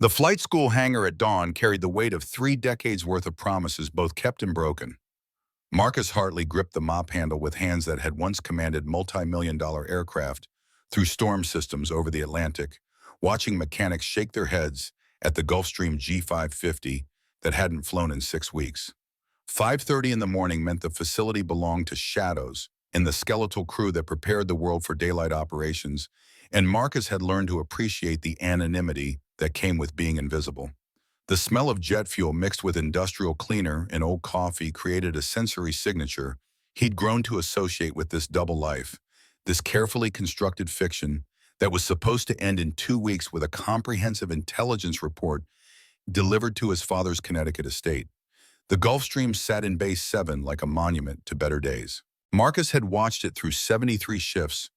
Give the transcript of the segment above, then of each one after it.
The flight school hangar at dawn carried the weight of 3 decades worth of promises, both kept and broken. Marcus Hartley gripped the mop handle with hands that had once commanded multi-million-dollar aircraft through storm systems over the Atlantic, watching mechanics shake their heads at the Gulfstream G550 that hadn't flown in 6 weeks. 5:30 in the morning meant the facility belonged to shadows and the skeletal crew that prepared the world for daylight operations, and Marcus had learned to appreciate the anonymity that came with being invisible. The smell of jet fuel mixed with industrial cleaner and old coffee created a sensory signature he'd grown to associate with this double life, this carefully constructed fiction that was supposed to end in 2 weeks with a comprehensive intelligence report delivered to his father's Connecticut estate. The Gulfstream sat in Base 7 like a monument to better days. Marcus had watched it through 73 shifts,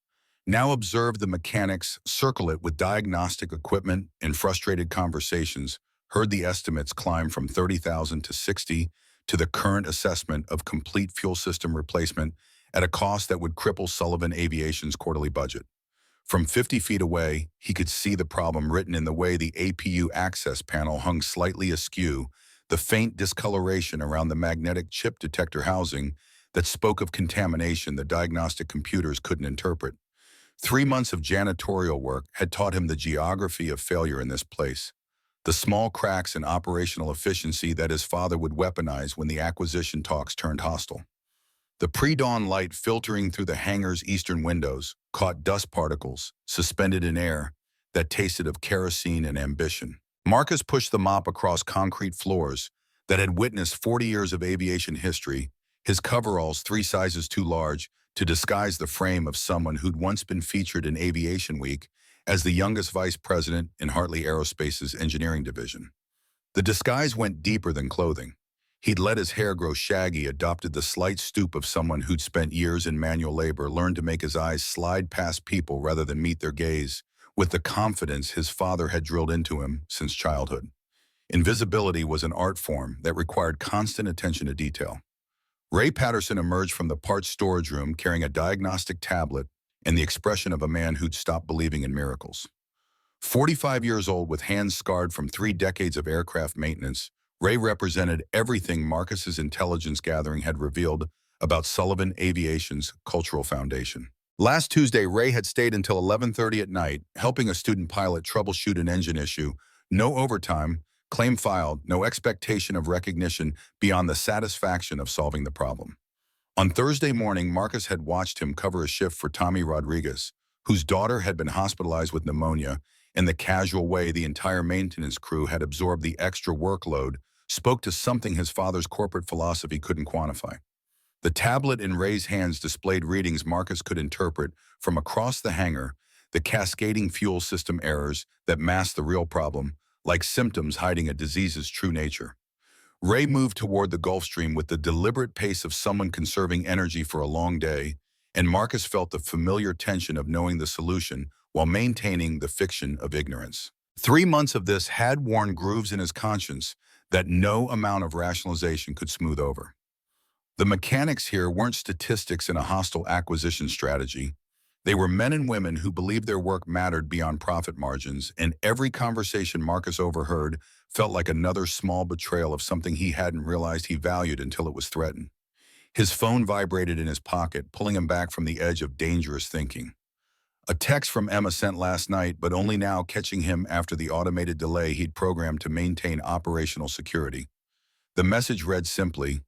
now observed the mechanics circle it with diagnostic equipment and frustrated conversations, heard the estimates climb from 30,000 to 60 to the current assessment of complete fuel system replacement at a cost that would cripple Sullivan Aviation's quarterly budget. From 50 feet away, he could see the problem written in the way the APU access panel hung slightly askew, the faint discoloration around the magnetic chip detector housing that spoke of contamination the diagnostic computers couldn't interpret. 3 months of janitorial work had taught him the geography of failure in this place, the small cracks in operational efficiency that his father would weaponize when the acquisition talks turned hostile. The pre-dawn light filtering through the hangar's eastern windows caught dust particles suspended in air that tasted of kerosene and ambition. Marcus pushed the mop across concrete floors that had witnessed 40 years of aviation history, his coveralls 3 sizes too large to disguise the frame of someone who'd once been featured in Aviation Week as the youngest vice president in Hartley Aerospace's engineering division. The disguise went deeper than clothing. He'd let his hair grow shaggy, adopted the slight stoop of someone who'd spent years in manual labor, learned to make his eyes slide past people rather than meet their gaze, with the confidence his father had drilled into him since childhood. Invisibility was an art form that required constant attention to detail. Ray Patterson emerged from the parts storage room carrying a diagnostic tablet and the expression of a man who'd stopped believing in miracles. 45 years old with hands scarred from 3 decades of aircraft maintenance, Ray represented everything Marcus's intelligence gathering had revealed about Sullivan Aviation's cultural foundation. Last Tuesday, Ray had stayed until 11:30 at night, helping a student pilot troubleshoot an engine issue. No overtime, claim filed, no expectation of recognition beyond the satisfaction of solving the problem. On Thursday morning, Marcus had watched him cover a shift for Tommy Rodriguez, whose daughter had been hospitalized with pneumonia, and the casual way the entire maintenance crew had absorbed the extra workload spoke to something his father's corporate philosophy couldn't quantify. The tablet in Ray's hands displayed readings Marcus could interpret from across the hangar, the cascading fuel system errors that masked the real problem, like symptoms hiding a disease's true nature. Ray moved toward the Gulfstream with the deliberate pace of someone conserving energy for a long day, and Marcus felt the familiar tension of knowing the solution while maintaining the fiction of ignorance. 3 months of this had worn grooves in his conscience that no amount of rationalization could smooth over. The mechanics here weren't statistics in a hostile acquisition strategy. They were men and women who believed their work mattered beyond profit margins, and every conversation Marcus overheard felt like another small betrayal of something he hadn't realized he valued until it was threatened. His phone vibrated in his pocket, pulling him back from the edge of dangerous thinking. A text from Emma sent last night, but only now catching him after the automated delay he'd programmed to maintain operational security. The message read simply,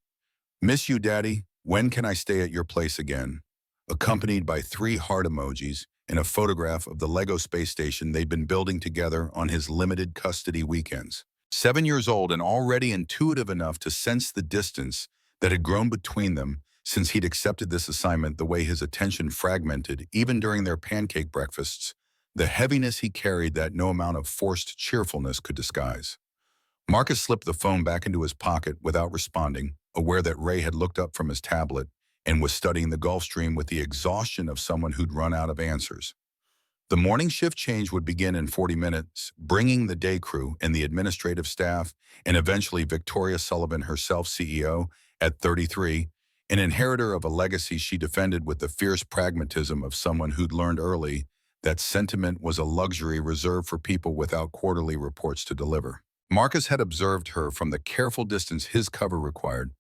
"Miss you, Daddy. When can I stay at your place again?" accompanied by 3 heart emojis and a photograph of the Lego space station they'd been building together on his limited custody weekends. 7 years old and already intuitive enough to sense the distance that had grown between them since he'd accepted this assignment, the way his attention fragmented even during their pancake breakfasts, the heaviness he carried that no amount of forced cheerfulness could disguise. Marcus slipped the phone back into his pocket without responding, aware that Ray had looked up from his tablet and was studying the Gulfstream with the exhaustion of someone who'd run out of answers. The morning shift change would begin in 40 minutes, bringing the day crew and the administrative staff, and eventually Victoria Sullivan herself, CEO, at 33, an inheritor of a legacy she defended with the fierce pragmatism of someone who'd learned early that sentiment was a luxury reserved for people without quarterly reports to deliver. Marcus had observed her from the careful distance his cover required,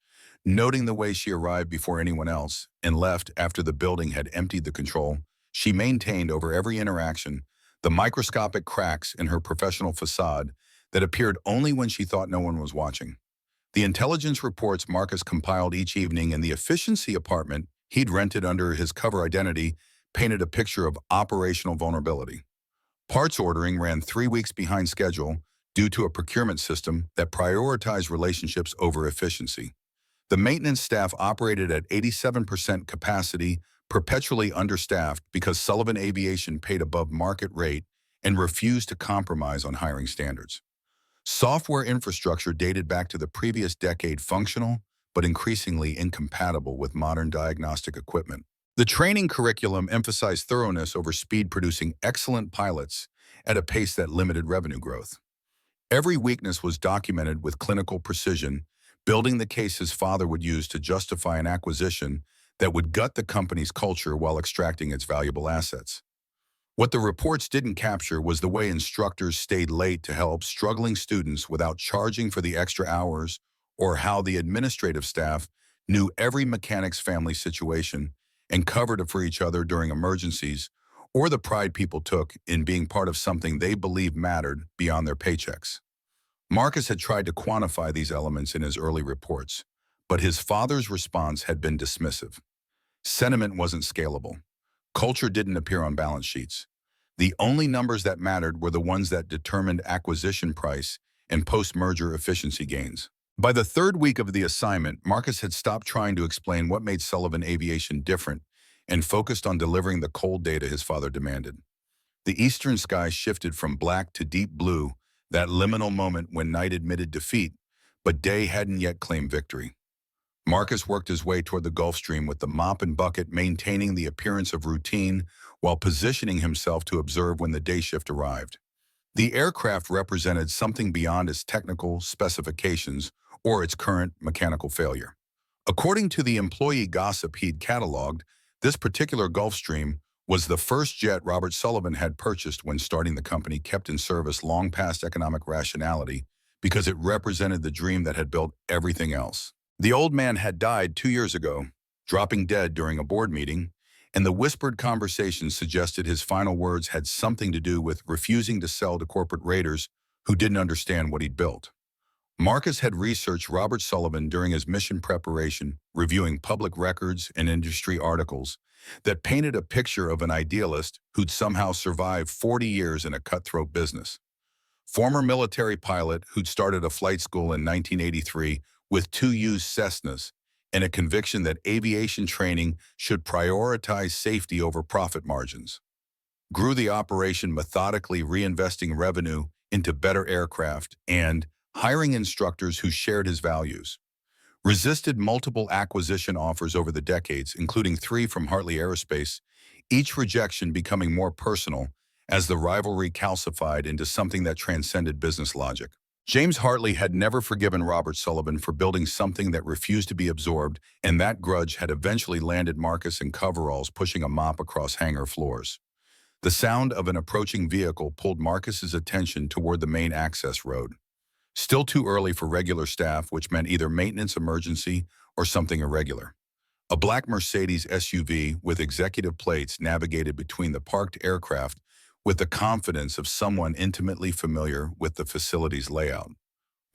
noting the way she arrived before anyone else and left after the building had emptied the control she maintained over every interaction, the microscopic cracks in her professional facade that appeared only when she thought no one was watching. The intelligence reports Marcus compiled each evening in the efficiency apartment he'd rented under his cover identity painted a picture of operational vulnerability. Parts ordering ran 3 weeks behind schedule due to a procurement system that prioritized relationships over efficiency. The maintenance staff operated at 87% capacity, perpetually understaffed because Sullivan Aviation paid above market rate and refused to compromise on hiring standards. Software infrastructure dated back to the previous decade functional, but increasingly incompatible with modern diagnostic equipment. The training curriculum emphasized thoroughness over speed, producing excellent pilots at a pace that limited revenue growth. Every weakness was documented with clinical precision, building the case his father would use to justify an acquisition that would gut the company's culture while extracting its valuable assets. What the reports didn't capture was the way instructors stayed late to help struggling students without charging for the extra hours, or how the administrative staff knew every mechanic's family situation and covered for each other during emergencies, or the pride people took in being part of something they believed mattered beyond their paychecks. Marcus had tried to quantify these elements in his early reports, but his father's response had been dismissive. Sentiment wasn't scalable. Culture didn't appear on balance sheets. The only numbers that mattered were the ones that determined acquisition price and post-merger efficiency gains. By the third week of the assignment, Marcus had stopped trying to explain what made Sullivan Aviation different and focused on delivering the cold data his father demanded. The eastern sky shifted from black to deep blue, that liminal moment when night admitted defeat, but day hadn't yet claimed victory. Marcus worked his way toward the Gulf Stream with the mop and bucket, maintaining the appearance of routine while positioning himself to observe when the day shift arrived. The aircraft represented something beyond its technical specifications or its current mechanical failure. According to the employee gossip he'd cataloged, this particular Gulfstream was the first jet Robert Sullivan had purchased when starting the company, kept in service long past economic rationality because it represented the dream that had built everything else. The old man had died 2 years ago, dropping dead during a board meeting, and the whispered conversation suggested his final words had something to do with refusing to sell to corporate raiders who didn't understand what he'd built. Marcus had researched Robert Sullivan during his mission preparation, reviewing public records and industry articles that painted a picture of an idealist who'd somehow survived 40 years in a cutthroat business. Former military pilot who'd started a flight school in 1983 with 2 used Cessnas and a conviction that aviation training should prioritize safety over profit margins. Grew the operation methodically, reinvesting revenue into better aircraft and hiring instructors who shared his values. Resisted multiple acquisition offers over the decades, including 3 from Hartley Aerospace, each rejection becoming more personal as the rivalry calcified into something that transcended business logic. James Hartley had never forgiven Robert Sullivan for building something that refused to be absorbed, and that grudge had eventually landed Marcus in coveralls pushing a mop across hangar floors. The sound of an approaching vehicle pulled Marcus's attention toward the main access road. Still too early for regular staff, which meant either maintenance emergency or something irregular. A black Mercedes SUV with executive plates navigated between the parked aircraft with the confidence of someone intimately familiar with the facility's layout.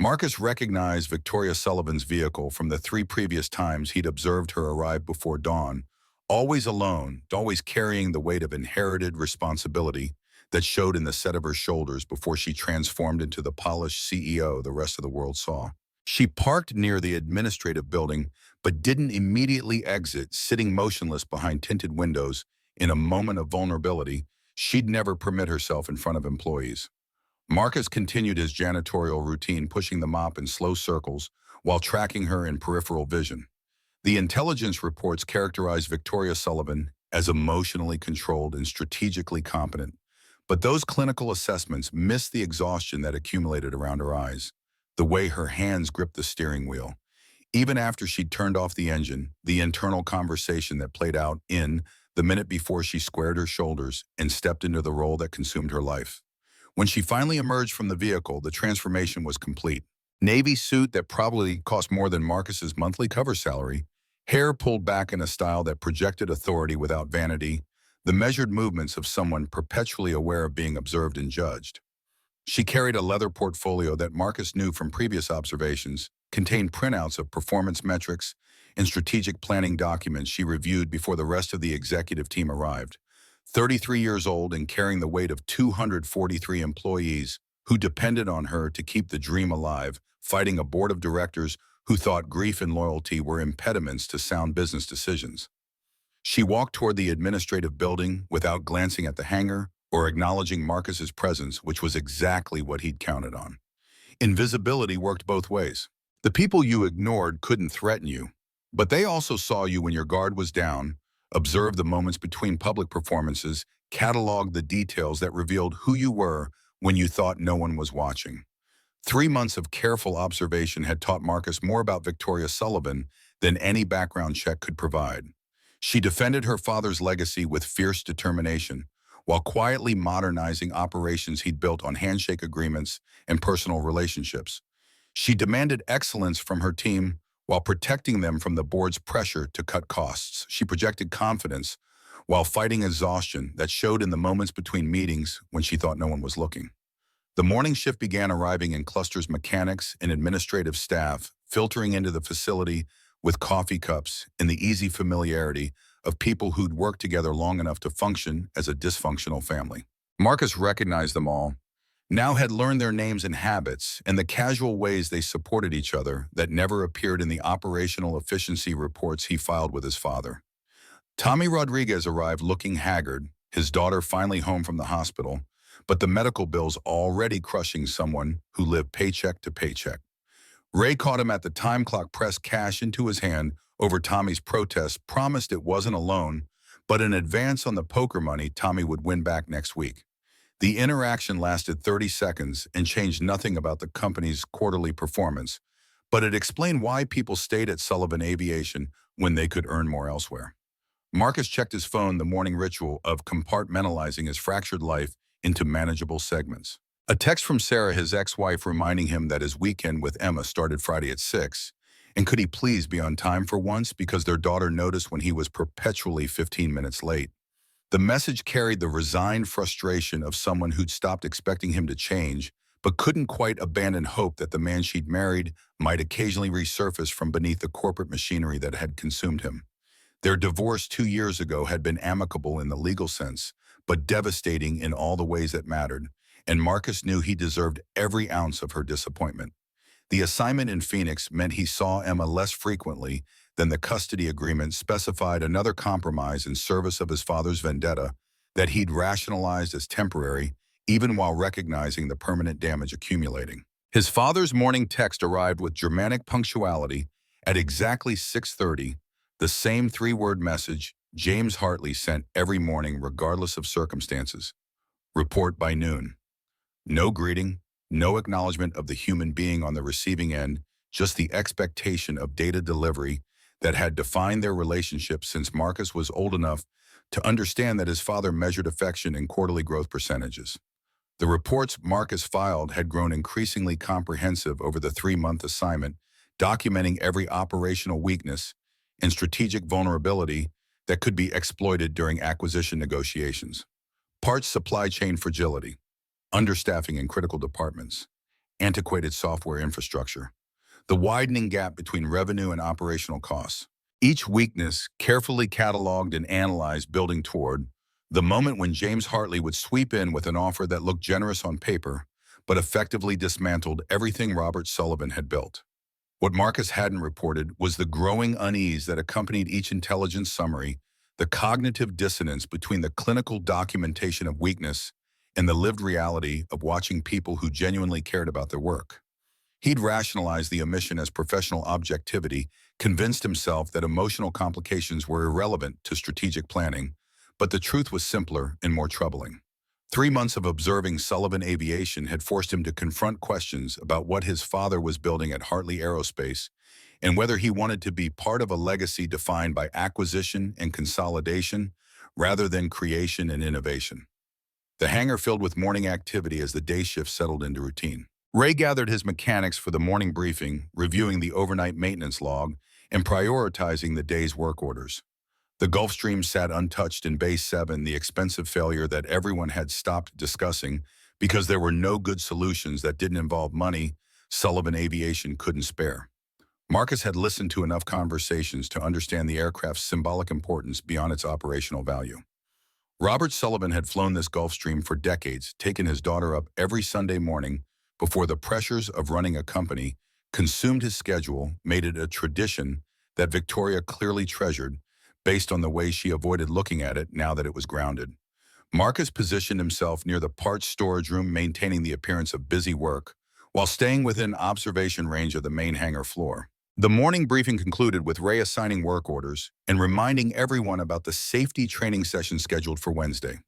Marcus recognized Victoria Sullivan's vehicle from the 3 previous times he'd observed her arrive before dawn, always alone, always carrying the weight of inherited responsibility that showed in the set of her shoulders before she transformed into the polished CEO the rest of the world saw. She parked near the administrative building, but didn't immediately exit, sitting motionless behind tinted windows in a moment of vulnerability she'd never permit herself in front of employees. Marcus continued his janitorial routine, pushing the mop in slow circles while tracking her in peripheral vision. The intelligence reports characterized Victoria Sullivan as emotionally controlled and strategically competent, but those clinical assessments missed the exhaustion that accumulated around her eyes, the way her hands gripped the steering wheel. Even after she'd turned off the engine, the internal conversation that played out in the minute before she squared her shoulders and stepped into the role that consumed her life. When she finally emerged from the vehicle, the transformation was complete. Navy suit that probably cost more than Marcus's monthly cover salary, hair pulled back in a style that projected authority without vanity, the measured movements of someone perpetually aware of being observed and judged. She carried a leather portfolio that Marcus knew from previous observations, contained printouts of performance metrics and strategic planning documents she reviewed before the rest of the executive team arrived. 33 years old and carrying the weight of 243 employees who depended on her to keep the dream alive, fighting a board of directors who thought grief and loyalty were impediments to sound business decisions. She walked toward the administrative building without glancing at the hangar or acknowledging Marcus's presence, which was exactly what he'd counted on. Invisibility worked both ways. The people you ignored couldn't threaten you, but they also saw you when your guard was down, observed the moments between public performances, cataloged the details that revealed who you were when you thought no one was watching. 3 months of careful observation had taught Marcus more about Victoria Sullivan than any background check could provide. She defended her father's legacy with fierce determination, while quietly modernizing operations he'd built on handshake agreements and personal relationships. She demanded excellence from her team while protecting them from the board's pressure to cut costs. She projected confidence while fighting exhaustion that showed in the moments between meetings when she thought no one was looking. The morning shift began arriving in clusters mechanics and administrative staff, filtering into the facility with coffee cups in the easy familiarity of people who'd worked together long enough to function as a dysfunctional family. Marcus recognized them all, now had learned their names and habits and the casual ways they supported each other that never appeared in the operational efficiency reports he filed with his father. Tommy Rodriguez arrived looking haggard, his daughter finally home from the hospital, but the medical bills already crushing someone who lived paycheck to paycheck. Ray caught him at the time clock, pressed cash into his hand over Tommy's protest, promised it wasn't a loan, but an advance on the poker money Tommy would win back next week. The interaction lasted 30 seconds and changed nothing about the company's quarterly performance, but it explained why people stayed at Sullivan Aviation when they could earn more elsewhere. Marcus checked his phone, the morning ritual of compartmentalizing his fractured life into manageable segments. A text from Sarah, his ex-wife, reminding him that his weekend with Emma started Friday at 6, and could he please be on time for once because their daughter noticed when he was perpetually 15 minutes late. The message carried the resigned frustration of someone who'd stopped expecting him to change, but couldn't quite abandon hope that the man she'd married might occasionally resurface from beneath the corporate machinery that had consumed him. Their divorce 2 years ago had been amicable in the legal sense, but devastating in all the ways that mattered, and Marcus knew he deserved every ounce of her disappointment. The assignment in Phoenix meant he saw Emma less frequently than the custody agreement specified, another compromise in service of his father's vendetta that he'd rationalized as temporary, even while recognizing the permanent damage accumulating. His father's morning text arrived with Germanic punctuality at exactly 6:30, the same 3-word message James Hartley sent every morning regardless of circumstances. Report by noon. No greeting, no acknowledgement of the human being on the receiving end, just the expectation of data delivery that had defined their relationship since Marcus was old enough to understand that his father measured affection in quarterly growth percentages. The reports Marcus filed had grown increasingly comprehensive over the 3-month assignment, documenting every operational weakness and strategic vulnerability that could be exploited during acquisition negotiations. Parts supply chain fragility, understaffing in critical departments, antiquated software infrastructure, the widening gap between revenue and operational costs. Each weakness carefully cataloged and analyzed, building toward the moment when James Hartley would sweep in with an offer that looked generous on paper, but effectively dismantled everything Robert Sullivan had built. What Marcus hadn't reported was the growing unease that accompanied each intelligence summary, the cognitive dissonance between the clinical documentation of weakness and the lived reality of watching people who genuinely cared about their work. He'd rationalized the omission as professional objectivity, convinced himself that emotional complications were irrelevant to strategic planning, but the truth was simpler and more troubling. 3 months of observing Sullivan Aviation had forced him to confront questions about what his father was building at Hartley Aerospace and whether he wanted to be part of a legacy defined by acquisition and consolidation rather than creation and innovation. The hangar filled with morning activity as the day shift settled into routine. Ray gathered his mechanics for the morning briefing, reviewing the overnight maintenance log and prioritizing the day's work orders. The Gulfstream sat untouched in Base 7, the expensive failure that everyone had stopped discussing because there were no good solutions that didn't involve money Sullivan Aviation couldn't spare. Marcus had listened to enough conversations to understand the aircraft's symbolic importance beyond its operational value. Robert Sullivan had flown this Gulfstream for decades, taken his daughter up every Sunday morning before the pressures of running a company consumed his schedule, made it a tradition that Victoria clearly treasured based on the way she avoided looking at it now that it was grounded. Marcus positioned himself near the parts storage room, maintaining the appearance of busy work, while staying within observation range of the main hangar floor. The morning briefing concluded with Ray assigning work orders and reminding everyone about the safety training session scheduled for Wednesday.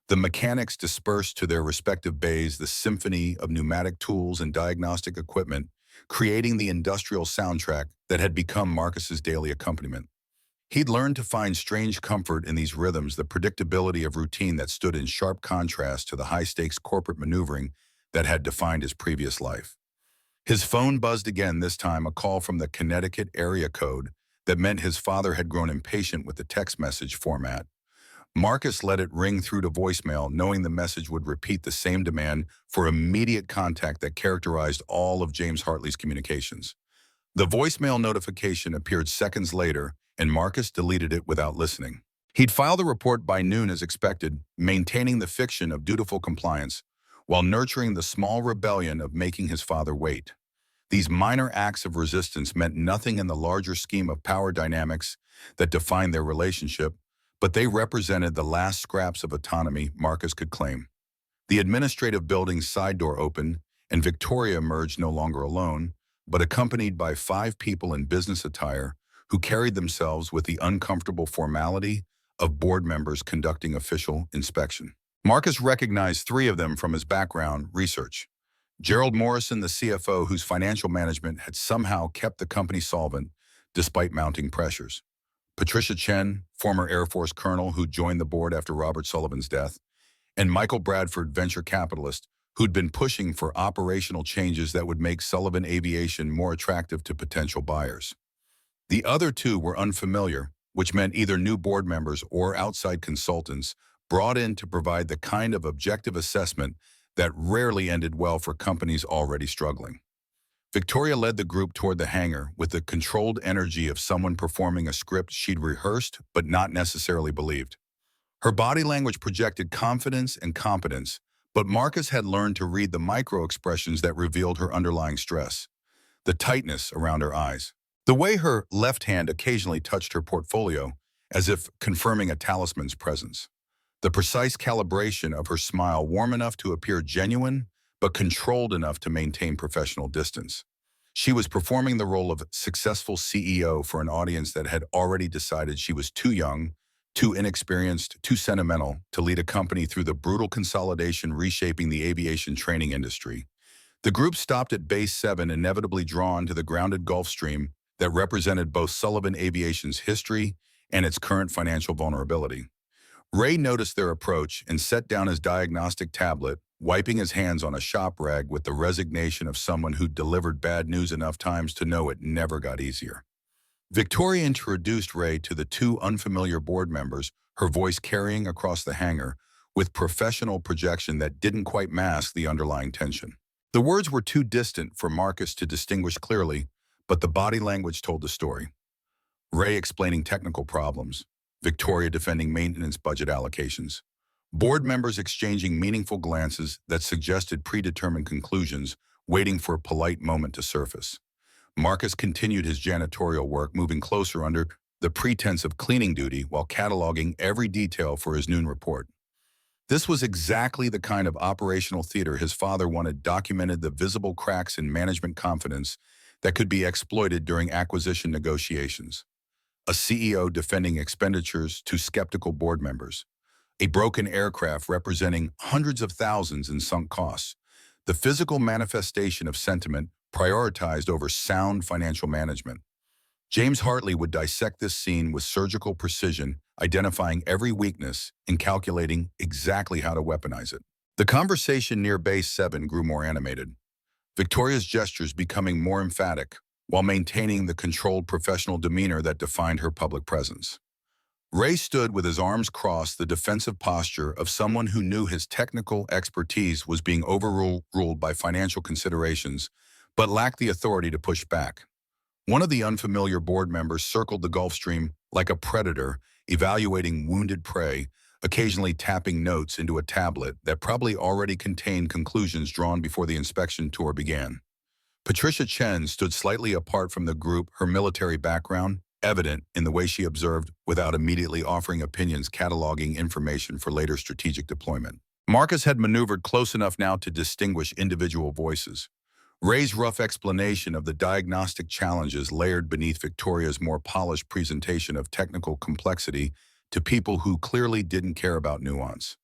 The mechanics dispersed to their respective bays, the symphony of pneumatic tools and diagnostic equipment, creating the industrial soundtrack that had become Marcus's daily accompaniment. He'd learned to find strange comfort in these rhythms, the predictability of routine that stood in sharp contrast to the high-stakes corporate maneuvering that had defined his previous life. His phone buzzed again, this time a call from the Connecticut area code that meant his father had grown impatient with the text message format. Marcus let it ring through to voicemail, knowing the message would repeat the same demand for immediate contact that characterized all of James Hartley's communications. The voicemail notification appeared seconds later, and Marcus deleted it without listening. He'd file the report by noon as expected, maintaining the fiction of dutiful compliance, while nurturing the small rebellion of making his father wait. These minor acts of resistance meant nothing in the larger scheme of power dynamics that defined their relationship, but they represented the last scraps of autonomy Marcus could claim. The administrative building's side door opened, and Victoria emerged no longer alone, but accompanied by 5 people in business attire who carried themselves with the uncomfortable formality of board members conducting official inspection. Marcus recognized 3 of them from his background research. Gerald Morrison, the CFO, whose financial management had somehow kept the company solvent despite mounting pressures. Patricia Chen, former Air Force colonel who joined the board after Robert Sullivan's death. And Michael Bradford, venture capitalist, who'd been pushing for operational changes that would make Sullivan Aviation more attractive to potential buyers. The other 2 were unfamiliar, which meant either new board members or outside consultants brought in to provide the kind of objective assessment that rarely ended well for companies already struggling. Victoria led the group toward the hangar with the controlled energy of someone performing a script she'd rehearsed but not necessarily believed. Her body language projected confidence and competence, but Marcus had learned to read the micro-expressions that revealed her underlying stress. The tightness around her eyes. The way her left hand occasionally touched her portfolio, as if confirming a talisman's presence. The precise calibration of her smile, warm enough to appear genuine, but controlled enough to maintain professional distance. She was performing the role of successful CEO for an audience that had already decided she was too young, too inexperienced, too sentimental to lead a company through the brutal consolidation reshaping the aviation training industry. The group stopped at Base 7, inevitably drawn to the grounded Gulfstream that represented both Sullivan Aviation's history and its current financial vulnerability. Ray noticed their approach and set down his diagnostic tablet, wiping his hands on a shop rag with the resignation of someone who'd delivered bad news enough times to know it never got easier. Victoria introduced Ray to the 2 unfamiliar board members, her voice carrying across the hangar with professional projection that didn't quite mask the underlying tension. The words were too distant for Marcus to distinguish clearly, but the body language told the story. Ray explaining technical problems, Victoria defending maintenance budget allocations, board members exchanging meaningful glances that suggested predetermined conclusions, waiting for a polite moment to surface. Marcus continued his janitorial work, moving closer under the pretense of cleaning duty while cataloging every detail for his noon report. This was exactly the kind of operational theater his father wanted, documented the visible cracks in management confidence that could be exploited during acquisition negotiations. A CEO defending expenditures to skeptical board members. A broken aircraft representing hundreds of thousands in sunk costs. The physical manifestation of sentiment prioritized over sound financial management. James Hartley would dissect this scene with surgical precision, identifying every weakness and calculating exactly how to weaponize it. The conversation near Base 7 grew more animated, Victoria's gestures becoming more emphatic, while maintaining the controlled professional demeanor that defined her public presence. Ray stood with his arms crossed, the defensive posture of someone who knew his technical expertise was being overruled by financial considerations, but lacked the authority to push back. One of the unfamiliar board members circled the Gulf Stream like a predator, evaluating wounded prey, occasionally tapping notes into a tablet that probably already contained conclusions drawn before the inspection tour began. Patricia Chen stood slightly apart from the group, her military background evident in the way she observed without immediately offering opinions, cataloging information for later strategic deployment. Marcus had maneuvered close enough now to distinguish individual voices. Ray's rough explanation of the diagnostic challenges layered beneath Victoria's more polished presentation of technical complexity to people who clearly didn't care about nuance.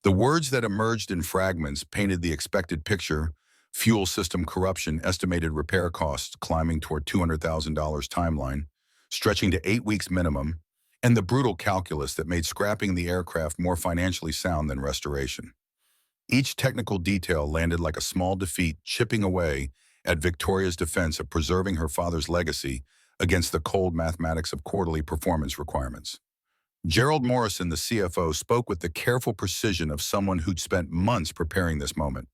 The words that emerged in fragments painted the expected picture: fuel system corruption, estimated repair costs climbing toward $200,000 timeline, stretching to 8 weeks minimum, and the brutal calculus that made scrapping the aircraft more financially sound than restoration. Each technical detail landed like a small defeat, chipping away at Victoria's defense of preserving her father's legacy against the cold mathematics of quarterly performance requirements. Gerald Morrison, the CFO, spoke with the careful precision of someone who'd spent months preparing this moment.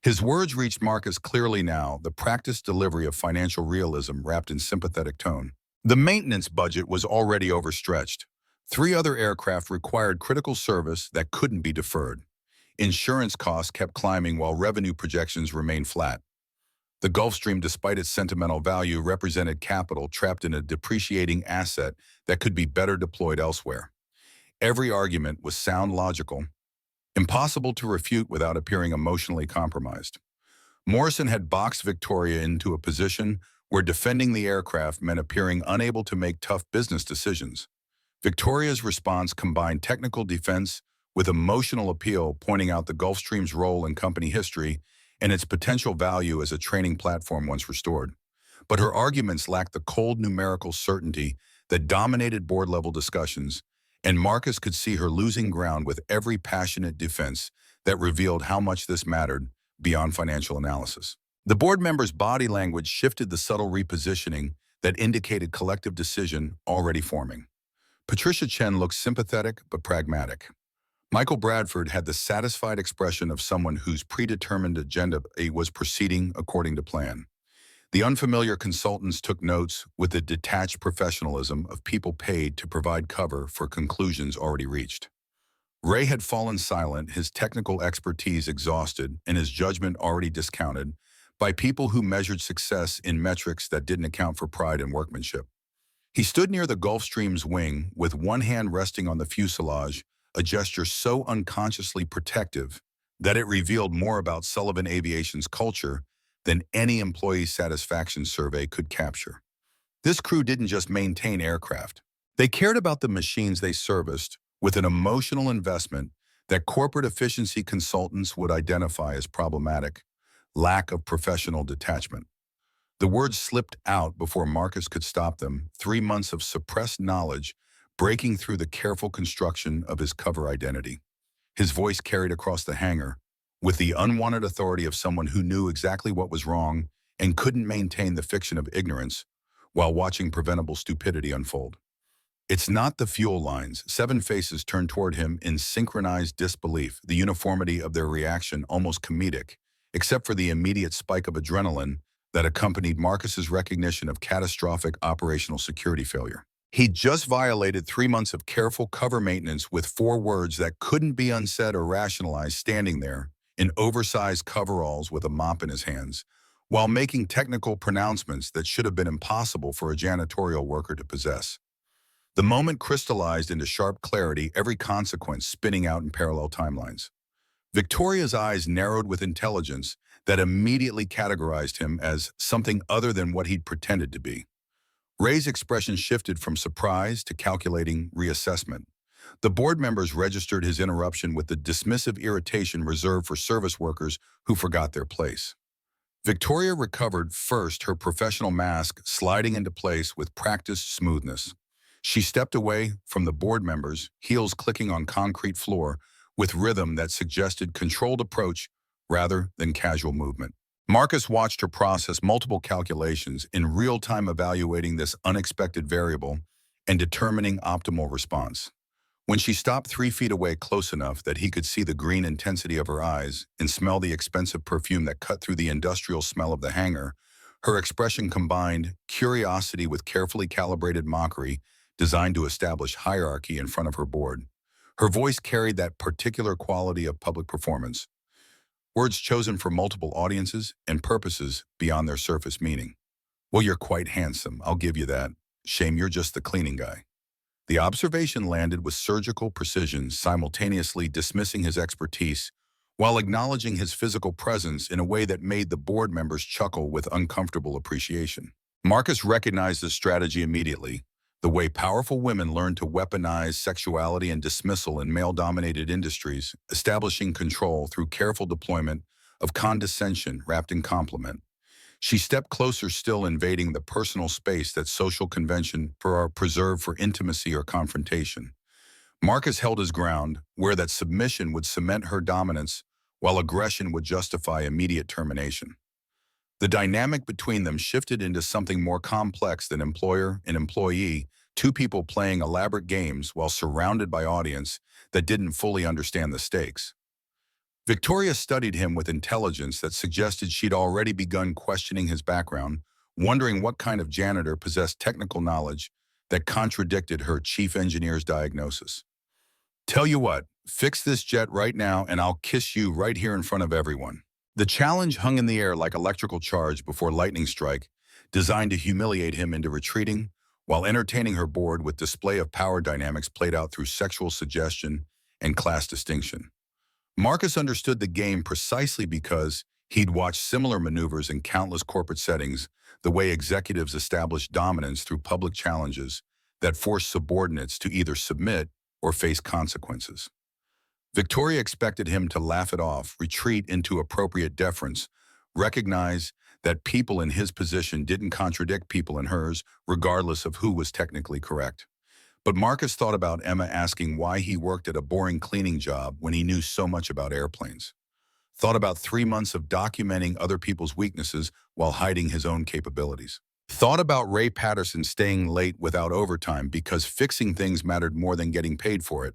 His words reached Marcus clearly now, the practiced delivery of financial realism wrapped in sympathetic tone. The maintenance budget was already overstretched. 3 other aircraft required critical service that couldn't be deferred. Insurance costs kept climbing while revenue projections remained flat. The Gulfstream, despite its sentimental value, represented capital trapped in a depreciating asset that could be better deployed elsewhere. Every argument was sound, logical, impossible to refute without appearing emotionally compromised. Morrison had boxed Victoria into a position where defending the aircraft meant appearing unable to make tough business decisions. Victoria's response combined technical defense with emotional appeal, pointing out the Gulfstream's role in company history and its potential value as a training platform once restored. But her arguments lacked the cold numerical certainty that dominated board-level discussions, and Marcus could see her losing ground with every passionate defense that revealed how much this mattered beyond financial analysis. The board members' body language shifted, the subtle repositioning that indicated collective decision already forming. Patricia Chen looked sympathetic but pragmatic. Michael Bradford had the satisfied expression of someone whose predetermined agenda was proceeding according to plan. The unfamiliar consultants took notes with the detached professionalism of people paid to provide cover for conclusions already reached. Ray had fallen silent, his technical expertise exhausted and his judgment already discounted by people who measured success in metrics that didn't account for pride and workmanship. He stood near the Gulfstream's wing with one hand resting on the fuselage, a gesture so unconsciously protective that it revealed more about Sullivan Aviation's culture than any employee satisfaction survey could capture. This crew didn't just maintain aircraft. They cared about the machines they serviced with an emotional investment that corporate efficiency consultants would identify as problematic: lack of professional detachment. The words slipped out before Marcus could stop them, 3 months of suppressed knowledge breaking through the careful construction of his cover identity. His voice carried across the hangar with the unwanted authority of someone who knew exactly what was wrong and couldn't maintain the fiction of ignorance while watching preventable stupidity unfold. It's not the fuel lines. 7 faces turned toward him in synchronized disbelief, the uniformity of their reaction almost comedic, except for the immediate spike of adrenaline that accompanied Marcus's recognition of catastrophic operational security failure. He'd just violated 3 months of careful cover maintenance with 4 words that couldn't be unsaid or rationalized, standing there in oversized coveralls with a mop in his hands, while making technical pronouncements that should have been impossible for a janitorial worker to possess. The moment crystallized into sharp clarity, every consequence spinning out in parallel timelines. Victoria's eyes narrowed with intelligence that immediately categorized him as something other than what he'd pretended to be. Ray's expression shifted from surprise to calculating reassessment. The board members registered his interruption with the dismissive irritation reserved for service workers who forgot their place. Victoria recovered first, her professional mask sliding into place with practiced smoothness. She stepped away from the board members, heels clicking on concrete floor, with rhythm that suggested controlled approach rather than casual movement. Marcus watched her process multiple calculations in real time, evaluating this unexpected variable and determining optimal response. When she stopped 3 feet away, close enough that he could see the green intensity of her eyes and smell the expensive perfume that cut through the industrial smell of the hangar, her expression combined curiosity with carefully calibrated mockery designed to establish hierarchy in front of her board. Her voice carried that particular quality of public performance, words chosen for multiple audiences and purposes beyond their surface meaning. Well, you're quite handsome, I'll give you that. Shame you're just the cleaning guy. The observation landed with surgical precision, simultaneously dismissing his expertise while acknowledging his physical presence in a way that made the board members chuckle with uncomfortable appreciation. Marcus recognized this strategy immediately, the way powerful women learn to weaponize sexuality and dismissal in male-dominated industries, establishing control through careful deployment of condescension wrapped in compliment. She stepped closer, still invading the personal space that social convention are preserved for intimacy or confrontation. Marcus held his ground, where that submission would cement her dominance, while aggression would justify immediate termination. The dynamic between them shifted into something more complex than employer and employee, two people playing elaborate games while surrounded by audience that didn't fully understand the stakes. Victoria studied him with intelligence that suggested she'd already begun questioning his background, wondering what kind of janitor possessed technical knowledge that contradicted her chief engineer's diagnosis. Tell you what, fix this jet right now and I'll kiss you right here in front of everyone. The challenge hung in the air like electrical charge before lightning strike, designed to humiliate him into retreating, while entertaining her board with display of power dynamics played out through sexual suggestion and class distinction. Marcus understood the game precisely because he'd watched similar maneuvers in countless corporate settings, the way executives establish dominance through public challenges that force subordinates to either submit or face consequences. Victoria expected him to laugh it off, retreat into appropriate deference, recognize that people in his position didn't contradict people in hers, regardless of who was technically correct. But Marcus thought about Emma asking why he worked at a boring cleaning job when he knew so much about airplanes. Thought about 3 months of documenting other people's weaknesses while hiding his own capabilities. Thought about Ray Patterson staying late without overtime because fixing things mattered more than getting paid for it.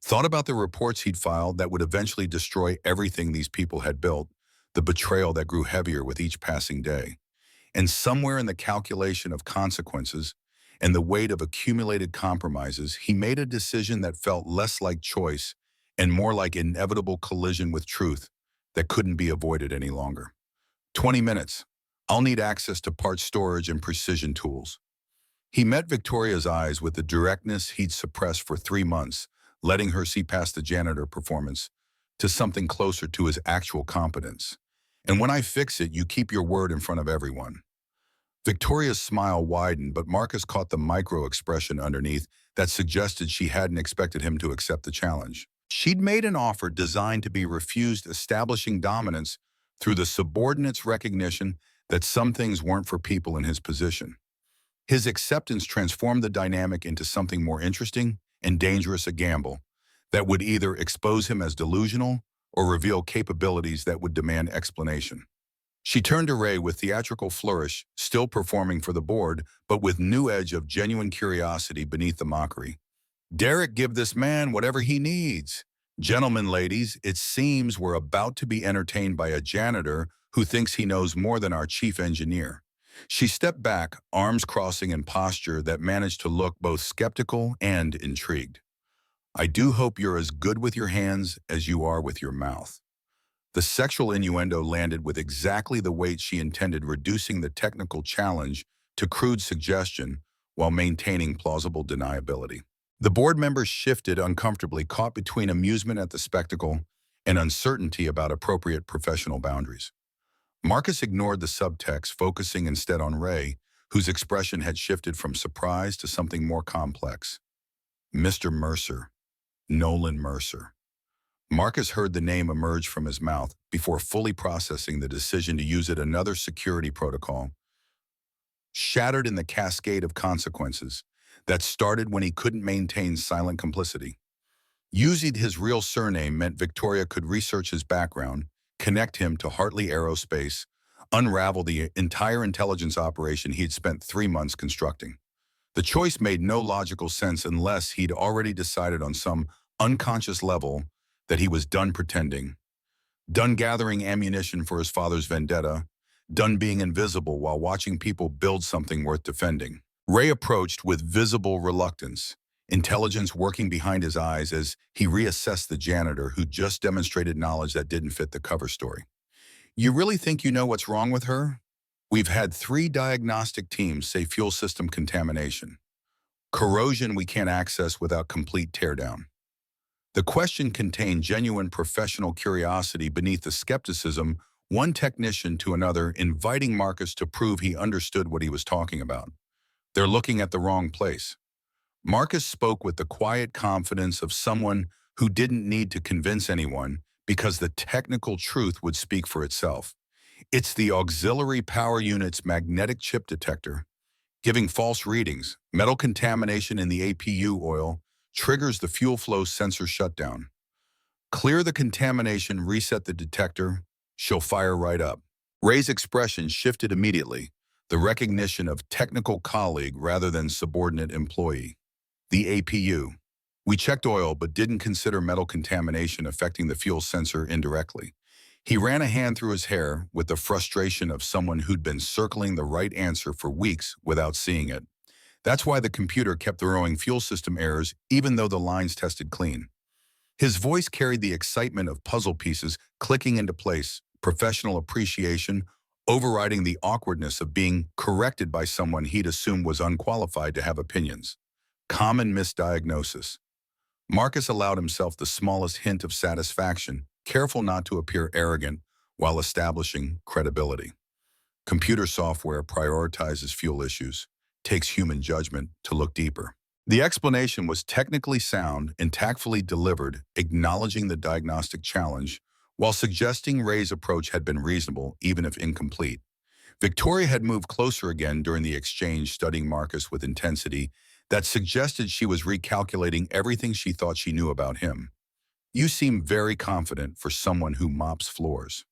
Thought about the reports he'd filed that would eventually destroy everything these people had built, the betrayal that grew heavier with each passing day. And somewhere in the calculation of consequences and the weight of accumulated compromises, he made a decision that felt less like choice and more like inevitable collision with truth that couldn't be avoided any longer. 20 minutes. I'll need access to parts storage and precision tools. He met Victoria's eyes with the directness he'd suppressed for 3 months, letting her see past the janitor performance to something closer to his actual competence. And when I fix it, you keep your word in front of everyone. Victoria's smile widened, but Marcus caught the micro-expression underneath that suggested she hadn't expected him to accept the challenge. She'd made an offer designed to be refused, establishing dominance through the subordinate's recognition that some things weren't for people in his position. His acceptance transformed the dynamic into something more interesting and dangerous, a gamble that would either expose him as delusional or reveal capabilities that would demand explanation. She turned to Ray with theatrical flourish, still performing for the board, but with new edge of genuine curiosity beneath the mockery. Derek, give this man whatever he needs. Gentlemen, ladies, it seems we're about to be entertained by a janitor who thinks he knows more than our chief engineer. She stepped back, arms crossing in posture that managed to look both skeptical and intrigued. I do hope you're as good with your hands as you are with your mouth. The sexual innuendo landed with exactly the weight she intended, reducing the technical challenge to crude suggestion while maintaining plausible deniability. The board members shifted uncomfortably, caught between amusement at the spectacle and uncertainty about appropriate professional boundaries. Marcus ignored the subtext, focusing instead on Ray, whose expression had shifted from surprise to something more complex. Mr. Mercer. Nolan Mercer. Marcus heard the name emerge from his mouth before fully processing the decision to use it. Another security protocol, shattered in the cascade of consequences that started when he couldn't maintain silent complicity. Using his real surname meant Victoria could research his background, connect him to Hartley Aerospace, unravel the entire intelligence operation he'd spent 3 months constructing. The choice made no logical sense unless he'd already decided on some unconscious level that he was done pretending, done gathering ammunition for his father's vendetta, done being invisible while watching people build something worth defending. Ray approached with visible reluctance, intelligence working behind his eyes as he reassessed the janitor who just demonstrated knowledge that didn't fit the cover story. You really think you know what's wrong with her? We've had 3 diagnostic teams say fuel system contamination. Corrosion we can't access without complete teardown. The question contained genuine professional curiosity beneath the skepticism, one technician to another inviting Marcus to prove he understood what he was talking about. They're looking at the wrong place. Marcus spoke with the quiet confidence of someone who didn't need to convince anyone because the technical truth would speak for itself. It's the auxiliary power unit's magnetic chip detector, giving false readings. Metal contamination in the APU oil triggers the fuel flow sensor shutdown. Clear the contamination, reset the detector, she'll fire right up. Ray's expression shifted immediately, the recognition of technical colleague rather than subordinate employee. The APU. We checked oil but didn't consider metal contamination affecting the fuel sensor indirectly. He ran a hand through his hair with the frustration of someone who'd been circling the right answer for weeks without seeing it. That's why the computer kept throwing fuel system errors even though the lines tested clean. His voice carried the excitement of puzzle pieces clicking into place, professional appreciation, overriding the awkwardness of being corrected by someone he'd assumed was unqualified to have opinions. Common misdiagnosis. Marcus allowed himself the smallest hint of satisfaction, careful not to appear arrogant while establishing credibility. Computer software prioritizes fuel issues, takes human judgment to look deeper. The explanation was technically sound and tactfully delivered, acknowledging the diagnostic challenge, while suggesting Ray's approach had been reasonable, even if incomplete. Victoria had moved closer again during the exchange, studying Marcus with intensity that suggested she was recalculating everything she thought she knew about him. You seem very confident for someone who mops floors.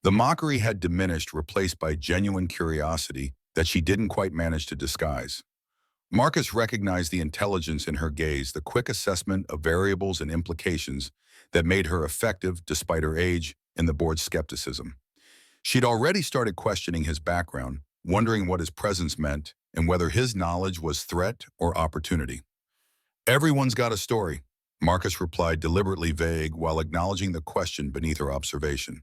The mockery had diminished, replaced by genuine curiosity that she didn't quite manage to disguise. Marcus recognized the intelligence in her gaze, the quick assessment of variables and implications that made her effective despite her age and the board's skepticism. She'd already started questioning his background, wondering what his presence meant and whether his knowledge was threat or opportunity. Everyone's got a story, Marcus replied, deliberately vague while acknowledging the question beneath her observation.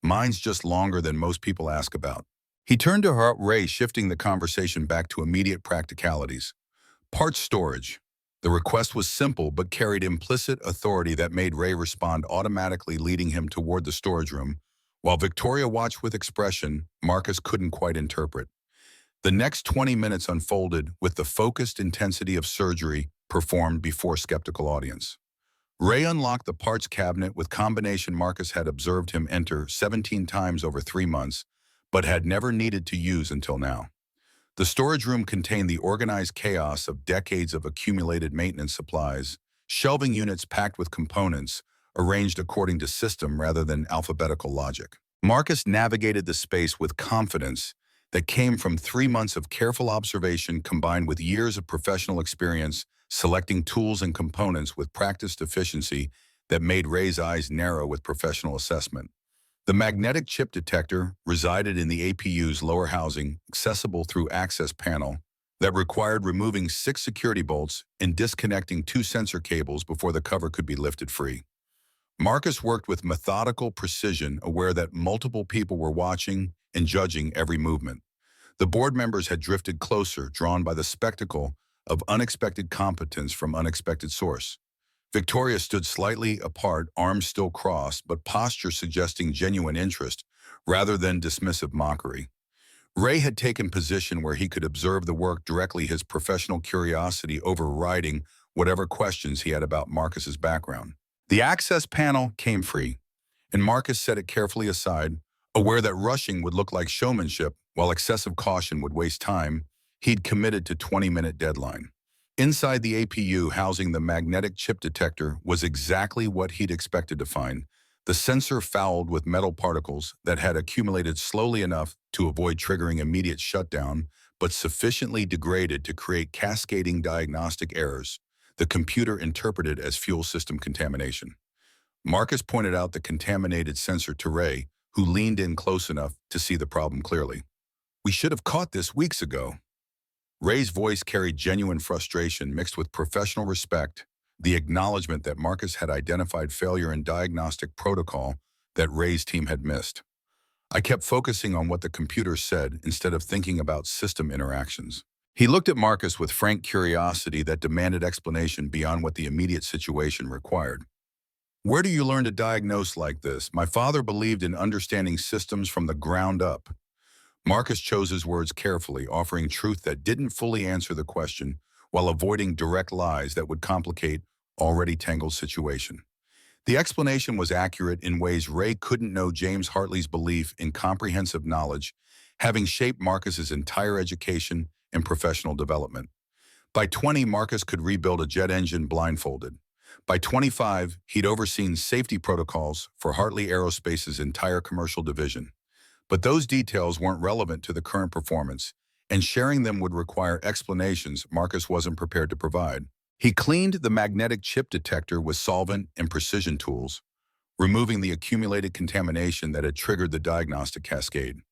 Mine's just longer than most people ask about. He turned to Ray, shifting the conversation back to immediate practicalities. Parts storage. The request was simple but carried implicit authority that made Ray respond automatically, leading him toward the storage room. While Victoria watched with expression Marcus couldn't quite interpret. The next 20 minutes unfolded with the focused intensity of surgery performed before skeptical audience. Ray unlocked the parts cabinet with combination Marcus had observed him enter 17 times over 3 months, but had never needed to use until now. The storage room contained the organized chaos of decades of accumulated maintenance supplies, shelving units packed with components, arranged according to system rather than alphabetical logic. Marcus navigated the space with confidence that came from 3 months of careful observation combined with years of professional experience, selecting tools and components with practiced efficiency that made Ray's eyes narrow with professional assessment. The magnetic chip detector resided in the APU's lower housing, accessible through access panel, that required removing 6 security bolts and disconnecting 2 sensor cables before the cover could be lifted free. Marcus worked with methodical precision, aware that multiple people were watching and judging every movement. The board members had drifted closer, drawn by the spectacle of unexpected competence from unexpected source. Victoria stood slightly apart, arms still crossed, but posture suggesting genuine interest rather than dismissive mockery. Ray had taken position where he could observe the work directly, his professional curiosity overriding whatever questions he had about Marcus's background. The access panel came free, and Marcus set it carefully aside, aware that rushing would look like showmanship while excessive caution would waste time. He'd committed to 20-minute deadline. Inside the APU housing the magnetic chip detector was exactly what he'd expected to find. The sensor fouled with metal particles that had accumulated slowly enough to avoid triggering immediate shutdown, but sufficiently degraded to create cascading diagnostic errors the computer interpreted as fuel system contamination. Marcus pointed out the contaminated sensor to Ray, who leaned in close enough to see the problem clearly. "We should have caught this weeks ago." Ray's voice carried genuine frustration mixed with professional respect, the acknowledgement that Marcus had identified failure in diagnostic protocol that Ray's team had missed. "I kept focusing on what the computer said instead of thinking about system interactions." He looked at Marcus with frank curiosity that demanded explanation beyond what the immediate situation required. "Where do you learn to diagnose like this? My father believed in understanding systems from the ground up." Marcus chose his words carefully, offering truth that didn't fully answer the question while avoiding direct lies that would complicate already tangled situation. The explanation was accurate in ways Ray couldn't know. James Hartley's belief in comprehensive knowledge, having shaped Marcus's entire education and professional development. By 20, Marcus could rebuild a jet engine blindfolded. By 25, he'd overseen safety protocols for Hartley Aerospace's entire commercial division. But those details weren't relevant to the current performance, and sharing them would require explanations Marcus wasn't prepared to provide. He cleaned the magnetic chip detector with solvent and precision tools, removing the accumulated contamination that had triggered the diagnostic cascade.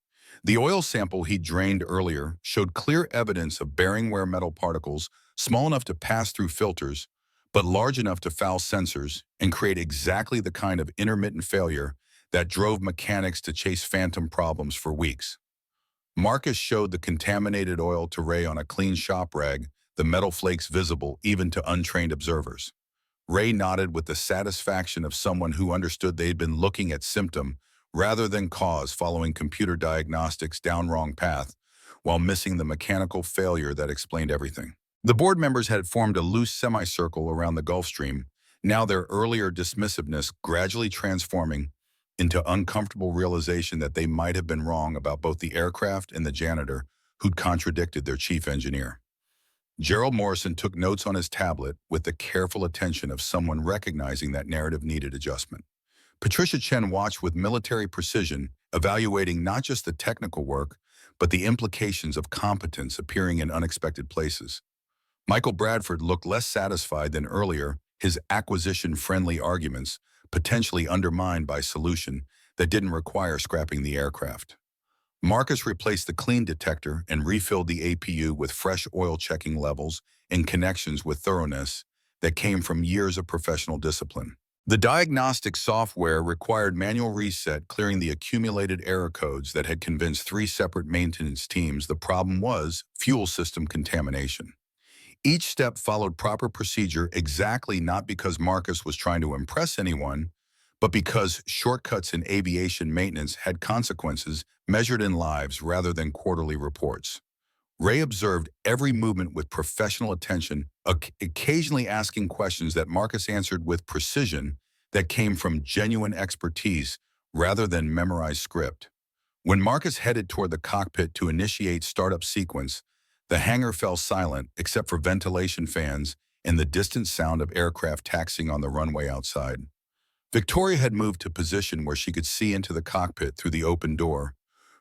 The oil sample he drained earlier showed clear evidence of bearing wear metal particles small enough to pass through filters, but large enough to foul sensors and create exactly the kind of intermittent failure that drove mechanics to chase phantom problems for weeks. Marcus showed the contaminated oil to Ray on a clean shop rag, the metal flakes visible even to untrained observers. Ray nodded with the satisfaction of someone who understood they'd been looking at symptom rather than cause, following computer diagnostics down wrong path while missing the mechanical failure that explained everything. The board members had formed a loose semicircle around the Gulf Stream, now their earlier dismissiveness gradually transforming into uncomfortable realization that they might have been wrong about both the aircraft and the janitor who'd contradicted their chief engineer. Gerald Morrison took notes on his tablet with the careful attention of someone recognizing that narrative needed adjustment. Patricia Chen watched with military precision, evaluating not just the technical work, but the implications of competence appearing in unexpected places. Michael Bradford looked less satisfied than earlier, his acquisition-friendly arguments potentially undermined by solution that didn't require scrapping the aircraft. Marcus replaced the clean detector and refilled the APU with fresh oil checking levels and connections with thoroughness that came from years of professional discipline. The diagnostic software required manual reset, clearing the accumulated error codes that had convinced 3 separate maintenance teams the problem was fuel system contamination. Each step followed proper procedure exactly, not because Marcus was trying to impress anyone, but because shortcuts in aviation maintenance had consequences measured in lives rather than quarterly reports. Ray observed every movement with professional attention, occasionally asking questions that Marcus answered with precision that came from genuine expertise rather than memorized script. When Marcus headed toward the cockpit to initiate startup sequence, the hangar fell silent except for ventilation fans and the distant sound of aircraft taxiing on the runway outside. Victoria had moved to position where she could see into the cockpit through the open door,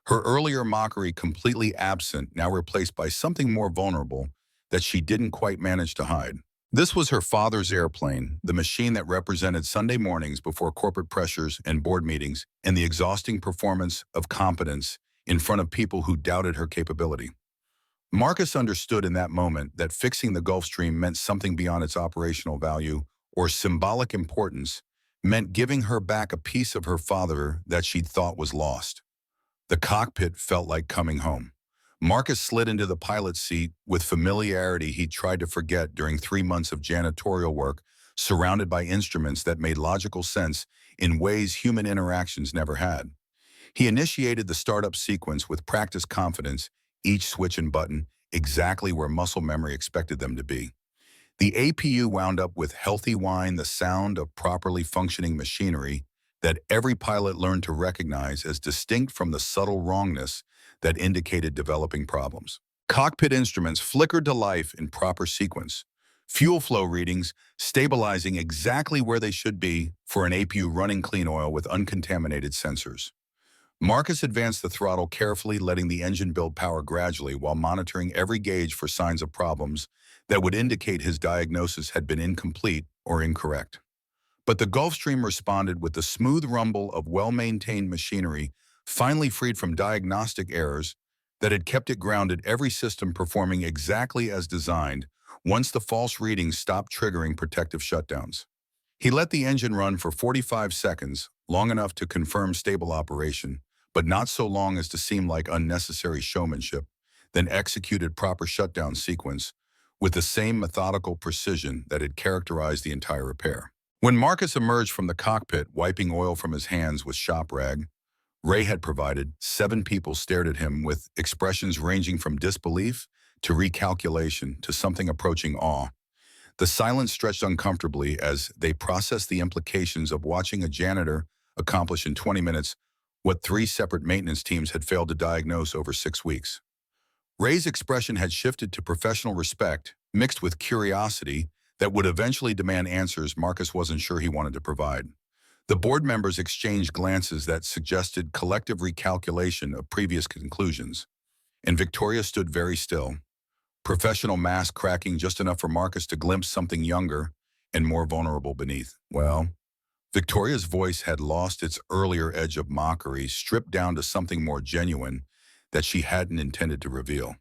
her earlier mockery completely absent, now replaced by something more vulnerable that she didn't quite manage to hide. This was her father's airplane, the machine that represented Sunday mornings before corporate pressures and board meetings and the exhausting performance of competence in front of people who doubted her capability. Marcus understood in that moment that fixing the Gulfstream meant something beyond its operational value or symbolic importance, meant giving her back a piece of her father that she'd thought was lost. The cockpit felt like coming home. Marcus slid into the pilot's seat with familiarity he'd tried to forget during 3 months of janitorial work, surrounded by instruments that made logical sense in ways human interactions never had. He initiated the startup sequence with practiced confidence, each switch and button exactly where muscle memory expected them to be. The APU wound up with healthy whine, the sound of properly functioning machinery that every pilot learned to recognize as distinct from the subtle wrongness that indicated developing problems. Cockpit instruments flickered to life in proper sequence. Fuel flow readings stabilizing exactly where they should be for an APU running clean oil with uncontaminated sensors. Marcus advanced the throttle carefully, letting the engine build power gradually while monitoring every gauge for signs of problems that would indicate his diagnosis had been incomplete or incorrect. But the Gulfstream responded with the smooth rumble of well-maintained machinery, finally freed from diagnostic errors that had kept it grounded, every system performing exactly as designed once the false readings stopped triggering protective shutdowns. He let the engine run for 45 seconds, long enough to confirm stable operation, but not so long as to seem like unnecessary showmanship, then executed proper shutdown sequence with the same methodical precision that had characterized the entire repair. When Marcus emerged from the cockpit, wiping oil from his hands with shop rag Ray had provided, 7 people stared at him with expressions ranging from disbelief to recalculation to something approaching awe. The silence stretched uncomfortably as they processed the implications of watching a janitor accomplish in 20 minutes what 3 separate maintenance teams had failed to diagnose over 6 weeks. Ray's expression had shifted to professional respect, mixed with curiosity that would eventually demand answers Marcus wasn't sure he wanted to provide. The board members exchanged glances that suggested collective recalculation of previous conclusions, and Victoria stood very still, professional mask cracking just enough for Marcus to glimpse something younger and more vulnerable beneath. Well, Victoria's voice had lost its earlier edge of mockery, stripped down to something more genuine that she hadn't intended to reveal.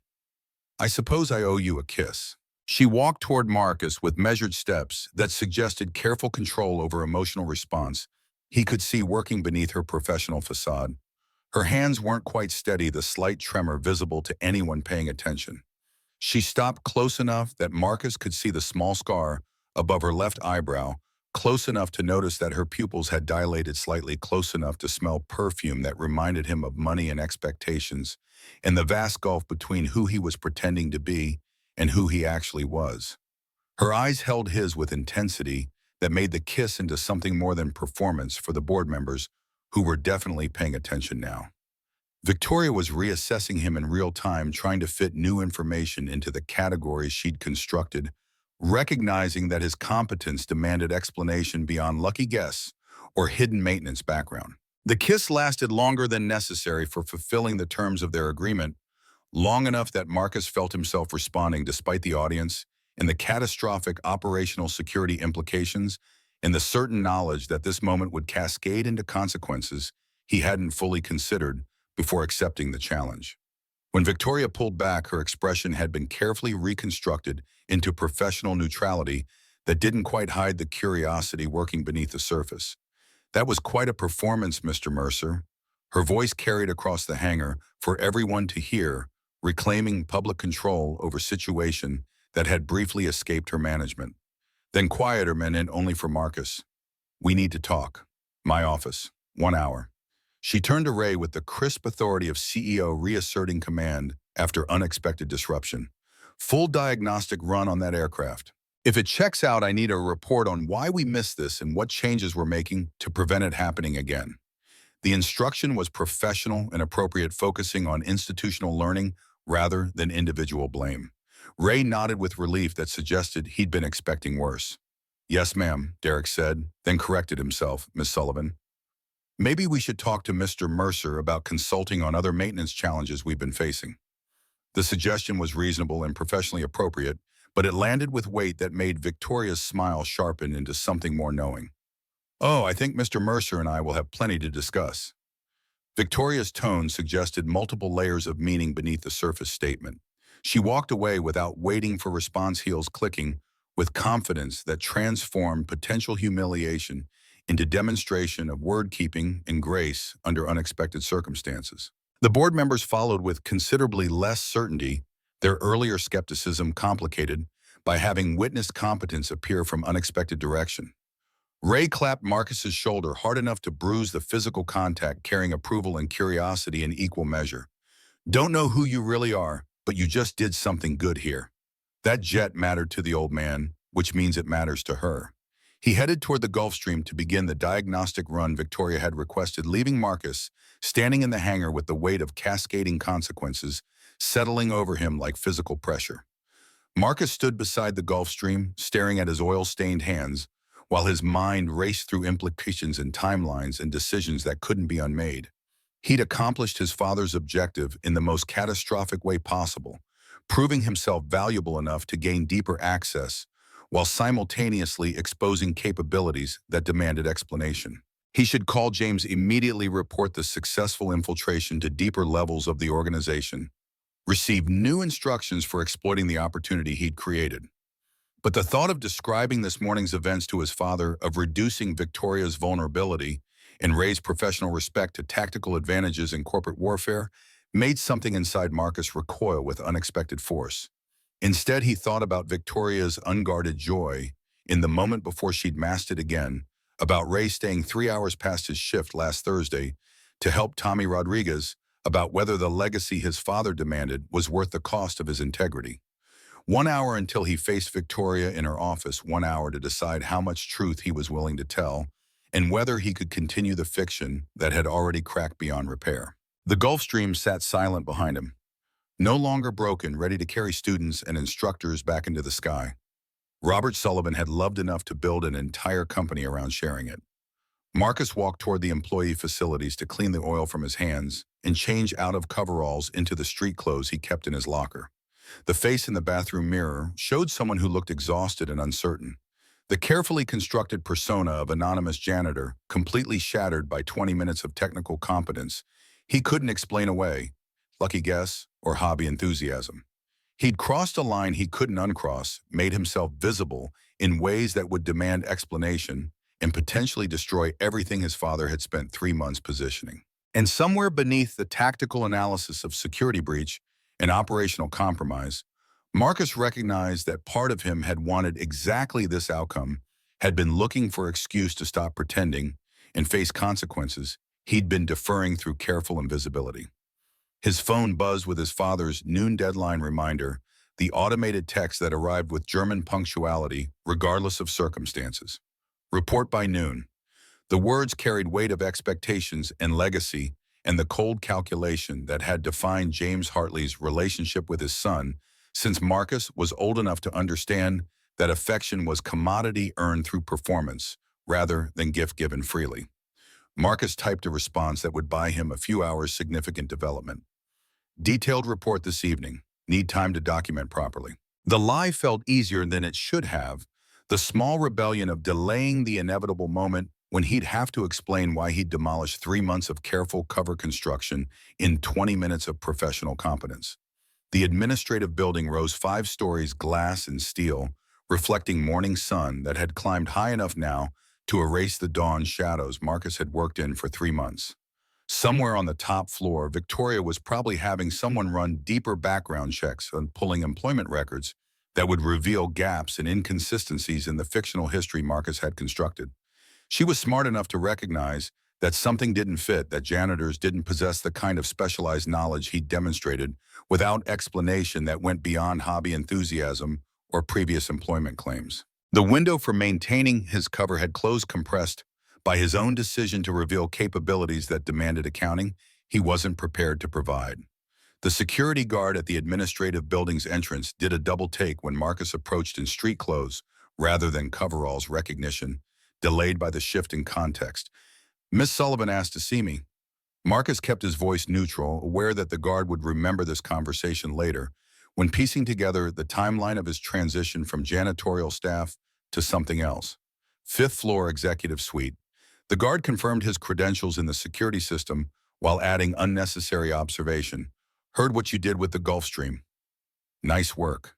I suppose I owe you a kiss. She walked toward Marcus with measured steps that suggested careful control over emotional response he could see working beneath her professional facade. Her hands weren't quite steady, the slight tremor visible to anyone paying attention. She stopped close enough that Marcus could see the small scar above her left eyebrow, close enough to notice that her pupils had dilated slightly, close enough to smell perfume that reminded him of money and expectations, and the vast gulf between who he was pretending to be and who he actually was. Her eyes held his with intensity that made the kiss into something more than performance for the board members who were definitely paying attention now. Victoria was reassessing him in real time, trying to fit new information into the categories she'd constructed, recognizing that his competence demanded explanation beyond lucky guess or hidden maintenance background. The kiss lasted longer than necessary for fulfilling the terms of their agreement, long enough that Marcus felt himself responding despite the audience and the catastrophic operational security implications and the certain knowledge that this moment would cascade into consequences he hadn't fully considered before accepting the challenge. When Victoria pulled back, her expression had been carefully reconstructed into professional neutrality that didn't quite hide the curiosity working beneath the surface. That was quite a performance, Mr. Mercer. Her voice carried across the hangar for everyone to hear, reclaiming public control over situation that had briefly escaped her management. Then quieter meant only for Marcus. We need to talk. My office. 1 hour. She turned to Ray with the crisp authority of CEO reasserting command after unexpected disruption. Full diagnostic run on that aircraft. If it checks out, I need a report on why we missed this and what changes we're making to prevent it happening again. The instruction was professional and appropriate, focusing on institutional learning rather than individual blame. Ray nodded with relief that suggested he'd been expecting worse. Yes, ma'am, Derek said, then corrected himself, Miss Sullivan. Maybe we should talk to Mr. Mercer about consulting on other maintenance challenges we've been facing. The suggestion was reasonable and professionally appropriate, but it landed with weight that made Victoria's smile sharpen into something more knowing. Oh, I think Mr. Mercer and I will have plenty to discuss. Victoria's tone suggested multiple layers of meaning beneath the surface statement. She walked away without waiting for response heels clicking, with confidence that transformed potential humiliation into demonstration of word-keeping and grace under unexpected circumstances. The board members followed with considerably less certainty, their earlier skepticism complicated by having witnessed competence appear from unexpected direction. Ray clapped Marcus's shoulder hard enough to bruise the physical contact, carrying approval and curiosity in equal measure. Don't know who you really are, but you just did something good here. That jet mattered to the old man, which means it matters to her. He headed toward the Gulfstream to begin the diagnostic run Victoria had requested, leaving Marcus standing in the hangar with the weight of cascading consequences settling over him like physical pressure. Marcus stood beside the Gulf Stream, staring at his oil-stained hands, while his mind raced through implications and timelines and decisions that couldn't be unmade. He'd accomplished his father's objective in the most catastrophic way possible, proving himself valuable enough to gain deeper access, while simultaneously exposing capabilities that demanded explanation. He should call James immediately, report the successful infiltration to deeper levels of the organization, receive new instructions for exploiting the opportunity he'd created. But the thought of describing this morning's events to his father, of reducing Victoria's vulnerability and raise professional respect to tactical advantages in corporate warfare, made something inside Marcus recoil with unexpected force. Instead, he thought about Victoria's unguarded joy in the moment before she'd masked it again, about Ray staying 3 hours past his shift last Thursday to help Tommy Rodriguez, about whether the legacy his father demanded was worth the cost of his integrity. 1 hour until he faced Victoria in her office, 1 hour to decide how much truth he was willing to tell, and whether he could continue the fiction that had already cracked beyond repair. The Gulf Stream sat silent behind him, no longer broken, ready to carry students and instructors back into the sky. Robert Sullivan had loved enough to build an entire company around sharing it. Marcus walked toward the employee facilities to clean the oil from his hands and change out of coveralls into the street clothes he kept in his locker. The face in the bathroom mirror showed someone who looked exhausted and uncertain. The carefully constructed persona of anonymous janitor, completely shattered by 20 minutes of technical competence, he couldn't explain away, lucky guess, or hobby enthusiasm. He'd crossed a line he couldn't uncross, made himself visible in ways that would demand explanation and potentially destroy everything his father had spent 3 months positioning. And somewhere beneath the tactical analysis of security breach and operational compromise, Marcus recognized that part of him had wanted exactly this outcome, had been looking for excuse to stop pretending and face consequences he'd been deferring through careful invisibility. His phone buzzed with his father's noon deadline reminder, the automated text that arrived with German punctuality, regardless of circumstances. Report by noon. The words carried weight of expectations and legacy, and the cold calculation that had defined James Hartley's relationship with his son since Marcus was old enough to understand that affection was commodity earned through performance rather than gift given freely. Marcus typed a response that would buy him a few hours' significant development. Detailed report this evening. Need time to document properly. The lie felt easier than it should have, the small rebellion of delaying the inevitable moment when he'd have to explain why he'd demolished 3 months of careful cover construction in 20 minutes of professional competence. The administrative building rose 5 stories, glass and steel, reflecting morning sun that had climbed high enough now to erase the dawn shadows Marcus had worked in for 3 months. Somewhere on the top floor, Victoria was probably having someone run deeper background checks and pulling employment records that would reveal gaps and inconsistencies in the fictional history Marcus had constructed. She was smart enough to recognize that something didn't fit, that janitors didn't possess the kind of specialized knowledge he demonstrated without explanation that went beyond hobby enthusiasm or previous employment claims. The window for maintaining his cover had closed, compressed by his own decision to reveal capabilities that demanded accounting he wasn't prepared to provide. The security guard at the administrative building's entrance did a double take when Marcus approached in street clothes rather than coveralls, recognition delayed by the shift in context. Miss Sullivan asked to see me. Marcus kept his voice neutral, aware that the guard would remember this conversation later, when piecing together the timeline of his transition from janitorial staff to something else. 5th floor executive suite. The guard confirmed his credentials in the security system while adding unnecessary observation. Heard what you did with the Gulf Stream. Nice work.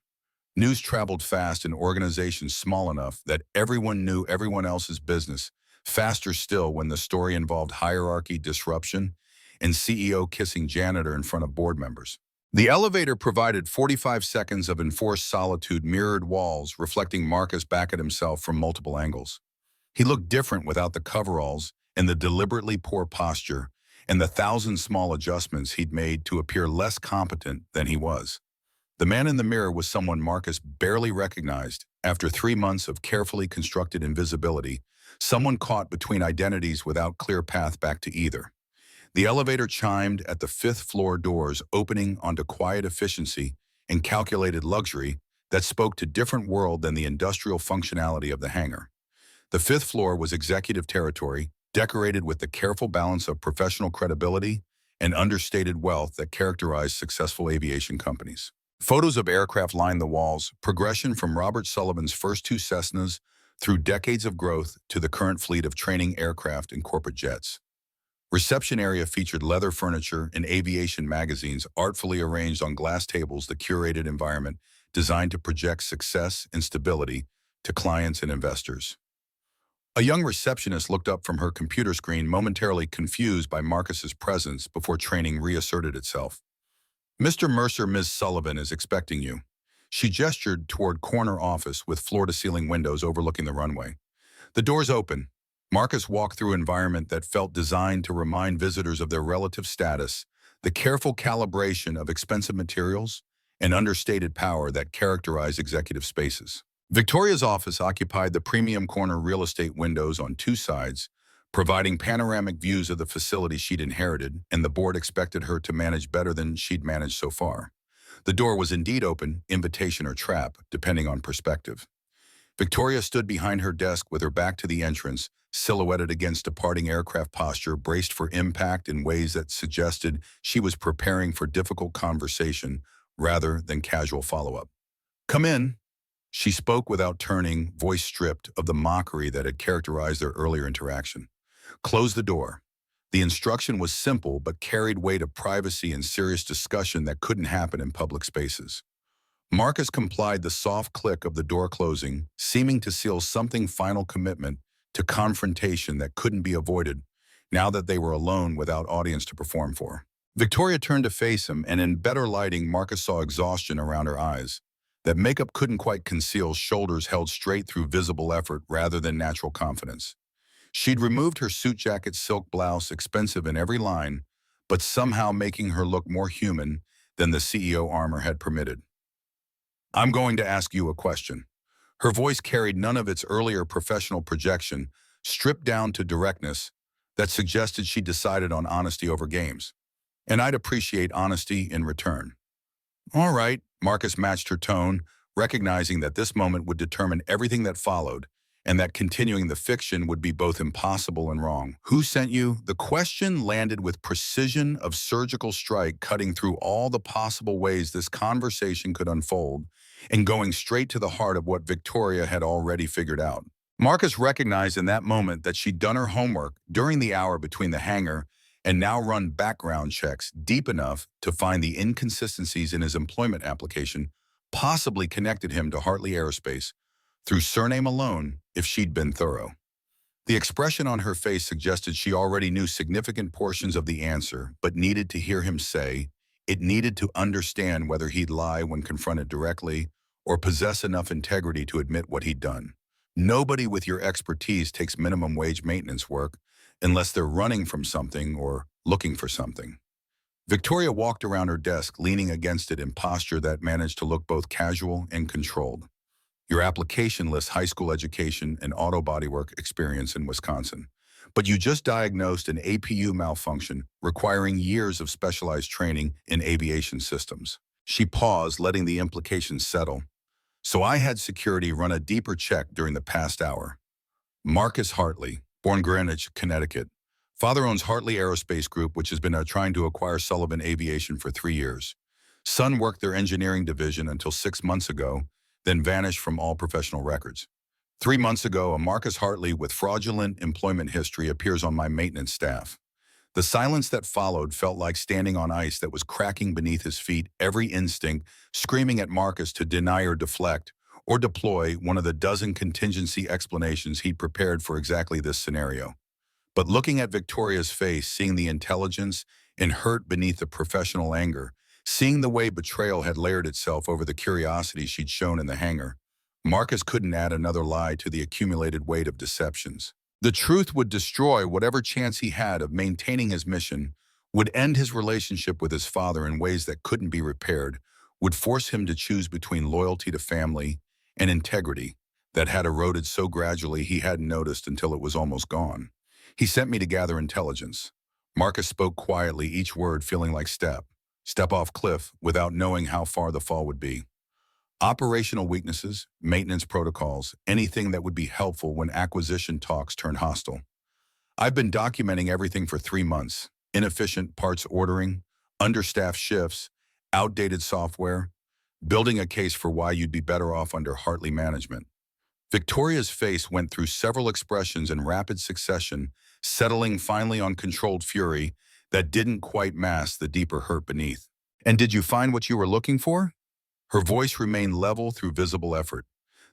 News traveled fast in organizations small enough that everyone knew everyone else's business, faster still when the story involved hierarchy disruption and CEO kissing janitor in front of board members. The elevator provided 45 seconds of enforced solitude, mirrored walls reflecting Marcus back at himself from multiple angles. He looked different without the coveralls and the deliberately poor posture and the 1,000 small adjustments he'd made to appear less competent than he was. The man in the mirror was someone Marcus barely recognized after 3 months of carefully constructed invisibility, someone caught between identities without clear path back to either. The elevator chimed at the 5th floor doors, opening onto quiet efficiency and calculated luxury that spoke to different world than the industrial functionality of the hangar. The fifth floor was executive territory, decorated with the careful balance of professional credibility and understated wealth that characterized successful aviation companies. Photos of aircraft lined the walls, progression from Robert Sullivan's first two Cessnas through decades of growth to the current fleet of training aircraft and corporate jets. Reception area featured leather furniture and aviation magazines artfully arranged on glass tables, the curated environment designed to project success and stability to clients and investors. A young receptionist looked up from her computer screen, momentarily confused by Marcus's presence before training reasserted itself. "Mr. Mercer, Ms. Sullivan is expecting you." She gestured toward corner office with floor-to-ceiling windows overlooking the runway. The doors open. Marcus walked through an environment that felt designed to remind visitors of their relative status, the careful calibration of expensive materials, and understated power that characterize executive spaces. Victoria's office occupied the premium corner real estate windows on two sides, providing panoramic views of the facility she'd inherited, and the board expected her to manage better than she'd managed so far. The door was indeed open, invitation or trap, depending on perspective. Victoria stood behind her desk with her back to the entrance, silhouetted against departing aircraft posture, braced for impact in ways that suggested she was preparing for difficult conversation rather than casual follow-up. "Come in." She spoke without turning, voice stripped of the mockery that had characterized their earlier interaction. "Close the door." The instruction was simple but carried weight of privacy and serious discussion that couldn't happen in public spaces. Marcus complied, the soft click of the door closing, seeming to seal something final commitment to confrontation that couldn't be avoided, now that they were alone without audience to perform for. Victoria turned to face him, and in better lighting, Marcus saw exhaustion around her eyes. That makeup couldn't quite conceal, shoulders held straight through visible effort rather than natural confidence. She'd removed her suit jacket silk blouse, expensive in every line, but somehow making her look more human than the CEO armor had permitted. "I'm going to ask you a question." Her voice carried none of its earlier professional projection, stripped down to directness that suggested she decided on honesty over games. "And I'd appreciate honesty in return." "All right," Marcus matched her tone, recognizing that this moment would determine everything that followed, and that continuing the fiction would be both impossible and wrong. "Who sent you?" The question landed with precision of surgical strike, cutting through all the possible ways this conversation could unfold, and going straight to the heart of what Victoria had already figured out. Marcus recognized in that moment that she'd done her homework during the hour between the hangar and now run background checks deep enough to find the inconsistencies in his employment application possibly connected him to Hartley Aerospace through surname alone if she'd been thorough. The expression on her face suggested she already knew significant portions of the answer, but needed to hear him say it, needed to understand whether he'd lie when confronted directly or possess enough integrity to admit what he'd done. Nobody with your expertise takes minimum wage maintenance work unless they're running from something or looking for something. Victoria walked around her desk, leaning against it in posture that managed to look both casual and controlled. "Your application lists high school education and auto bodywork experience in Wisconsin, but you just diagnosed an APU malfunction requiring years of specialized training in aviation systems." She paused, letting the implications settle. "So I had security run a deeper check during the past hour." Marcus Hartley, born Greenwich, Connecticut. Father owns Hartley Aerospace Group, which has been trying to acquire Sullivan Aviation for 3 years. Son worked their engineering division until 6 months ago, then vanished from all professional records. 3 months ago, a Marcus Hartley with fraudulent employment history appears on my maintenance staff. The silence that followed felt like standing on ice that was cracking beneath his feet, every instinct screaming at Marcus to deny or deflect, or deploy one of the dozen contingency explanations he'd prepared for exactly this scenario. But looking at Victoria's face, seeing the intelligence and hurt beneath the professional anger, seeing the way betrayal had layered itself over the curiosity she'd shown in the hangar, Marcus couldn't add another lie to the accumulated weight of deceptions. The truth would destroy whatever chance he had of maintaining his mission, would end his relationship with his father in ways that couldn't be repaired, would force him to choose between loyalty to family and integrity that had eroded so gradually he hadn't noticed until it was almost gone. "He sent me to gather intelligence." Marcus spoke quietly, each word feeling like step off cliff without knowing how far the fall would be. Operational weaknesses, maintenance protocols, anything that would be helpful when acquisition talks turn hostile. I've been documenting everything for 3 months. Inefficient parts ordering, understaffed shifts, outdated software, building a case for why you'd be better off under Hartley management. Victoria's face went through several expressions in rapid succession, settling finally on controlled fury that didn't quite mask the deeper hurt beneath. And did you find what you were looking for? Her voice remained level through visible effort,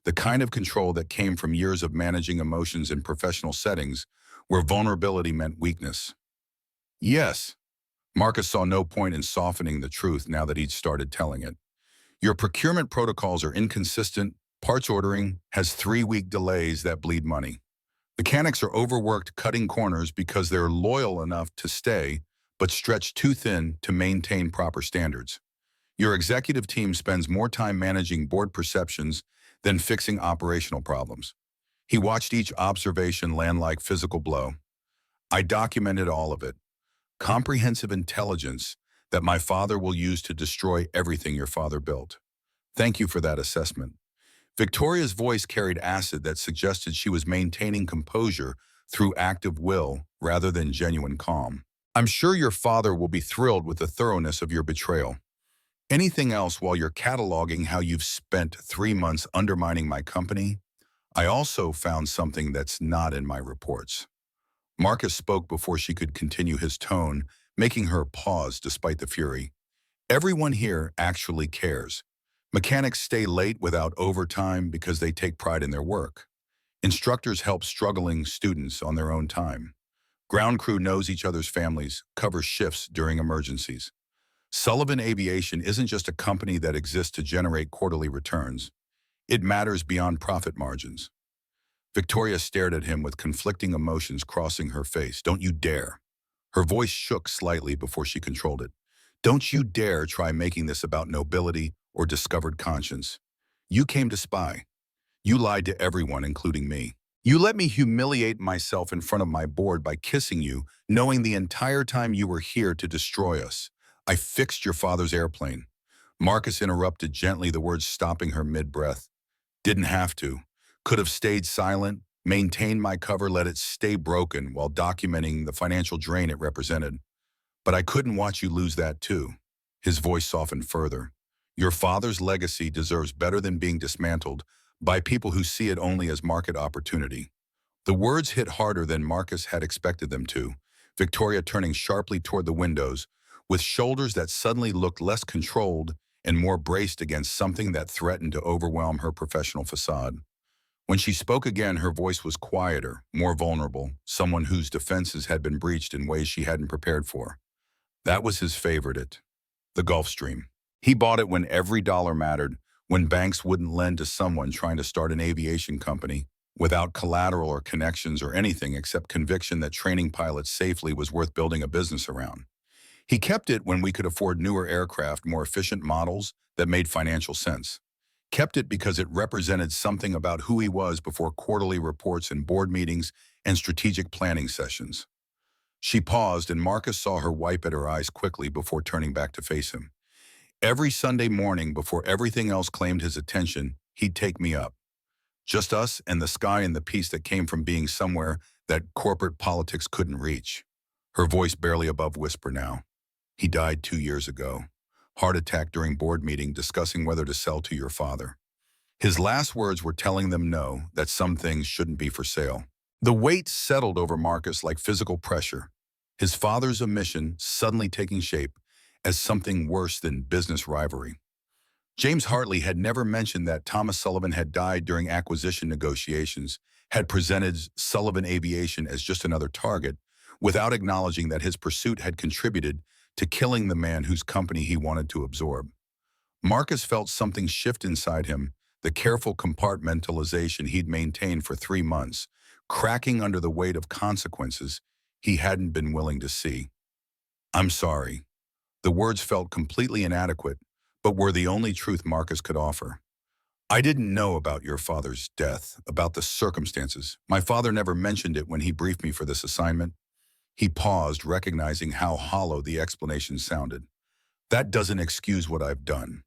the kind of control that came from years of managing emotions in professional settings where vulnerability meant weakness. Yes, Marcus saw no point in softening the truth now that he'd started telling it. Your procurement protocols are inconsistent, parts ordering has 3-week delays that bleed money. Mechanics are overworked cutting corners because they're loyal enough to stay, but stretched too thin to maintain proper standards. Your executive team spends more time managing board perceptions than fixing operational problems. He watched each observation land like physical blow. I documented all of it. Comprehensive intelligence that my father will use to destroy everything your father built. Thank you for that assessment. Victoria's voice carried acid that suggested she was maintaining composure through active will rather than genuine calm. I'm sure your father will be thrilled with the thoroughness of your betrayal. Anything else while you're cataloging how you've spent 3 months undermining my company? I also found something that's not in my reports. Marcus spoke before she could continue his tone, making her pause despite the fury. Everyone here actually cares. Mechanics stay late without overtime because they take pride in their work. Instructors help struggling students on their own time. Ground crew knows each other's families, covers shifts during emergencies. Sullivan Aviation isn't just a company that exists to generate quarterly returns. It matters beyond profit margins. Victoria stared at him with conflicting emotions crossing her face. Don't you dare. Her voice shook slightly before she controlled it. Don't you dare try making this about nobility or discovered conscience. You came to spy. You lied to everyone, including me. You let me humiliate myself in front of my board by kissing you, knowing the entire time you were here to destroy us. I fixed your father's airplane. Marcus interrupted gently, the words stopping her mid-breath. Didn't have to. Could have stayed silent, maintained my cover, let it stay broken while documenting the financial drain it represented. But I couldn't watch you lose that too. His voice softened further. Your father's legacy deserves better than being dismantled by people who see it only as market opportunity. The words hit harder than Marcus had expected them to, Victoria turning sharply toward the windows, with shoulders that suddenly looked less controlled and more braced against something that threatened to overwhelm her professional facade. When she spoke again, her voice was quieter, more vulnerable, someone whose defenses had been breached in ways she hadn't prepared for. That was his favorite, the Gulfstream. He bought it when every dollar mattered, when banks wouldn't lend to someone trying to start an aviation company, without collateral or connections or anything except conviction that training pilots safely was worth building a business around. He kept it when we could afford newer aircraft, more efficient models that made financial sense. Kept it because it represented something about who he was before quarterly reports and board meetings and strategic planning sessions. She paused, and Marcus saw her wipe at her eyes quickly before turning back to face him. Every Sunday morning, before everything else claimed his attention, he'd take me up. Just us and the sky and the peace that came from being somewhere that corporate politics couldn't reach. Her voice barely above whisper now. He died 2 years ago. Heart attack during board meeting discussing whether to sell to your father. His last words were telling them no, that some things shouldn't be for sale. The weight settled over Marcus like physical pressure, his father's omission suddenly taking shape as something worse than business rivalry. James Hartley had never mentioned that Thomas Sullivan had died during acquisition negotiations, had presented Sullivan Aviation as just another target, without acknowledging that his pursuit had contributed to killing the man whose company he wanted to absorb. Marcus felt something shift inside him, the careful compartmentalization he'd maintained for 3 months, cracking under the weight of consequences he hadn't been willing to see. I'm sorry. The words felt completely inadequate, but were the only truth Marcus could offer. I didn't know about your father's death, about the circumstances. My father never mentioned it when he briefed me for this assignment. He paused, recognizing how hollow the explanation sounded. That doesn't excuse what I've done.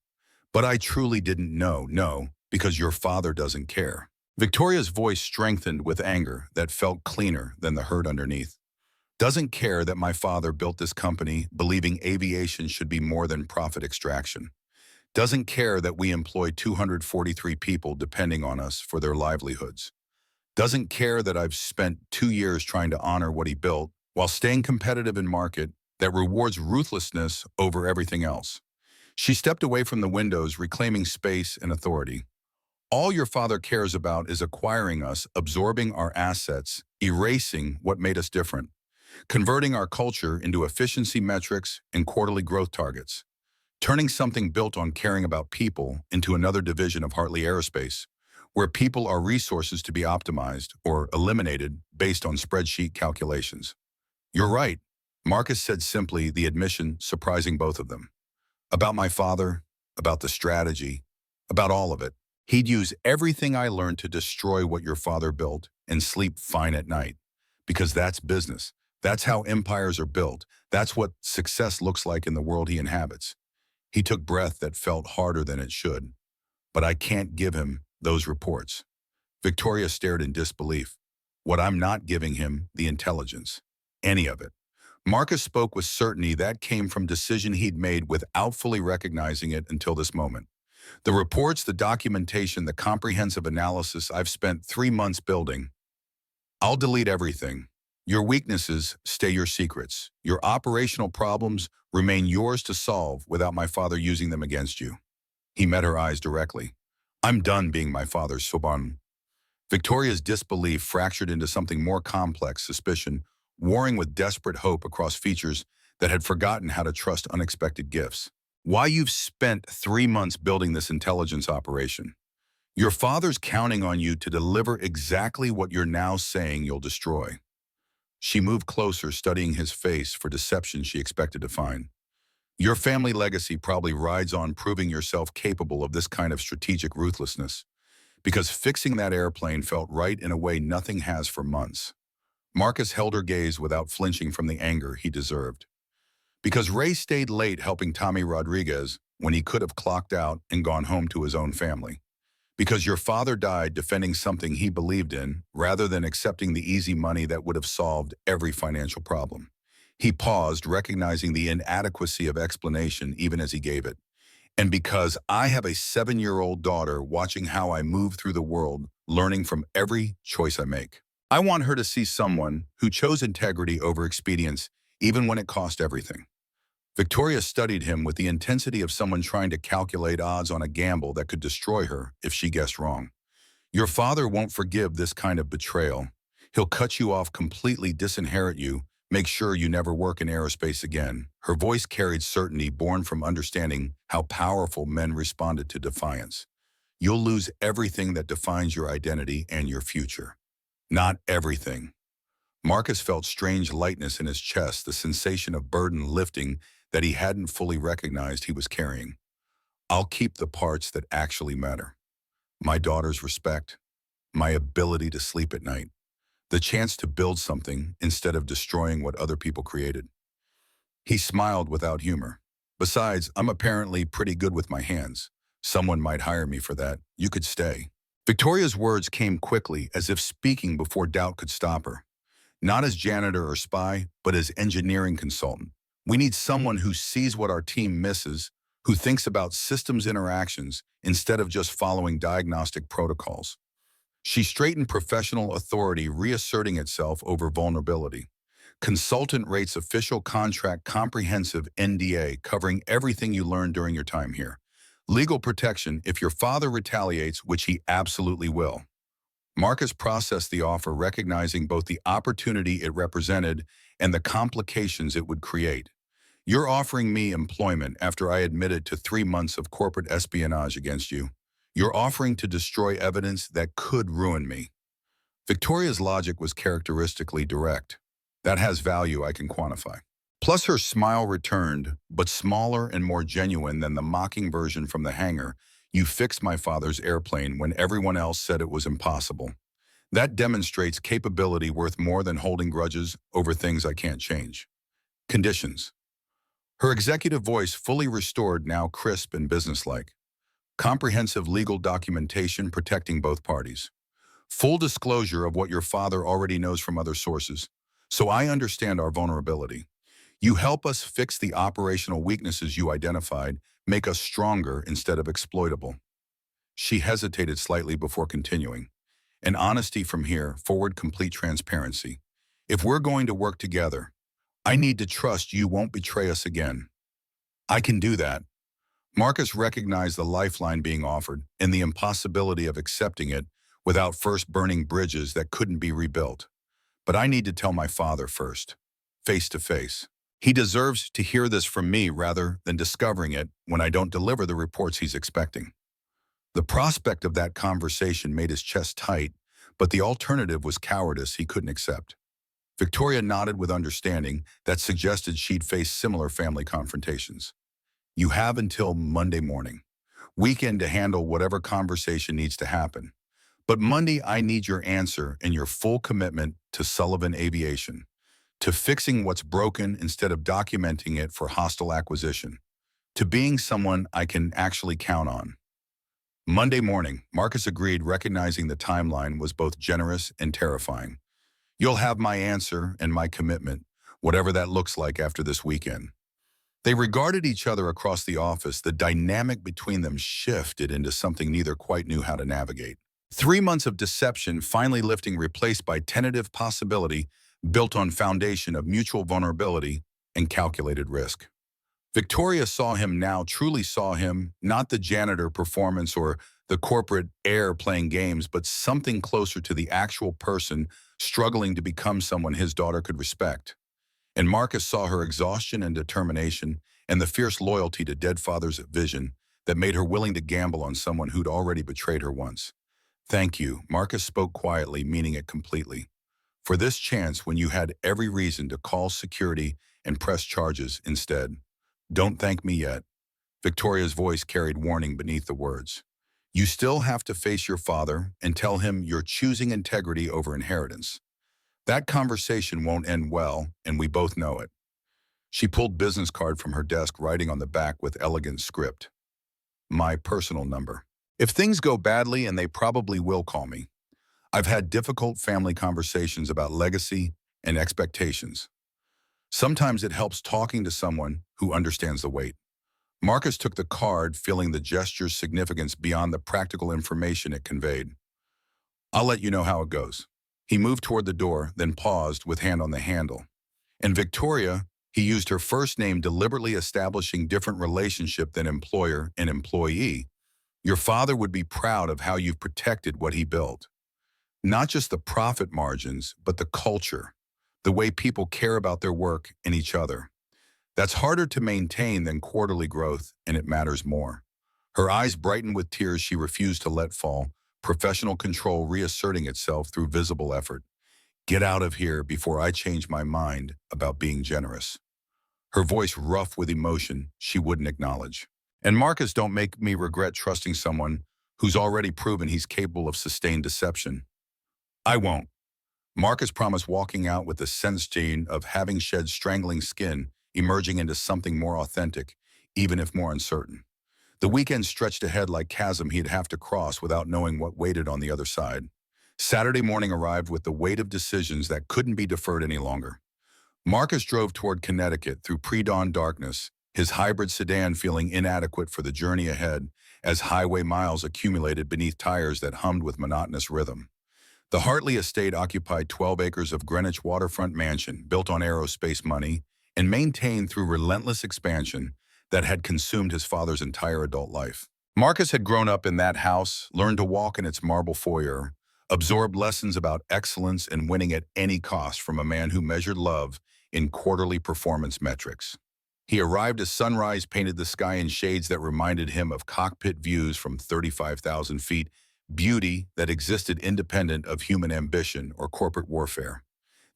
But I truly didn't know, no, because your father doesn't care. Victoria's voice strengthened with anger that felt cleaner than the hurt underneath. Doesn't care that my father built this company believing aviation should be more than profit extraction. Doesn't care that we employ 243 people depending on us for their livelihoods. Doesn't care that I've spent 2 years trying to honor what he built while staying competitive in market that rewards ruthlessness over everything else. She stepped away from the windows, reclaiming space and authority. All your father cares about is acquiring us, absorbing our assets, erasing what made us different, converting our culture into efficiency metrics and quarterly growth targets, turning something built on caring about people into another division of Hartley Aerospace, where people are resources to be optimized or eliminated based on spreadsheet calculations. You're right, Marcus said simply, the admission surprising both of them. About my father, about the strategy, about all of it. He'd use everything I learned to destroy what your father built and sleep fine at night. Because that's business. That's how empires are built. That's what success looks like in the world he inhabits. He took breath that felt harder than it should. But I can't give him those reports. Victoria stared in disbelief. What I'm not giving him, the intelligence. Any of it. Marcus spoke with certainty that came from decision he'd made without fully recognizing it until this moment. The reports, the documentation, the comprehensive analysis I've spent 3 months building. I'll delete everything. Your weaknesses stay your secrets. Your operational problems remain yours to solve without my father using them against you. He met her eyes directly. I'm done being my father's Soban. Victoria's disbelief fractured into something more complex, suspicion, warring with desperate hope across features that had forgotten how to trust unexpected gifts. Why you've spent 3 months building this intelligence operation. Your father's counting on you to deliver exactly what you're now saying you'll destroy. She moved closer, studying his face for deception she expected to find. Your family legacy probably rides on proving yourself capable of this kind of strategic ruthlessness, because fixing that airplane felt right in a way nothing has for months. Marcus held her gaze without flinching from the anger he deserved. Because Ray stayed late helping Tommy Rodriguez when he could have clocked out and gone home to his own family. Because your father died defending something he believed in rather than accepting the easy money that would have solved every financial problem. He paused, recognizing the inadequacy of explanation even as he gave it. And because I have a 7-year-old daughter watching how I move through the world, learning from every choice I make. I want her to see someone who chose integrity over expedience, even when it cost everything. Victoria studied him with the intensity of someone trying to calculate odds on a gamble that could destroy her if she guessed wrong. Your father won't forgive this kind of betrayal. He'll cut you off completely, disinherit you, make sure you never work in aerospace again. Her voice carried certainty born from understanding how powerful men responded to defiance. You'll lose everything that defines your identity and your future. Not everything. Marcus felt strange lightness in his chest, the sensation of burden lifting that he hadn't fully recognized he was carrying. I'll keep the parts that actually matter. My daughter's respect, my ability to sleep at night, the chance to build something instead of destroying what other people created. He smiled without humor. Besides, I'm apparently pretty good with my hands. Someone might hire me for that. You could stay. Victoria's words came quickly, as if speaking before doubt could stop her. Not as janitor or spy, but as engineering consultant. We need someone who sees what our team misses, who thinks about systems interactions instead of just following diagnostic protocols. She straightened professional authority, reasserting itself over vulnerability. Consultant rates official contract comprehensive NDA covering everything you learned during your time here. Legal protection if your father retaliates, which he absolutely will. Marcus processed the offer, recognizing both the opportunity it represented and the complications it would create. You're offering me employment after I admitted to 3 months of corporate espionage against you. You're offering to destroy evidence that could ruin me. Victoria's logic was characteristically direct. That has value I can quantify. Plus her smile returned, but smaller and more genuine than the mocking version from the hangar. You fixed my father's airplane when everyone else said it was impossible. That demonstrates capability worth more than holding grudges over things I can't change. Conditions. Her executive voice fully restored, now crisp and businesslike. comprehensive legal documentation protecting both parties, full disclosure of what your father already knows from other sources. So I understand our vulnerability. You help us fix the operational weaknesses you identified, make us stronger instead of exploitable. She hesitated slightly before continuing. And honesty from here, forward complete transparency. If we're going to work together, I need to trust you won't betray us again. I can do that. Marcus recognized the lifeline being offered and the impossibility of accepting it without first burning bridges that couldn't be rebuilt. But I need to tell my father first, face to face. He deserves to hear this from me rather than discovering it when I don't deliver the reports he's expecting. The prospect of that conversation made his chest tight, but the alternative was cowardice he couldn't accept. Victoria nodded with understanding that suggested she'd face similar family confrontations. You have until Monday morning, weekend to handle whatever conversation needs to happen. But Monday, I need your answer and your full commitment to Sullivan Aviation, to fixing what's broken instead of documenting it for hostile acquisition, to being someone I can actually count on. Monday morning, Marcus agreed, recognizing the timeline was both generous and terrifying. You'll have my answer and my commitment, whatever that looks like after this weekend. They regarded each other across the office. The dynamic between them shifted into something neither quite knew how to navigate. 3 months of deception finally lifting, replaced by tentative possibility built on foundation of mutual vulnerability and calculated risk. Victoria saw him now, truly saw him, not the janitor performance or the corporate heir playing games, but something closer to the actual person struggling to become someone his daughter could respect. And Marcus saw her exhaustion and determination and the fierce loyalty to dead father's vision that made her willing to gamble on someone who'd already betrayed her once. Thank you, Marcus spoke quietly, meaning it completely. For this chance when you had every reason to call security and press charges instead. Don't thank me yet. Victoria's voice carried warning beneath the words. You still have to face your father and tell him you're choosing integrity over inheritance. That conversation won't end well, and we both know it. She pulled business card from her desk, writing on the back with elegant script. My personal number. If things go badly, and they probably will, call me. I've had difficult family conversations about legacy and expectations. Sometimes it helps talking to someone who understands the weight. Marcus took the card, feeling the gesture's significance beyond the practical information it conveyed. I'll let you know how it goes. He moved toward the door, then paused with hand on the handle. And Victoria, he used her first name, deliberately establishing different relationship than employer and employee. Your father would be proud of how you've protected what he built. Not just the profit margins, but the culture, the way people care about their work and each other. That's harder to maintain than quarterly growth, and it matters more. Her eyes brightened with tears she refused to let fall, professional control reasserting itself through visible effort. Get out of here before I change my mind about being generous. Her voice rough with emotion she wouldn't acknowledge. And Marcus, don't make me regret trusting someone who's already proven he's capable of sustained deception. I won't. Marcus promised, walking out with the sense of having shed strangling skin, emerging into something more authentic, even if more uncertain. The weekend stretched ahead like chasm he'd have to cross without knowing what waited on the other side. Saturday morning arrived with the weight of decisions that couldn't be deferred any longer. Marcus drove toward Connecticut through pre-dawn darkness, his hybrid sedan feeling inadequate for the journey ahead as highway miles accumulated beneath tires that hummed with monotonous rhythm. The Hartley estate occupied 12 acres of Greenwich waterfront mansion built on aerospace money and maintained through relentless expansion that had consumed his father's entire adult life. Marcus had grown up in that house, learned to walk in its marble foyer, absorbed lessons about excellence and winning at any cost from a man who measured love in quarterly performance metrics. He arrived as sunrise painted the sky in shades that reminded him of cockpit views from 35,000 feet, beauty that existed independent of human ambition or corporate warfare.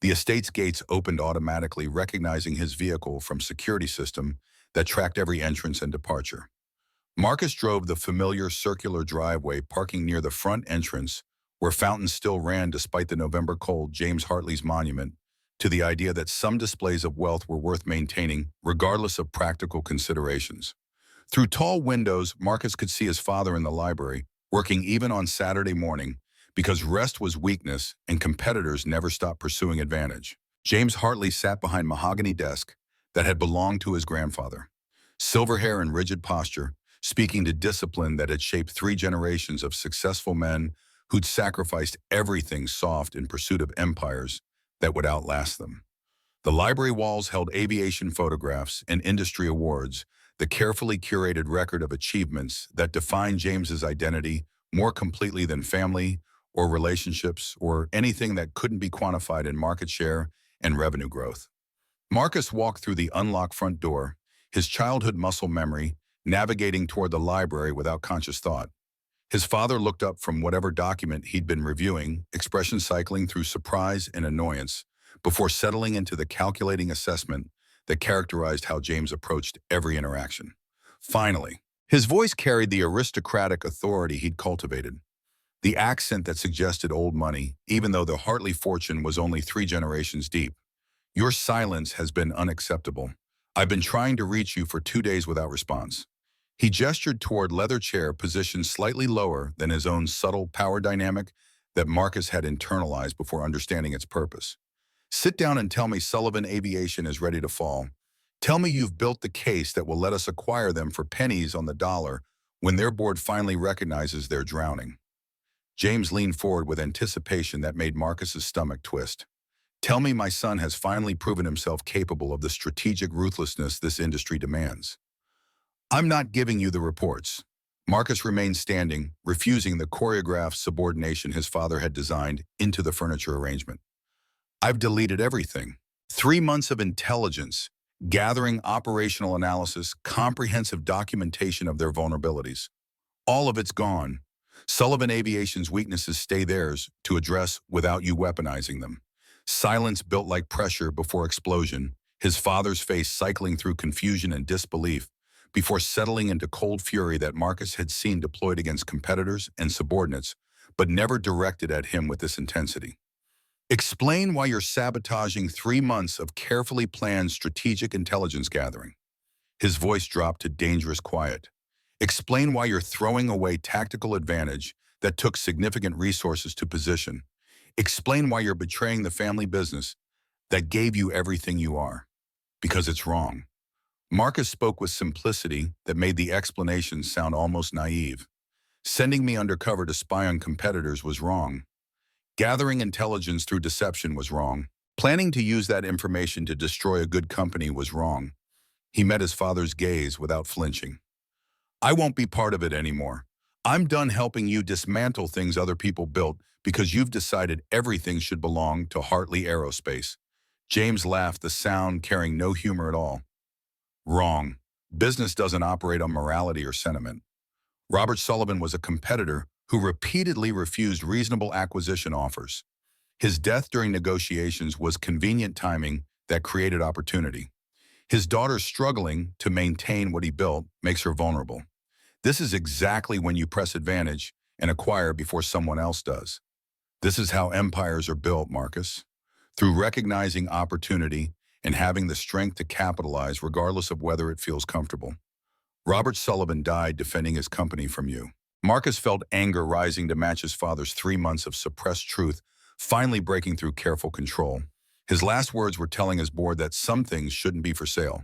The estate's gates opened automatically, recognizing his vehicle from security system that tracked every entrance and departure. Marcus drove the familiar circular driveway, parking near the front entrance where fountains still ran despite the November cold, James Hartley's monument to the idea that some displays of wealth were worth maintaining regardless of practical considerations. Through tall windows, Marcus could see his father in the library, working even on Saturday morning, because rest was weakness and competitors never stopped pursuing advantage. James Hartley sat behind mahogany desk that had belonged to his grandfather. Silver hair and rigid posture, speaking to discipline that had shaped 3 generations of successful men who'd sacrificed everything soft in pursuit of empires that would outlast them. The library walls held aviation photographs and industry awards, the carefully curated record of achievements that defined James's identity more completely than family or relationships or anything that couldn't be quantified in market share and revenue growth. Marcus walked through the unlocked front door, his childhood muscle memory navigating toward the library without conscious thought. His father looked up from whatever document he'd been reviewing, expression cycling through surprise and annoyance, before settling into the calculating assessment that characterized how James approached every interaction. Finally, his voice carried the aristocratic authority he'd cultivated, the accent that suggested old money, even though the Hartley fortune was only 3 generations deep. Your silence has been unacceptable. I've been trying to reach you for 2 days without response. He gestured toward leather chair positioned slightly lower than his own subtle power dynamic that Marcus had internalized before understanding its purpose. Sit down and tell me Sullivan Aviation is ready to fall. Tell me you've built the case that will let us acquire them for pennies on the dollar when their board finally recognizes they're drowning. James leaned forward with anticipation that made Marcus's stomach twist. Tell me my son has finally proven himself capable of the strategic ruthlessness this industry demands. I'm not giving you the reports. Marcus remained standing, refusing the choreographed subordination his father had designed into the furniture arrangement. I've deleted everything. 3 months of intelligence, gathering operational analysis, comprehensive documentation of their vulnerabilities. All of it's gone. Sullivan Aviation's weaknesses stay theirs to address without you weaponizing them. Silence built like pressure before explosion, his father's face cycling through confusion and disbelief before settling into cold fury that Marcus had seen deployed against competitors and subordinates, but never directed at him with this intensity. Explain why you're sabotaging 3 months of carefully planned strategic intelligence gathering. His voice dropped to dangerous quiet. Explain why you're throwing away tactical advantage that took significant resources to position. Explain why you're betraying the family business that gave you everything you are. Because it's wrong. Marcus spoke with simplicity that made the explanation sound almost naive. Sending me undercover to spy on competitors was wrong. Gathering intelligence through deception was wrong. Planning to use that information to destroy a good company was wrong. He met his father's gaze without flinching. I won't be part of it anymore. I'm done helping you dismantle things other people built because you've decided everything should belong to Hartley Aerospace. James laughed, the sound carrying no humor at all. Wrong. Business doesn't operate on morality or sentiment. Robert Sullivan was a competitor who repeatedly refused reasonable acquisition offers. His death during negotiations was convenient timing that created opportunity. His daughter struggling to maintain what he built makes her vulnerable. This is exactly when you press advantage and acquire before someone else does. This is how empires are built, Marcus. Through recognizing opportunity and having the strength to capitalize regardless of whether it feels comfortable. Robert Sullivan died defending his company from you. Marcus felt anger rising to match his father's 3 months of suppressed truth, finally breaking through careful control. His last words were telling his board that some things shouldn't be for sale.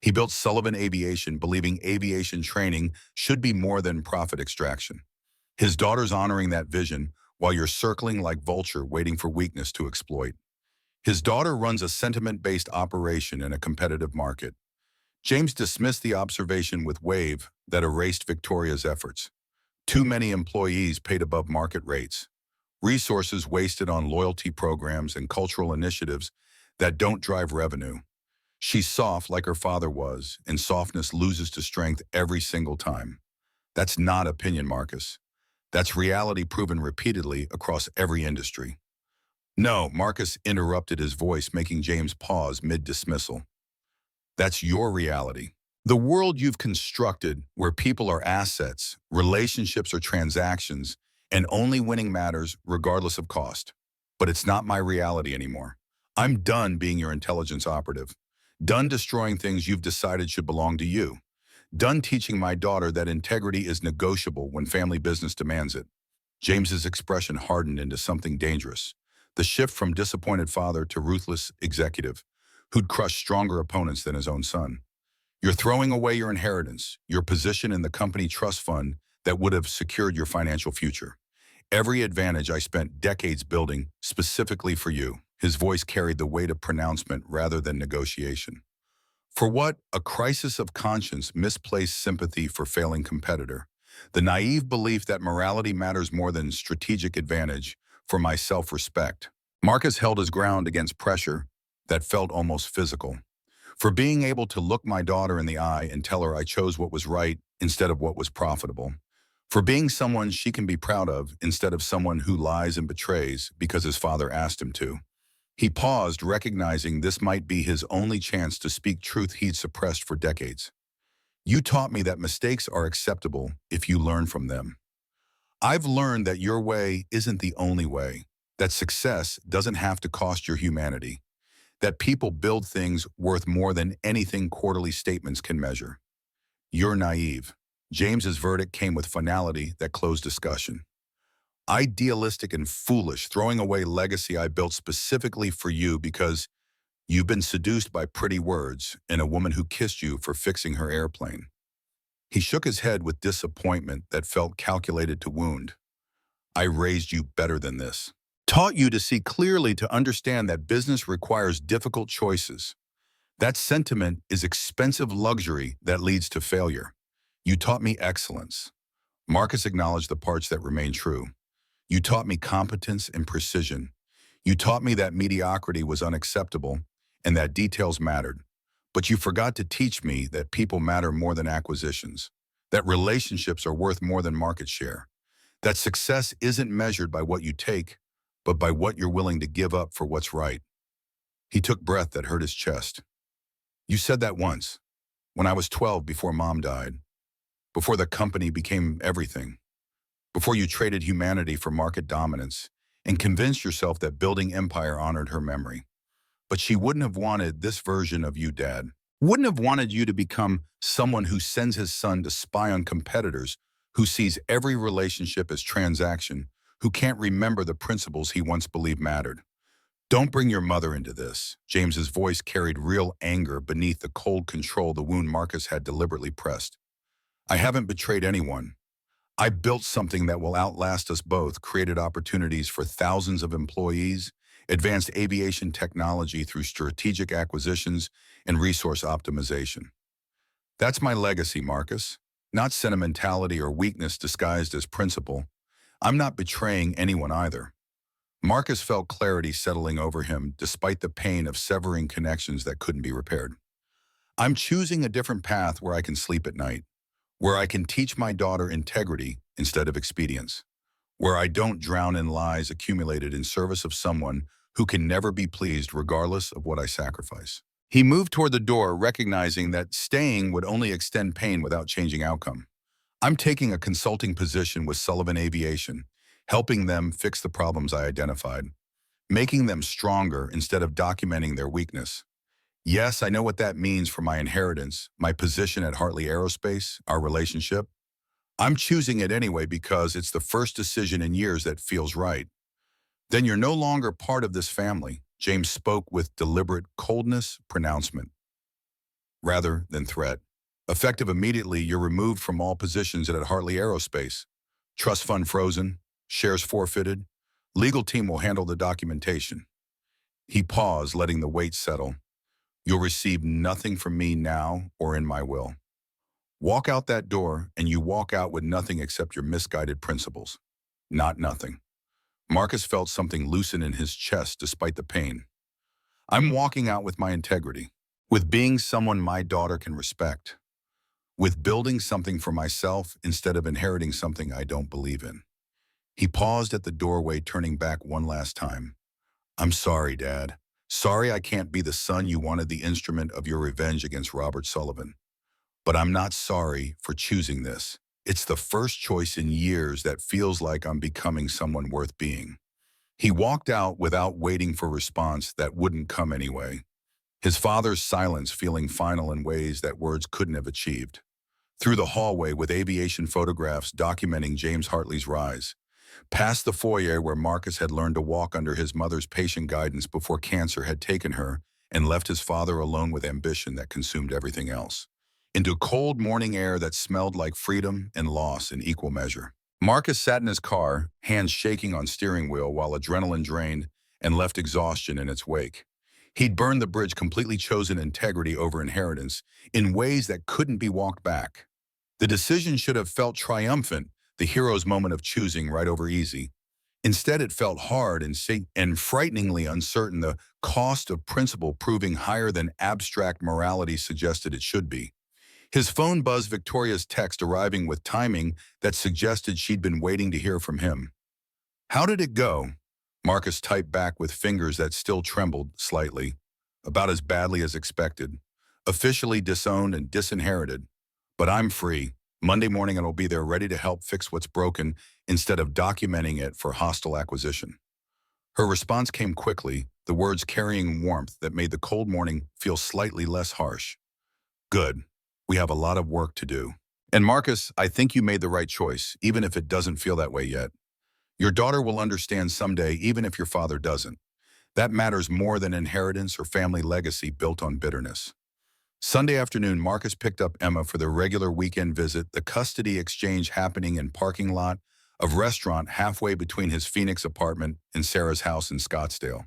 He built Sullivan Aviation believing aviation training should be more than profit extraction. His daughter's honoring that vision while you're circling like vulture waiting for weakness to exploit. His daughter runs a sentiment-based operation in a competitive market. James dismissed the observation with wave that erased Victoria's efforts. Too many employees paid above market rates. Resources wasted on loyalty programs and cultural initiatives that don't drive revenue. She's soft like her father was, and softness loses to strength every single time. That's not opinion, Marcus. That's reality proven repeatedly across every industry. No, Marcus interrupted, his voice making James pause mid-dismissal. That's your reality. The world you've constructed where people are assets, relationships are transactions, and only winning matters regardless of cost. But it's not my reality anymore. I'm done being your intelligence operative. Done destroying things you've decided should belong to you. Done teaching my daughter that integrity is negotiable when family business demands it. James's expression hardened into something dangerous. The shift from disappointed father to ruthless executive, who'd crush stronger opponents than his own son. You're throwing away your inheritance, your position in the company trust fund that would have secured your financial future. Every advantage I spent decades building specifically for you. His voice carried the weight of pronouncement rather than negotiation. For what? A crisis of conscience, misplaced sympathy for failing competitor. The naive belief that morality matters more than strategic advantage for my self-respect. Marcus held his ground against pressure that felt almost physical. For being able to look my daughter in the eye and tell her I chose what was right instead of what was profitable. For being someone she can be proud of instead of someone who lies and betrays because his father asked him to. He paused, recognizing this might be his only chance to speak truth he'd suppressed for decades. You taught me that mistakes are acceptable if you learn from them. I've learned that your way isn't the only way, that success doesn't have to cost your humanity, that people build things worth more than anything quarterly statements can measure. You're naive. James's verdict came with finality that closed discussion. Idealistic and foolish, throwing away legacy I built specifically for you because you've been seduced by pretty words and a woman who kissed you for fixing her airplane. He shook his head with disappointment that felt calculated to wound. I raised you better than this. Taught you to see clearly, to understand that business requires difficult choices. That sentiment is expensive luxury that leads to failure. You taught me excellence. Marcus acknowledged the parts that remained true. You taught me competence and precision. You taught me that mediocrity was unacceptable and that details mattered. But you forgot to teach me that people matter more than acquisitions, that relationships are worth more than market share, that success isn't measured by what you take, but by what you're willing to give up for what's right. He took breath that hurt his chest. You said that once, when I was 12 before Mom died, before the company became everything, before you traded humanity for market dominance and convinced yourself that building empire honored her memory. But she wouldn't have wanted this version of you, Dad. Wouldn't have wanted you to become someone who sends his son to spy on competitors, who sees every relationship as transaction, who can't remember the principles he once believed mattered. Don't bring your mother into this. James's voice carried real anger beneath the cold control the wound Marcus had deliberately pressed. I haven't betrayed anyone. I built something that will outlast us both, created opportunities for thousands of employees, advanced aviation technology through strategic acquisitions and resource optimization. That's my legacy, Marcus. Not sentimentality or weakness disguised as principle. I'm not betraying anyone either. Marcus felt clarity settling over him despite the pain of severing connections that couldn't be repaired. I'm choosing a different path where I can sleep at night, where I can teach my daughter integrity instead of expedience, where I don't drown in lies accumulated in service of someone who can never be pleased regardless of what I sacrifice. He moved toward the door, recognizing that staying would only extend pain without changing outcome. I'm taking a consulting position with Sullivan Aviation, helping them fix the problems I identified, making them stronger instead of documenting their weakness. Yes, I know what that means for my inheritance, my position at Hartley Aerospace, our relationship. I'm choosing it anyway because it's the first decision in years that feels right. Then you're no longer part of this family, James spoke with deliberate coldness, pronouncement, rather than threat. Effective immediately, you're removed from all positions at Hartley Aerospace. Trust fund frozen, shares forfeited. Legal team will handle the documentation. He paused, letting the weight settle. You'll receive nothing from me now or in my will. Walk out that door, and you walk out with nothing except your misguided principles. Not nothing. Marcus felt something loosen in his chest despite the pain. I'm walking out with my integrity, with being someone my daughter can respect, with building something for myself instead of inheriting something I don't believe in. He paused at the doorway, turning back one last time. I'm sorry, Dad. Sorry I can't be the son you wanted, the instrument of your revenge against Robert Sullivan. But I'm not sorry for choosing this. It's the first choice in years that feels like I'm becoming someone worth being. He walked out without waiting for response that wouldn't come anyway. His father's silence feeling final in ways that words couldn't have achieved. through the hallway with aviation photographs documenting James Hartley's rise, past the foyer where Marcus had learned to walk under his mother's patient guidance before cancer had taken her and left his father alone with ambition that consumed everything else, into cold morning air that smelled like freedom and loss in equal measure. Marcus sat in his car, hands shaking on steering wheel while adrenaline drained and left exhaustion in its wake. He'd burned the bridge, completely chosen integrity over inheritance in ways that couldn't be walked back. The decision should have felt triumphant, the hero's moment of choosing right over easy. Instead, it felt hard and frighteningly uncertain, the cost of principle proving higher than abstract morality suggested it should be. His phone buzzed, Victoria's text arriving with timing that suggested she'd been waiting to hear from him. "How did it go?" Marcus typed back with fingers that still trembled slightly. "About as badly as expected. Officially disowned and disinherited. But I'm free. Monday morning and I'll be there ready to help fix what's broken instead of documenting it for hostile acquisition." Her response came quickly, the words carrying warmth that made the cold morning feel slightly less harsh. "Good. We have a lot of work to do. And Marcus, I think you made the right choice, even if it doesn't feel that way yet. Your daughter will understand someday, even if your father doesn't. That matters more than inheritance or family legacy built on bitterness." Sunday afternoon, Marcus picked up Emma for their regular weekend visit, the custody exchange happening in parking lot of restaurant halfway between his Phoenix apartment and Sarah's house in Scottsdale.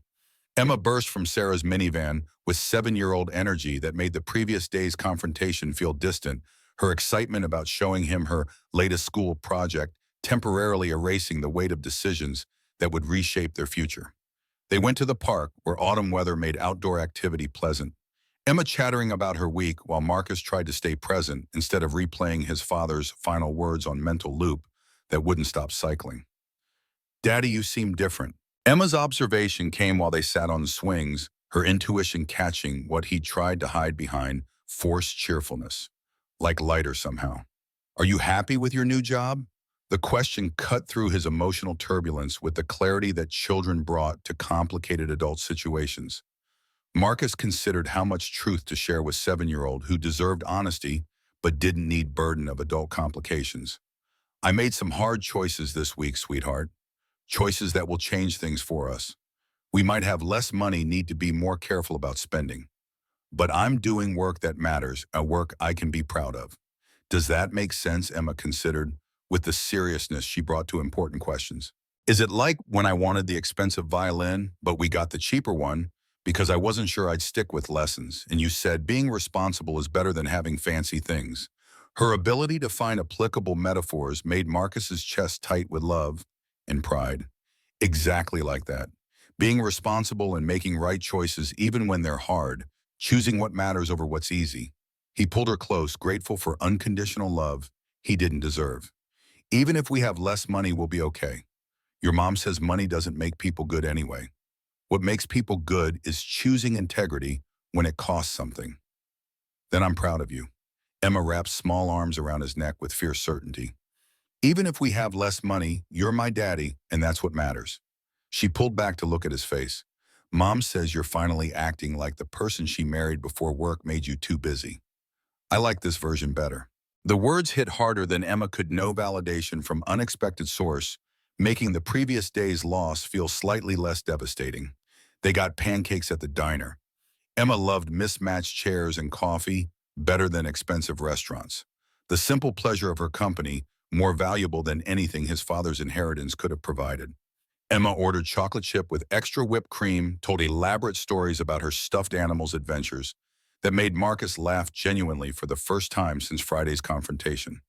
Emma burst from Sarah's minivan with 7-year-old energy that made the previous day's confrontation feel distant, her excitement about showing him her latest school project temporarily erasing the weight of decisions that would reshape their future. They went to the park, where autumn weather made outdoor activity pleasant, Emma chattering about her week while Marcus tried to stay present instead of replaying his father's final words on mental loop that wouldn't stop cycling. "Daddy, you seem different." Emma's observation came while they sat on swings, her intuition catching what he tried to hide behind forced cheerfulness, like lighter somehow. "Are you happy with your new job?" The question cut through his emotional turbulence with the clarity that children brought to complicated adult situations. Marcus considered how much truth to share with 7-year-old who deserved honesty but didn't need burden of adult complications. "I made some hard choices this week, sweetheart. Choices that will change things for us. We might have less money, need to be more careful about spending. But I'm doing work that matters, a work I can be proud of." Does that make sense? Emma considered, with the seriousness she brought to important questions. "Is it like when I wanted the expensive violin, but we got the cheaper one because I wasn't sure I'd stick with lessons, and you said being responsible is better than having fancy things?" Her ability to find applicable metaphors made Marcus's chest tight with love and pride. Exactly like that. Being responsible and making right choices even when they're hard, choosing what matters over what's easy. He pulled her close, grateful for unconditional love he didn't deserve. "Even if we have less money, we'll be okay. Your mom says money doesn't make people good anyway. What makes people good is choosing integrity when it costs something." "Then I'm proud of you." Emma wrapped small arms around his neck with fierce certainty. "Even if we have less money, you're my daddy, and that's what matters." She pulled back to look at his face. "Mom says you're finally acting like the person she married before work made you too busy. I like this version better." The words hit harder than Emma could know, validation from unexpected source, making the previous day's loss feel slightly less devastating. They got pancakes at the diner. Emma loved mismatched chairs and coffee better than expensive restaurants. The simple pleasure of her company, more valuable than anything his father's inheritance could have provided. Emma ordered chocolate chip with extra whipped cream, told elaborate stories about her stuffed animals' adventures that made Marcus laugh genuinely for the first time since Friday's confrontation.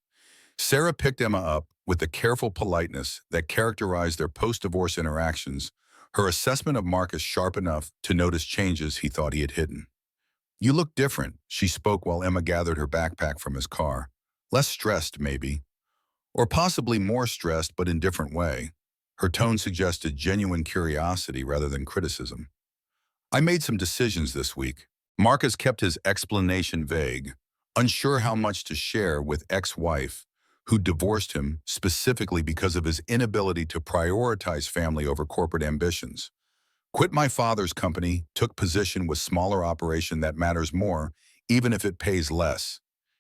Sarah picked Emma up with the careful politeness that characterized their post-divorce interactions, her assessment of Marcus sharp enough to notice changes he thought he had hidden. "You look different," she spoke while Emma gathered her backpack from his car. "Less stressed, maybe. Or possibly more stressed, but in a different way." Her tone suggested genuine curiosity rather than criticism. "I made some decisions this week." Marcus kept his explanation vague, unsure how much to share with ex-wife, who divorced him specifically because of his inability to prioritize family over corporate ambitions. "Quit my father's company, took position with smaller operation that matters more, even if it pays less."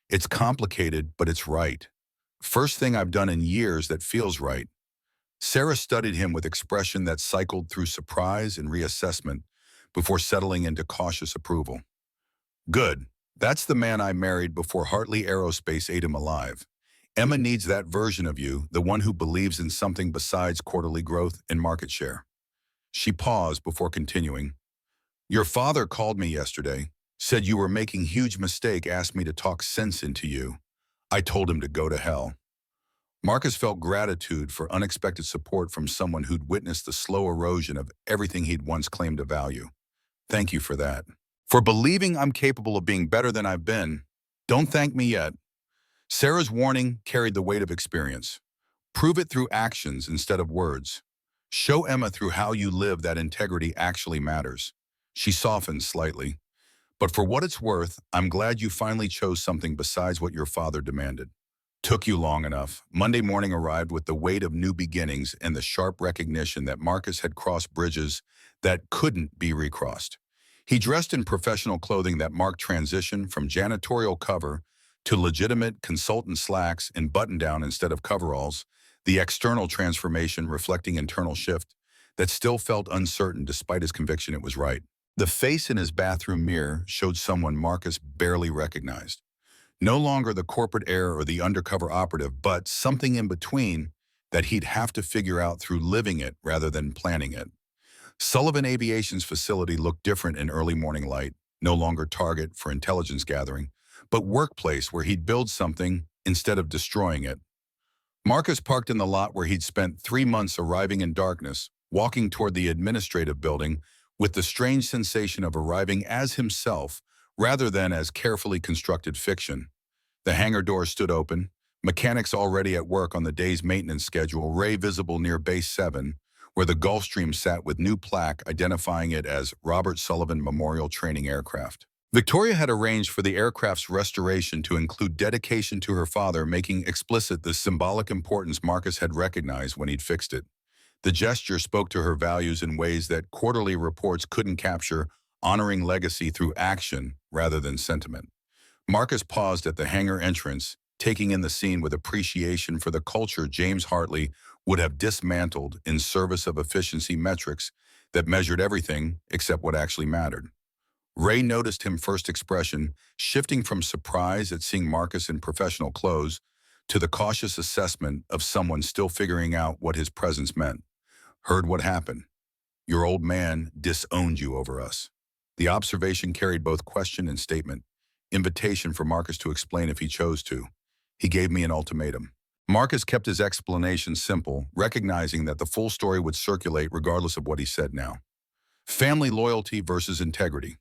It's complicated, but it's right. First thing I've done in years that feels right. Sarah studied him with expression that cycled through surprise and reassessment before settling into cautious approval. Good. That's the man I married before Hartley Aerospace ate him alive. Emma needs that version of you, the one who believes in something besides quarterly growth and market share. She paused before continuing. Your father called me yesterday, said you were making huge mistake, asked me to talk sense into you. I told him to go to hell. Marcus felt gratitude for unexpected support from someone who'd witnessed the slow erosion of everything he'd once claimed to value. Thank you for that. For believing I'm capable of being better than I've been. Don't thank me yet. Sarah's warning carried the weight of experience. Prove it through actions instead of words. Show Emma through how you live that integrity actually matters. She softened slightly. But for what it's worth, I'm glad you finally chose something besides what your father demanded. Took you long enough. Monday morning arrived with the weight of new beginnings and the sharp recognition that Marcus had crossed bridges that couldn't be recrossed. He dressed in professional clothing that marked transition from janitorial cover to legitimate consultant slacks and button-down instead of coveralls, the external transformation reflecting internal shift that still felt uncertain despite his conviction it was right. The face in his bathroom mirror showed someone Marcus barely recognized. No longer the corporate heir or the undercover operative, but something in between that he'd have to figure out through living it rather than planning it. Sullivan Aviation's facility looked different in early morning light, no longer target for intelligence gathering, but workplace where he'd build something instead of destroying it. Marcus parked in the lot where he'd spent 3 months arriving in darkness, walking toward the administrative building with the strange sensation of arriving as himself rather than as carefully constructed fiction. The hangar door stood open, mechanics already at work on the day's maintenance schedule, Ray visible near Base 7, where the Gulfstream sat with new plaque identifying it as Robert Sullivan Memorial Training Aircraft. Victoria had arranged for the aircraft's restoration to include dedication to her father, making explicit the symbolic importance Marcus had recognized when he'd fixed it. The gesture spoke to her values in ways that quarterly reports couldn't capture, honoring legacy through action rather than sentiment. Marcus paused at the hangar entrance, taking in the scene with appreciation for the culture James Hartley would have dismantled in service of efficiency metrics that measured everything except what actually mattered. Ray noticed him first expression, shifting from surprise at seeing Marcus in professional clothes to the cautious assessment of someone still figuring out what his presence meant. Heard what happened. Your old man disowned you over us. The observation carried both question and statement. Invitation for Marcus to explain if he chose to. He gave me an ultimatum. Marcus kept his explanation simple, recognizing that the full story would circulate regardless of what he said now. Family loyalty versus integrity.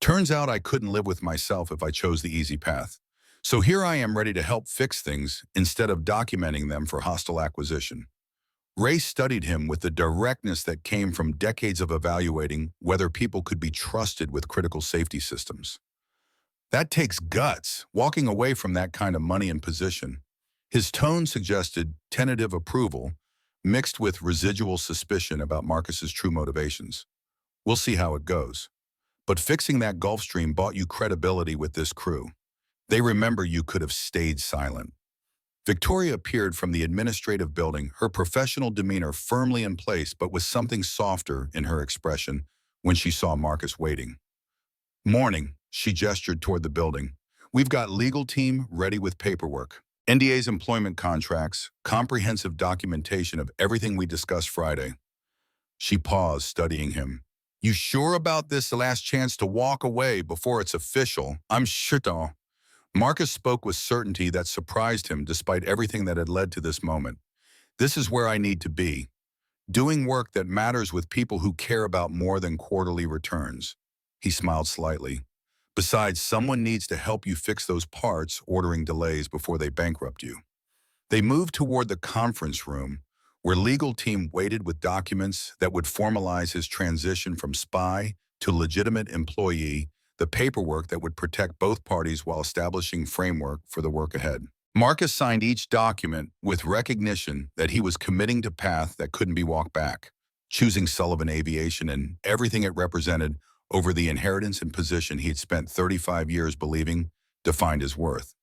Turns out I couldn't live with myself if I chose the easy path. So here I am ready to help fix things instead of documenting them for hostile acquisition. Ray studied him with the directness that came from decades of evaluating whether people could be trusted with critical safety systems. That takes guts, walking away from that kind of money and position. His tone suggested tentative approval, mixed with residual suspicion about Marcus's true motivations. We'll see how it goes. But fixing that Gulfstream bought you credibility with this crew. They remember you could have stayed silent. Victoria appeared from the administrative building, her professional demeanor firmly in place but with something softer in her expression when she saw Marcus waiting. Morning, she gestured toward the building. We've got legal team ready with paperwork. NDA's employment contracts, comprehensive documentation of everything we discussed Friday. She paused, studying him. You sure about this? The last chance to walk away before it's official? I'm sure. Marcus spoke with certainty that surprised him despite everything that had led to this moment. This is where I need to be. Doing work that matters with people who care about more than quarterly returns. He smiled slightly. Besides, someone needs to help you fix those parts, ordering delays before they bankrupt you. They moved toward the conference room, where legal team waited with documents that would formalize his transition from spy to legitimate employee, the paperwork that would protect both parties while establishing framework for the work ahead. Marcus signed each document with recognition that he was committing to path that couldn't be walked back, choosing Sullivan Aviation and everything it represented over the inheritance and position he had spent 35 years believing defined his worth.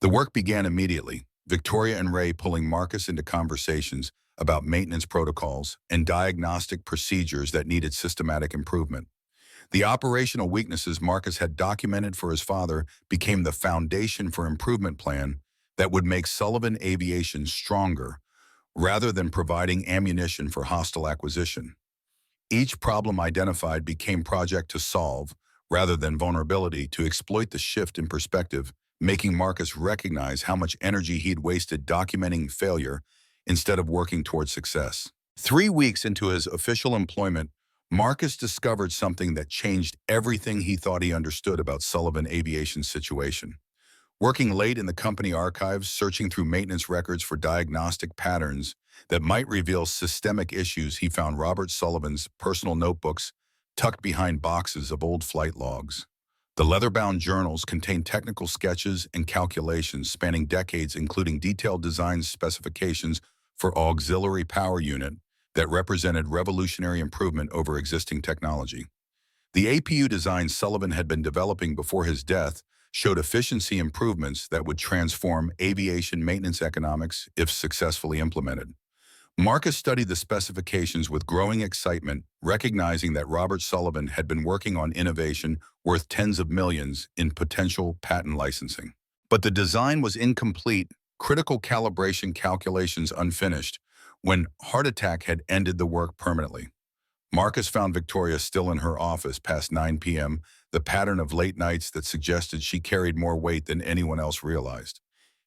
The work began immediately, Victoria and Ray pulling Marcus into conversations about maintenance protocols and diagnostic procedures that needed systematic improvement. The operational weaknesses Marcus had documented for his father became the foundation for improvement plan that would make Sullivan Aviation stronger rather than providing ammunition for hostile acquisition. Each problem identified became project to solve rather than vulnerability to exploit the shift in perspective, making Marcus recognize how much energy he'd wasted documenting failure instead of working toward success. 3 weeks into his official employment, Marcus discovered something that changed everything he thought he understood about Sullivan Aviation's situation. Working late in the company archives, searching through maintenance records for diagnostic patterns that might reveal systemic issues, he found Robert Sullivan's personal notebooks tucked behind boxes of old flight logs. The leather-bound journals contained technical sketches and calculations spanning decades, including detailed design specifications for auxiliary power unit that represented revolutionary improvement over existing technology. The APU design Sullivan had been developing before his death showed efficiency improvements that would transform aviation maintenance economics if successfully implemented. Marcus studied the specifications with growing excitement, recognizing that Robert Sullivan had been working on innovation worth tens of millions in potential patent licensing. But the design was incomplete, critical calibration calculations unfinished, when heart attack had ended the work permanently. Marcus found Victoria still in her office past 9 p.m., the pattern of late nights that suggested she carried more weight than anyone else realized.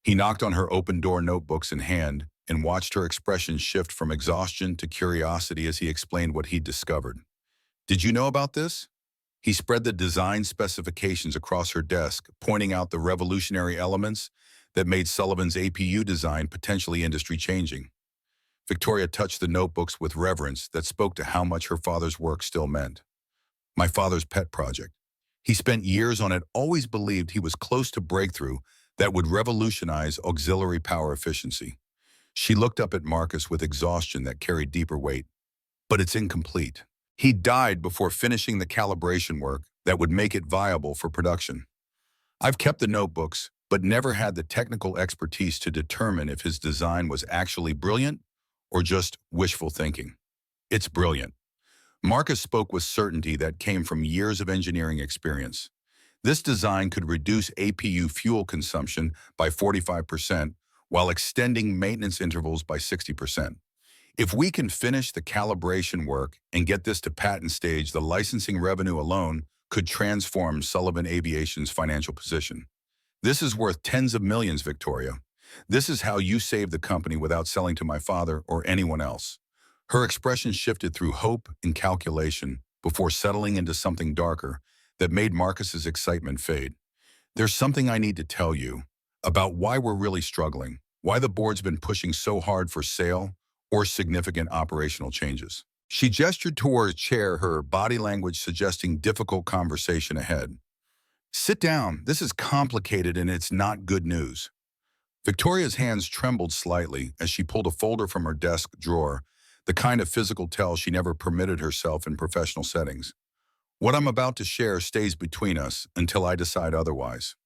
He knocked on her open-door notebooks in hand and watched her expression shift from exhaustion to curiosity as he explained what he'd discovered. "Did you know about this?" He spread the design specifications across her desk, pointing out the revolutionary elements that made Sullivan's APU design potentially industry-changing. Victoria touched the notebooks with reverence that spoke to how much her father's work still meant. "My father's pet project. He spent years on it, always believed he was close to breakthrough that would revolutionize auxiliary power efficiency." She looked up at Marcus with exhaustion that carried deeper weight. "But it's incomplete. He died before finishing the calibration work that would make it viable for production. I've kept the notebooks, but never had the technical expertise to determine if his design was actually brilliant or just wishful thinking." "It's brilliant." Marcus spoke with certainty that came from years of engineering experience. "This design could reduce APU fuel consumption by 45% while extending maintenance intervals by 60%. If we can finish the calibration work and get this to patent stage, the licensing revenue alone could transform Sullivan Aviation's financial position. This is worth tens of millions, Victoria. This is how you save the company without selling to my father or anyone else." Her expression shifted through hope and calculation before settling into something darker that made Marcus's excitement fade. "There's something I need to tell you about why we're really struggling, why the board's been pushing so hard for sale or significant operational changes." She gestured toward a chair, her body language suggesting difficult conversation ahead. "Sit down. This is complicated and it's not good news." Victoria's hands trembled slightly as she pulled a folder from her desk drawer, the kind of physical tell she never permitted herself in professional settings. "What I'm about to share stays between us until I decide otherwise."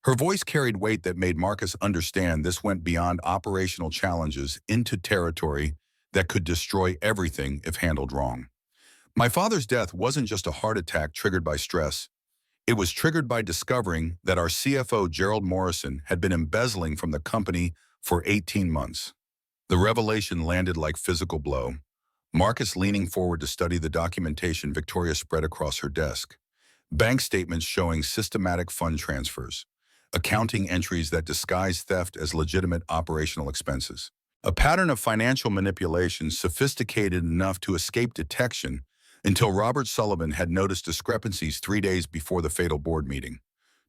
Her voice carried weight that made Marcus understand this went beyond operational challenges into territory that could destroy everything if handled wrong. "My father's death wasn't just a heart attack triggered by stress. It was triggered by discovering that our CFO, Gerald Morrison, had been embezzling from the company for 18 months. The revelation landed like physical blow. Marcus leaning forward to study the documentation Victoria spread across her desk. Bank statements showing systematic fund transfers. Accounting entries that disguise theft as legitimate operational expenses. A pattern of financial manipulation sophisticated enough to escape detection until Robert Sullivan had noticed discrepancies 3 days before the fatal board meeting.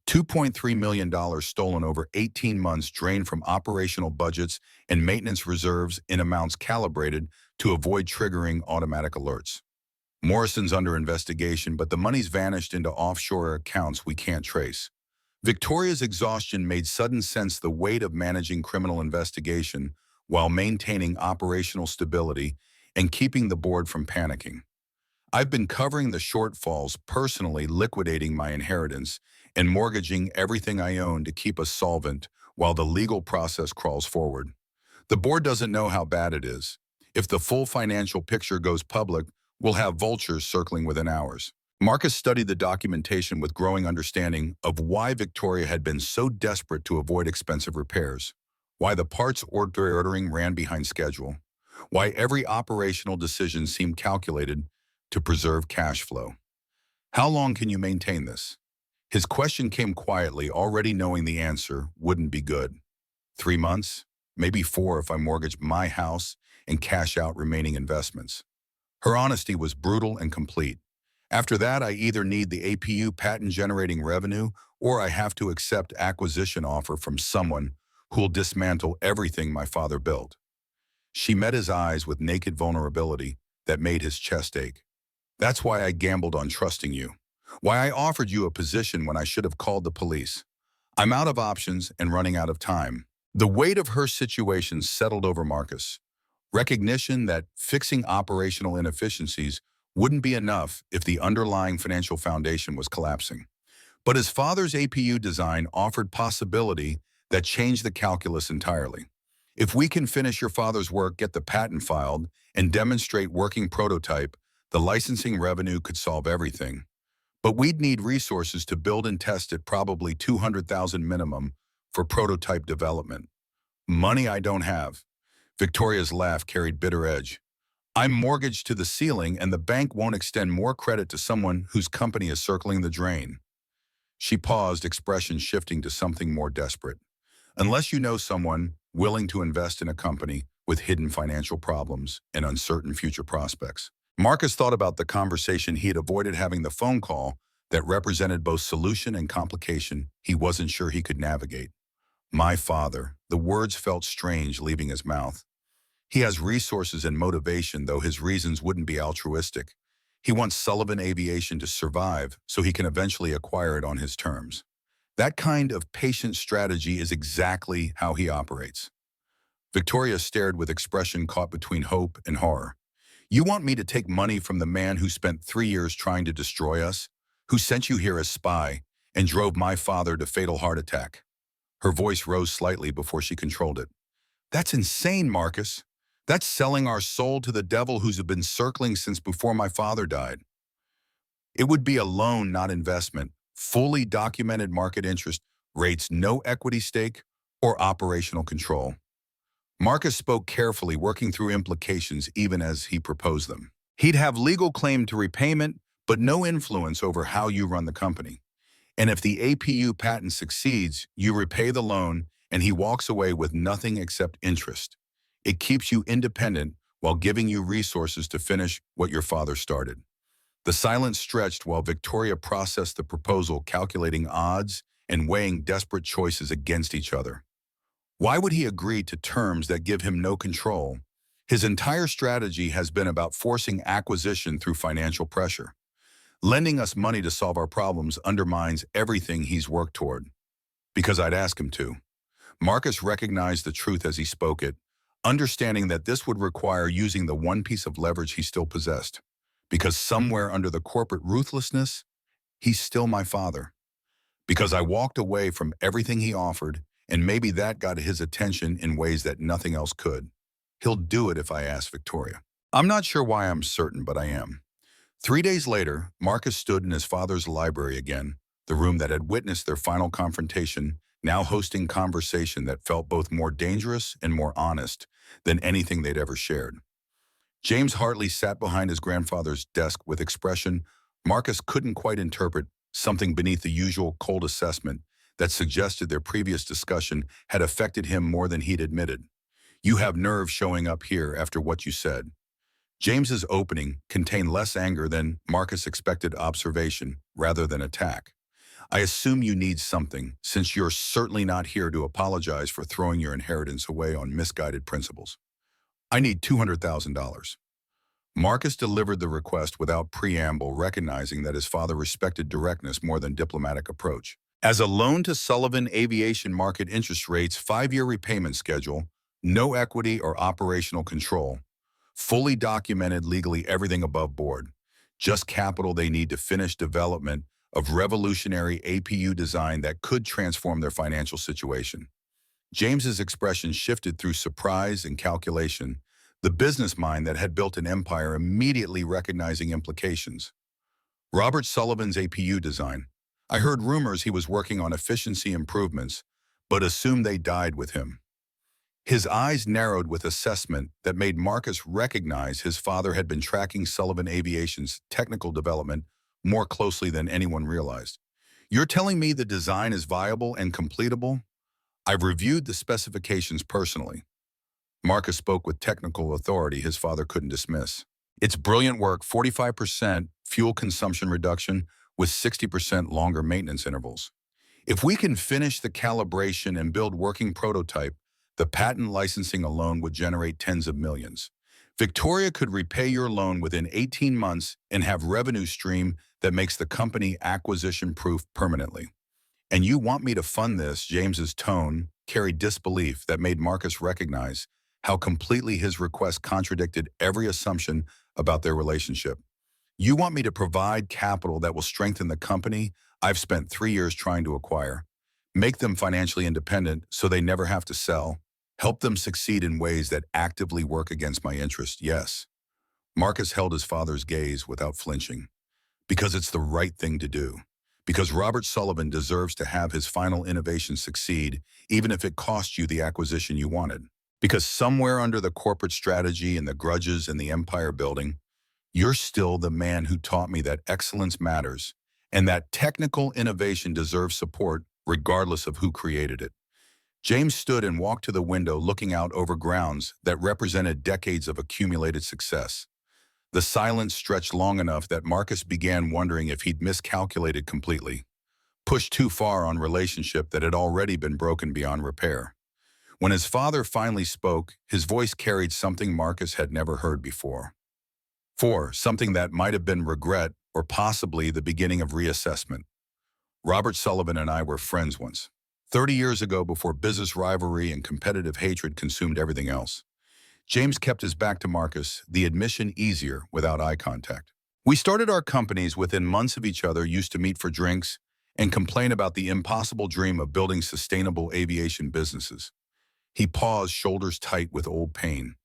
$2.3 million stolen over 18 months, drained from operational budgets and maintenance reserves in amounts calibrated to avoid triggering automatic alerts. Morrison's under investigation, but the money's vanished into offshore accounts we can't trace. Victoria's exhaustion made sudden sense, the weight of managing criminal investigation while maintaining operational stability and keeping the board from panicking. "I've been covering the shortfalls, personally liquidating my inheritance and mortgaging everything I own to keep us solvent while the legal process crawls forward. The board doesn't know how bad it is. If the full financial picture goes public, we'll have vultures circling within hours. Marcus studied the documentation with growing understanding of why Victoria had been so desperate to avoid expensive repairs, why the parts ordering ran behind schedule, why every operational decision seemed calculated to preserve cash flow. How long can you maintain this? His question came quietly, already knowing the answer wouldn't be good. 3 months? Maybe 4 if I mortgage my house and cash out remaining investments. Her honesty was brutal and complete. After that, I either need the APU patent-generating revenue or I have to accept acquisition offer from someone who'll dismantle everything my father built. She met his eyes with naked vulnerability that made his chest ache. That's why I gambled on trusting you. Why I offered you a position when I should have called the police. I'm out of options and running out of time. The weight of her situation settled over Marcus. Recognition that fixing operational inefficiencies wouldn't be enough if the underlying financial foundation was collapsing. But his father's APU design offered possibility that changed the calculus entirely. If we can finish your father's work, get the patent filed, and demonstrate working prototype, the licensing revenue could solve everything. But we'd need resources to build and test it, probably $200,000 minimum for prototype development. Money I don't have. Victoria's laugh carried bitter edge. I'm mortgaged to the ceiling and the bank won't extend more credit to someone whose company is circling the drain. She paused, expression shifting to something more desperate. Unless you know someone willing to invest in a company with hidden financial problems and uncertain future prospects. Marcus thought about the conversation he had avoided having, the phone call that represented both solution and complication he wasn't sure he could navigate. My father. The words felt strange leaving his mouth. He has resources and motivation, though his reasons wouldn't be altruistic. He wants Sullivan Aviation to survive so he can eventually acquire it on his terms. That kind of patient strategy is exactly how he operates. Victoria stared with expression caught between hope and horror. You want me to take money from the man who spent 3 years trying to destroy us, who sent you here as spy, and drove my father to fatal heart attack? Her voice rose slightly before she controlled it. That's insane, Marcus. That's selling our soul to the devil who's been circling since before my father died. It would be a loan, not investment. Fully documented market interest rates, no equity stake or operational control. Marcus spoke carefully, working through implications even as he proposed them. He'd have legal claim to repayment, but no influence over how you run the company. And if the APU patent succeeds, you repay the loan and he walks away with nothing except interest. It keeps you independent while giving you resources to finish what your father started. The silence stretched while Victoria processed the proposal, calculating odds and weighing desperate choices against each other. Why would he agree to terms that give him no control? His entire strategy has been about forcing acquisition through financial pressure. Lending us money to solve our problems undermines everything he's worked toward. Because I'd ask him to. Marcus recognized the truth as he spoke it, understanding that this would require using the one piece of leverage he still possessed. Because somewhere under the corporate ruthlessness, he's still my father. Because I walked away from everything he offered, and maybe that got his attention in ways that nothing else could. He'll do it if I ask, Victoria. I'm not sure why I'm certain, but I am. 3 days later, Marcus stood in his father's library again, the room that had witnessed their final confrontation, now hosting conversation that felt both more dangerous and more honest than anything they'd ever shared. James Hartley sat behind his grandfather's desk with expression Marcus couldn't quite interpret, something beneath the usual cold assessment that suggested their previous discussion had affected him more than he'd admitted. You have nerve showing up here after what you said. James's opening contained less anger than Marcus expected, observation rather than attack. I assume you need something, since you're certainly not here to apologize for throwing your inheritance away on misguided principles. I need $200,000. Marcus delivered the request without preamble, recognizing that his father respected directness more than diplomatic approach. As a loan to Sullivan Aviation, market interest rates, 5-year repayment schedule, no equity or operational control, fully documented legally, everything above board, just capital they need to finish development of revolutionary APU design that could transform their financial situation. James's expression shifted through surprise and calculation, the business mind that had built an empire immediately recognizing implications. Robert Sullivan's APU design. I heard rumors he was working on efficiency improvements, but assumed they died with him. His eyes narrowed with assessment that made Marcus recognize his father had been tracking Sullivan Aviation's technical development more closely than anyone realized. You're telling me the design is viable and completable? I've reviewed the specifications personally. Marcus spoke with technical authority his father couldn't dismiss. It's brilliant work, 45% fuel consumption reduction with 60% longer maintenance intervals. If we can finish the calibration and build working prototype, the patent licensing alone would generate tens of millions. Victoria could repay your loan within 18 months and have revenue stream that makes the company acquisition-proof permanently. And you want me to fund this? James's tone carried disbelief that made Marcus recognize how completely his request contradicted every assumption about their relationship. You want me to provide capital that will strengthen the company I've spent 3 years trying to acquire, make them financially independent so they never have to sell, help them succeed in ways that actively work against my interest? Yes. Marcus held his father's gaze without flinching. Because it's the right thing to do. Because Robert Sullivan deserves to have his final innovation succeed, even if it costs you the acquisition you wanted. Because somewhere under the corporate strategy and the grudges and the empire building, you're still the man who taught me that excellence matters and that technical innovation deserves support regardless of who created it. James stood and walked to the window looking out over grounds that represented decades of accumulated success. The silence stretched long enough that Marcus began wondering if he'd miscalculated completely, pushed too far on relationship that had already been broken beyond repair. When his father finally spoke, his voice carried something Marcus had never heard before. Something that might have been regret or possibly the beginning of reassessment. Robert Sullivan and I were friends once, 30 years ago before business rivalry and competitive hatred consumed everything else. James kept his back to Marcus, the admission easier without eye contact. We started our companies within months of each other, used to meet for drinks and complain about the impossible dream of building sustainable aviation businesses. He paused, shoulders tight with old pain.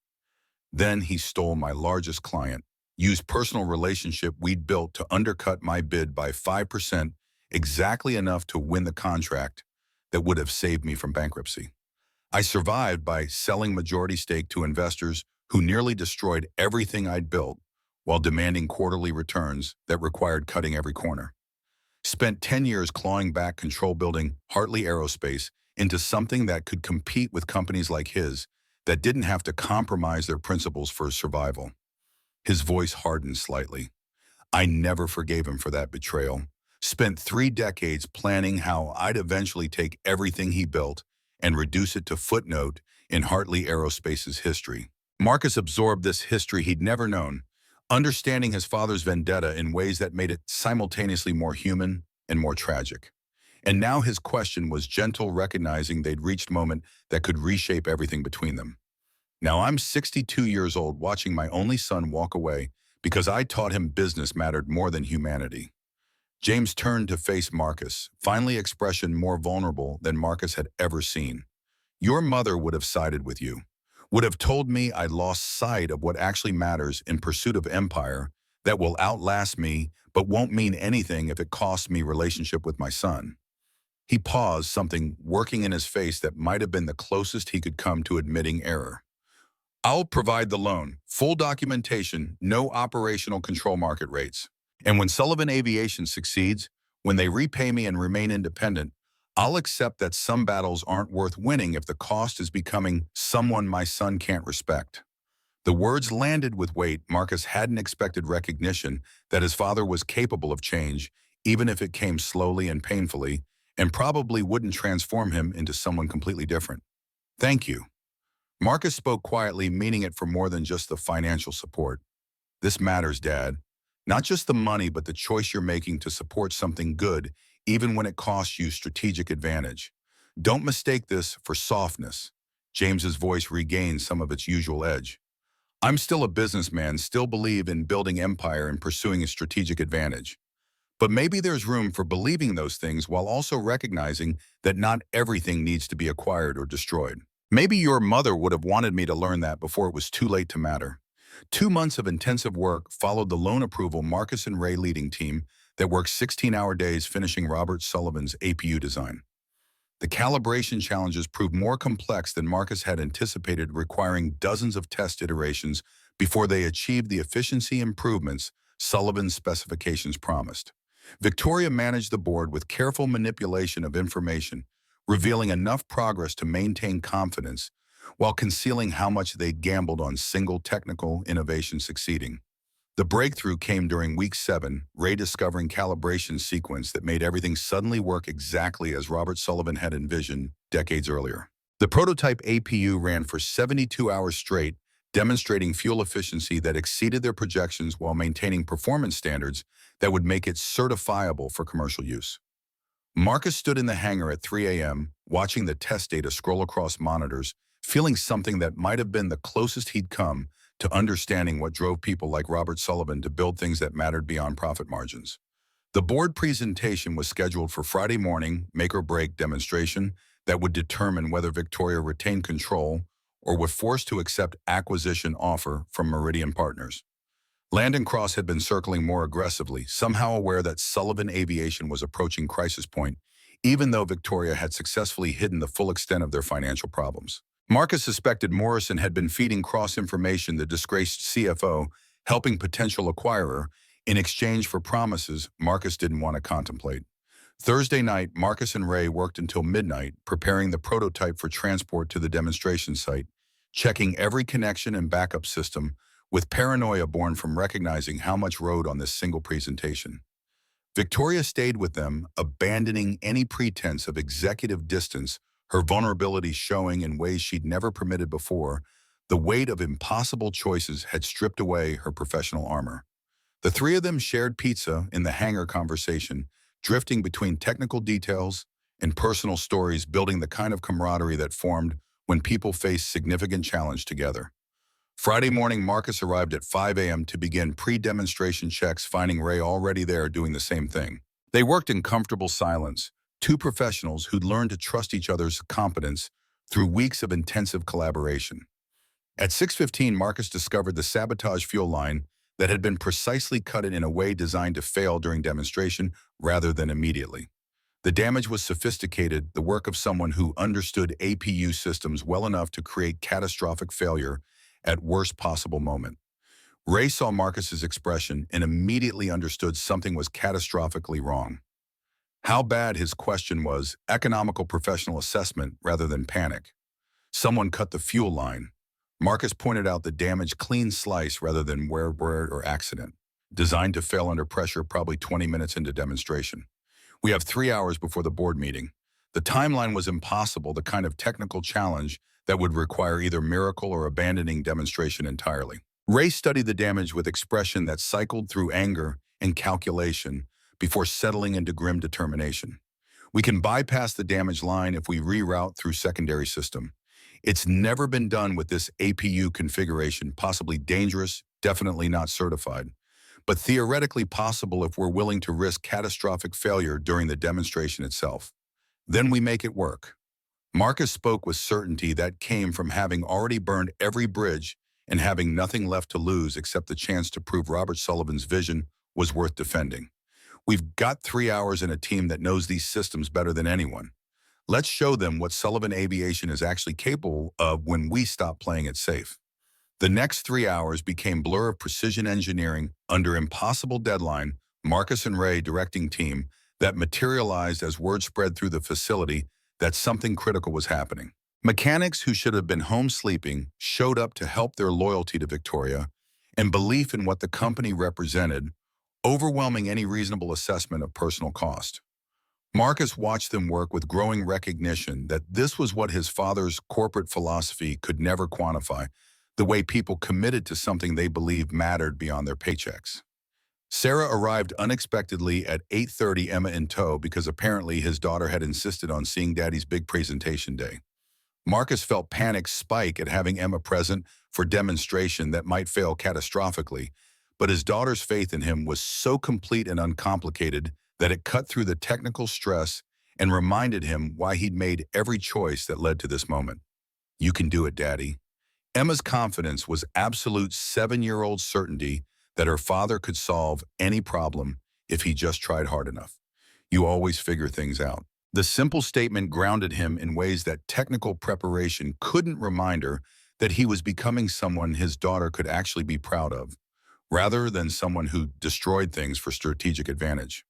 Then he stole my largest client, used personal relationship we'd built to undercut my bid by 5%, exactly enough to win the contract that would have saved me from bankruptcy. I survived by selling majority stake to investors who nearly destroyed everything I'd built while demanding quarterly returns that required cutting every corner. Spent 10 years clawing back control, building Hartley Aerospace into something that could compete with companies like his that didn't have to compromise their principles for survival. His voice hardened slightly. I never forgave him for that betrayal. Spent 3 decades planning how I'd eventually take everything he built and reduce it to footnote in Hartley Aerospace's history. Marcus absorbed this history he'd never known, understanding his father's vendetta in ways that made it simultaneously more human and more tragic. And now his question was gentle, recognizing they'd reached a moment that could reshape everything between them. Now I'm 62 years old, watching my only son walk away because I taught him business mattered more than humanity. James turned to face Marcus, finally expression more vulnerable than Marcus had ever seen. Your mother would have sided with you, would have told me I'd lost sight of what actually matters in pursuit of empire that will outlast me but won't mean anything if it costs me relationship with my son. He paused, something working in his face that might have been the closest he could come to admitting error. I'll provide the loan, full documentation, no operational control market rates. And when Sullivan Aviation succeeds, when they repay me and remain independent, I'll accept that some battles aren't worth winning if the cost is becoming someone my son can't respect. The words landed with weight. Marcus hadn't expected recognition that his father was capable of change, even if it came slowly and painfully, and probably wouldn't transform him into someone completely different. Thank you. Marcus spoke quietly, meaning it for more than just the financial support. This matters, Dad. Not just the money, but the choice you're making to support something good, even when it costs you strategic advantage. Don't mistake this for softness. James's voice regained some of its usual edge. I'm still a businessman, still believe in building empire and pursuing a strategic advantage. But maybe there's room for believing those things while also recognizing that not everything needs to be acquired or destroyed. Maybe your mother would have wanted me to learn that before it was too late to matter. 2 months of intensive work followed the loan approval Marcus and Ray leading team that worked 16-hour days finishing Robert Sullivan's APU design. The calibration challenges proved more complex than Marcus had anticipated, requiring dozens of test iterations before they achieved the efficiency improvements Sullivan's specifications promised. Victoria managed the board with careful manipulation of information, revealing enough progress to maintain confidence while concealing how much they'd gambled on single technical innovation succeeding. The breakthrough came during week 7, Ray discovering calibration sequence that made everything suddenly work exactly as Robert Sullivan had envisioned decades earlier. The prototype APU ran for 72 hours straight, demonstrating fuel efficiency that exceeded their projections while maintaining performance standards that would make it certifiable for commercial use. Marcus stood in the hangar at 3 a.m., watching the test data scroll across monitors, feeling something that might have been the closest he'd come to understanding what drove people like Robert Sullivan to build things that mattered beyond profit margins. The board presentation was scheduled for Friday morning make-or-break demonstration that would determine whether Victoria retained control or was forced to accept acquisition offer from Meridian Partners. Landon Cross had been circling more aggressively, somehow aware that Sullivan Aviation was approaching crisis point, even though Victoria had successfully hidden the full extent of their financial problems. Marcus suspected Morrison had been feeding Cross information the disgraced CFO, helping potential acquirer, in exchange for promises Marcus didn't want to contemplate. Thursday night, Marcus and Ray worked until midnight, preparing the prototype for transport to the demonstration site, checking every connection and backup system, with paranoia born from recognizing how much rode on this single presentation. Victoria stayed with them, abandoning any pretense of executive distance, her vulnerability showing in ways she'd never permitted before. The weight of impossible choices had stripped away her professional armor. The three of them shared pizza in the hangar conversation, drifting between technical details and personal stories, building the kind of camaraderie that formed when people faced significant challenge together. Friday morning, Marcus arrived at 5 a.m. to begin pre-demonstration checks, finding Ray already there doing the same thing. They worked in comfortable silence, two professionals who'd learned to trust each other's competence through weeks of intensive collaboration. At 6:15, Marcus discovered the sabotage fuel line that had been precisely cut in a way designed to fail during demonstration rather than immediately. The damage was sophisticated, the work of someone who understood APU systems well enough to create catastrophic failure at worst possible moment. Ray saw Marcus's expression and immediately understood something was catastrophically wrong. How bad, his question was, economical professional assessment rather than panic. Someone cut the fuel line. Marcus pointed out the damage, clean slice rather than wear or accident. Designed to fail under pressure probably 20 minutes into demonstration. We have 3 hours before the board meeting. The timeline was impossible, the kind of technical challenge that would require either miracle or abandoning demonstration entirely. Ray studied the damage with expression that cycled through anger and calculation before settling into grim determination. We can bypass the damage line if we reroute through secondary system. It's never been done with this APU configuration, possibly dangerous, definitely not certified, but theoretically possible if we're willing to risk catastrophic failure during the demonstration itself. Then we make it work. Marcus spoke with certainty that came from having already burned every bridge and having nothing left to lose except the chance to prove Robert Sullivan's vision was worth defending. We've got 3 hours and a team that knows these systems better than anyone. Let's show them what Sullivan Aviation is actually capable of when we stop playing it safe. The next 3 hours became blur of precision engineering under impossible deadline, Marcus and Ray directing team that materialized as word spread through the facility that something critical was happening. Mechanics who should have been home sleeping showed up to help their loyalty to Victoria and belief in what the company represented, overwhelming any reasonable assessment of personal cost. Marcus watched them work with growing recognition that this was what his father's corporate philosophy could never quantify, the way people committed to something they believed mattered beyond their paychecks. Sarah arrived unexpectedly at 8:30, Emma in tow, because apparently his daughter had insisted on seeing Daddy's big presentation day. Marcus felt panic spike at having Emma present for demonstration that might fail catastrophically, but his daughter's faith in him was so complete and uncomplicated that it cut through the technical stress and reminded him why he'd made every choice that led to this moment. "You can do it, Daddy." Emma's confidence was absolute 7-year-old certainty that her father could solve any problem if he just tried hard enough. "You always figure things out." The simple statement grounded him in ways that technical preparation couldn't remind her that he was becoming someone his daughter could actually be proud of, rather than someone who destroyed things for strategic advantage.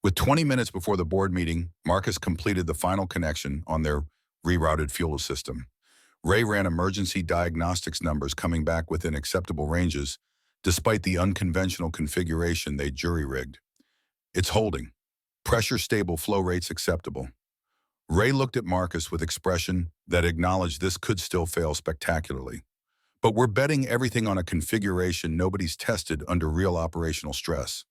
With 20 minutes before the board meeting, Marcus completed the final connection on their rerouted fuel system. Ray ran emergency diagnostics numbers coming back within acceptable ranges, despite the unconventional configuration they jury-rigged. "It's holding. Pressure stable, flow rates acceptable." Ray looked at Marcus with expression that acknowledged this could still fail spectacularly. "But we're betting everything on a configuration nobody's tested under real operational stress.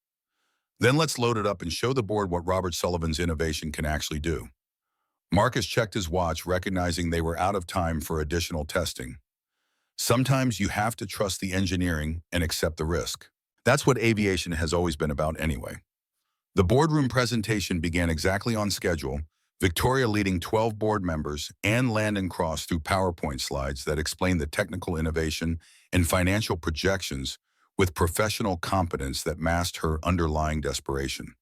Then let's load it up and show the board what Robert Sullivan's innovation can actually do." Marcus checked his watch, recognizing they were out of time for additional testing. Sometimes you have to trust the engineering and accept the risk. That's what aviation has always been about anyway. The boardroom presentation began exactly on schedule, Victoria leading 12 board members and Landon Cross through PowerPoint slides that explained the technical innovation and financial projections with professional competence that masked her underlying desperation.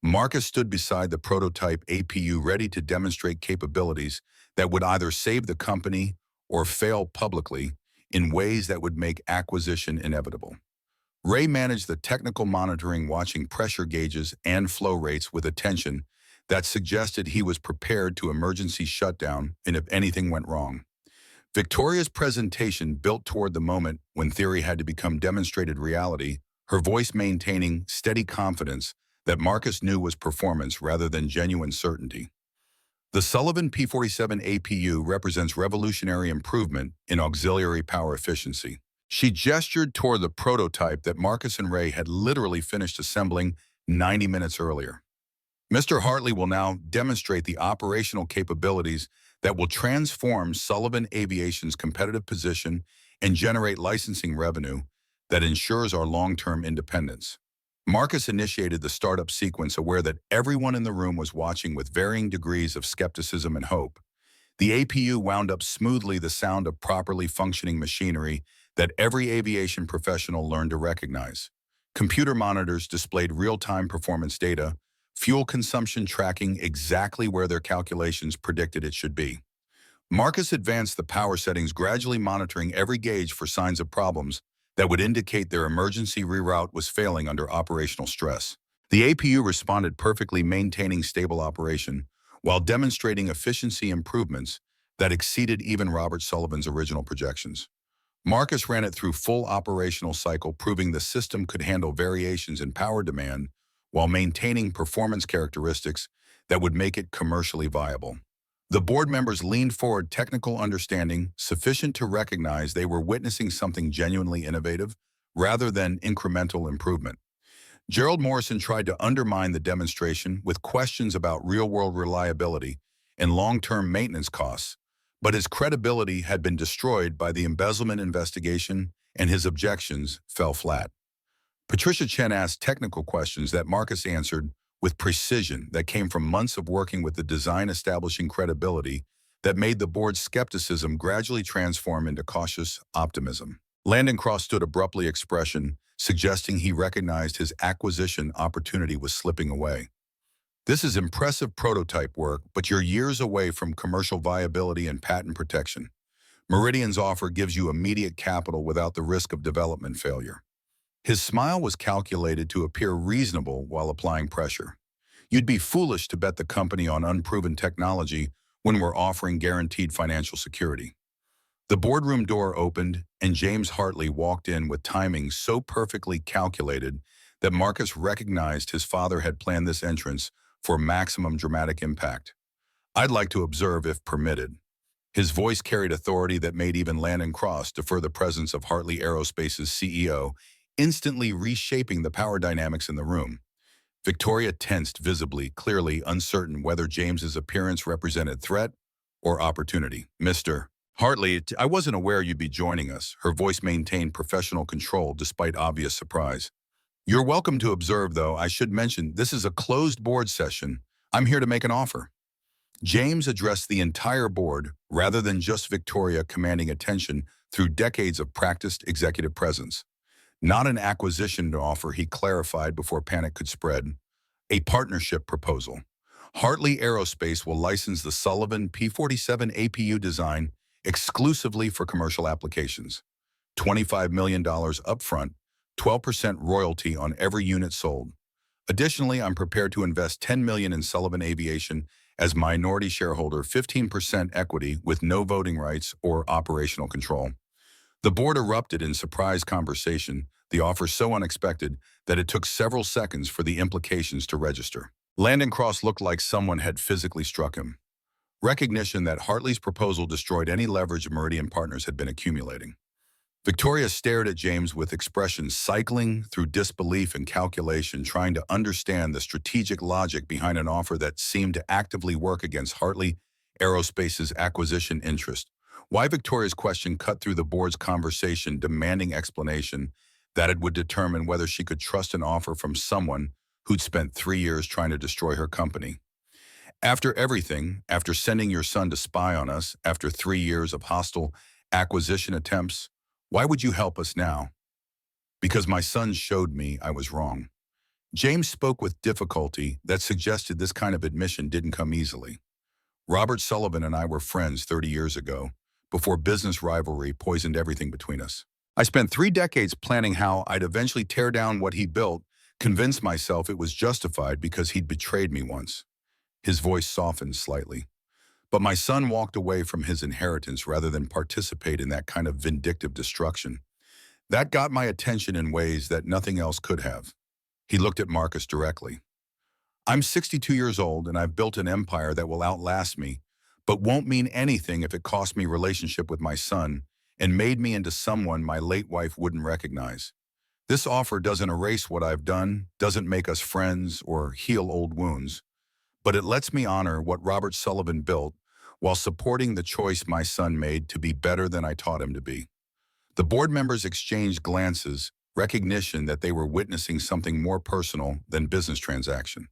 Marcus stood beside the prototype APU, ready to demonstrate capabilities that would either save the company or fail publicly in ways that would make acquisition inevitable. Ray managed the technical monitoring, watching pressure gauges and flow rates with attention that suggested he was prepared to emergency shutdown and if anything went wrong. Victoria's presentation built toward the moment when theory had to become demonstrated reality, her voice maintaining steady confidence that Marcus knew was performance rather than genuine certainty. The Sullivan P47 APU represents revolutionary improvement in auxiliary power efficiency. She gestured toward the prototype that Marcus and Ray had literally finished assembling 90 minutes earlier. "Mr. Hartley will now demonstrate the operational capabilities that will transform Sullivan Aviation's competitive position and generate licensing revenue that ensures our long-term independence." Marcus initiated the startup sequence, aware that everyone in the room was watching with varying degrees of skepticism and hope. The APU wound up smoothly, the sound of properly functioning machinery that every aviation professional learned to recognize. Computer monitors displayed real-time performance data, fuel consumption tracking exactly where their calculations predicted it should be. Marcus advanced the power settings, gradually monitoring every gauge for signs of problems that would indicate their emergency reroute was failing under operational stress. The APU responded perfectly, maintaining stable operation while demonstrating efficiency improvements that exceeded even Robert Sullivan's original projections. Marcus ran it through full operational cycle, proving the system could handle variations in power demand while maintaining performance characteristics that would make it commercially viable. The board members leaned forward, technical understanding sufficient to recognize they were witnessing something genuinely innovative rather than incremental improvement. Gerald Morrison tried to undermine the demonstration with questions about real-world reliability and long-term maintenance costs, but his credibility had been destroyed by the embezzlement investigation and his objections fell flat. Patricia Chen asked technical questions that Marcus answered with precision that came from months of working with the design, establishing credibility that made the board's skepticism gradually transform into cautious optimism. Landon Cross stood abruptly, expression suggesting he recognized his acquisition opportunity was slipping away. "This is impressive prototype work, but you're years away from commercial viability and patent protection. Meridian's offer gives you immediate capital without the risk of development failure." His smile was calculated to appear reasonable while applying pressure. "You'd be foolish to bet the company on unproven technology when we're offering guaranteed financial security." The boardroom door opened, and James Hartley walked in with timing so perfectly calculated that Marcus recognized his father had planned this entrance for maximum dramatic impact. "I'd like to observe if permitted." His voice carried authority that made even Landon Cross defer, the presence of Hartley Aerospace's CEO, instantly reshaping the power dynamics in the room. Victoria tensed visibly, clearly uncertain whether James's appearance represented threat or opportunity. "Mr. Hartley, I wasn't aware you'd be joining us. Her voice maintained professional control despite obvious surprise. You're welcome to observe, though. I should mention, this is a closed board session. I'm here to make an offer. James addressed the entire board rather than just Victoria commanding attention through decades of practiced executive presence. Not an acquisition offer, he clarified before panic could spread. A partnership proposal. Hartley Aerospace will license the Sullivan P-47 APU design exclusively for commercial applications. $25 million upfront, 12% royalty on every unit sold. Additionally, I'm prepared to invest $10 million in Sullivan Aviation as minority shareholder, 15% equity with no voting rights or operational control. The board erupted in surprise conversation, the offer so unexpected that it took several seconds for the implications to register. Landon Cross looked like someone had physically struck him. Recognition that Hartley's proposal destroyed any leverage Meridian Partners had been accumulating. Victoria stared at James with expressions cycling through disbelief and calculation, trying to understand the strategic logic behind an offer that seemed to actively work against Hartley Aerospace's acquisition interest. Why Victoria's question cut through the board's conversation, demanding explanation that it would determine whether she could trust an offer from someone who'd spent 3 years trying to destroy her company. After everything, after sending your son to spy on us, after 3 years of hostile acquisition attempts, why would you help us now? Because my son showed me I was wrong. James spoke with difficulty that suggested this kind of admission didn't come easily. Robert Sullivan and I were friends 30 years ago, before business rivalry poisoned everything between us. I spent 3 decades planning how I'd eventually tear down what he built, convince myself it was justified because he'd betrayed me once. His voice softened slightly. But my son walked away from his inheritance rather than participate in that kind of vindictive destruction. That got my attention in ways that nothing else could have. He looked at Marcus directly. I'm 62 years old and I've built an empire that will outlast me, but won't mean anything if it cost me relationship with my son and made me into someone my late wife wouldn't recognize. This offer doesn't erase what I've done, doesn't make us friends or heal old wounds, but it lets me honor what Robert Sullivan built while supporting the choice my son made to be better than I taught him to be. The board members exchanged glances, recognition that they were witnessing something more personal than business transaction.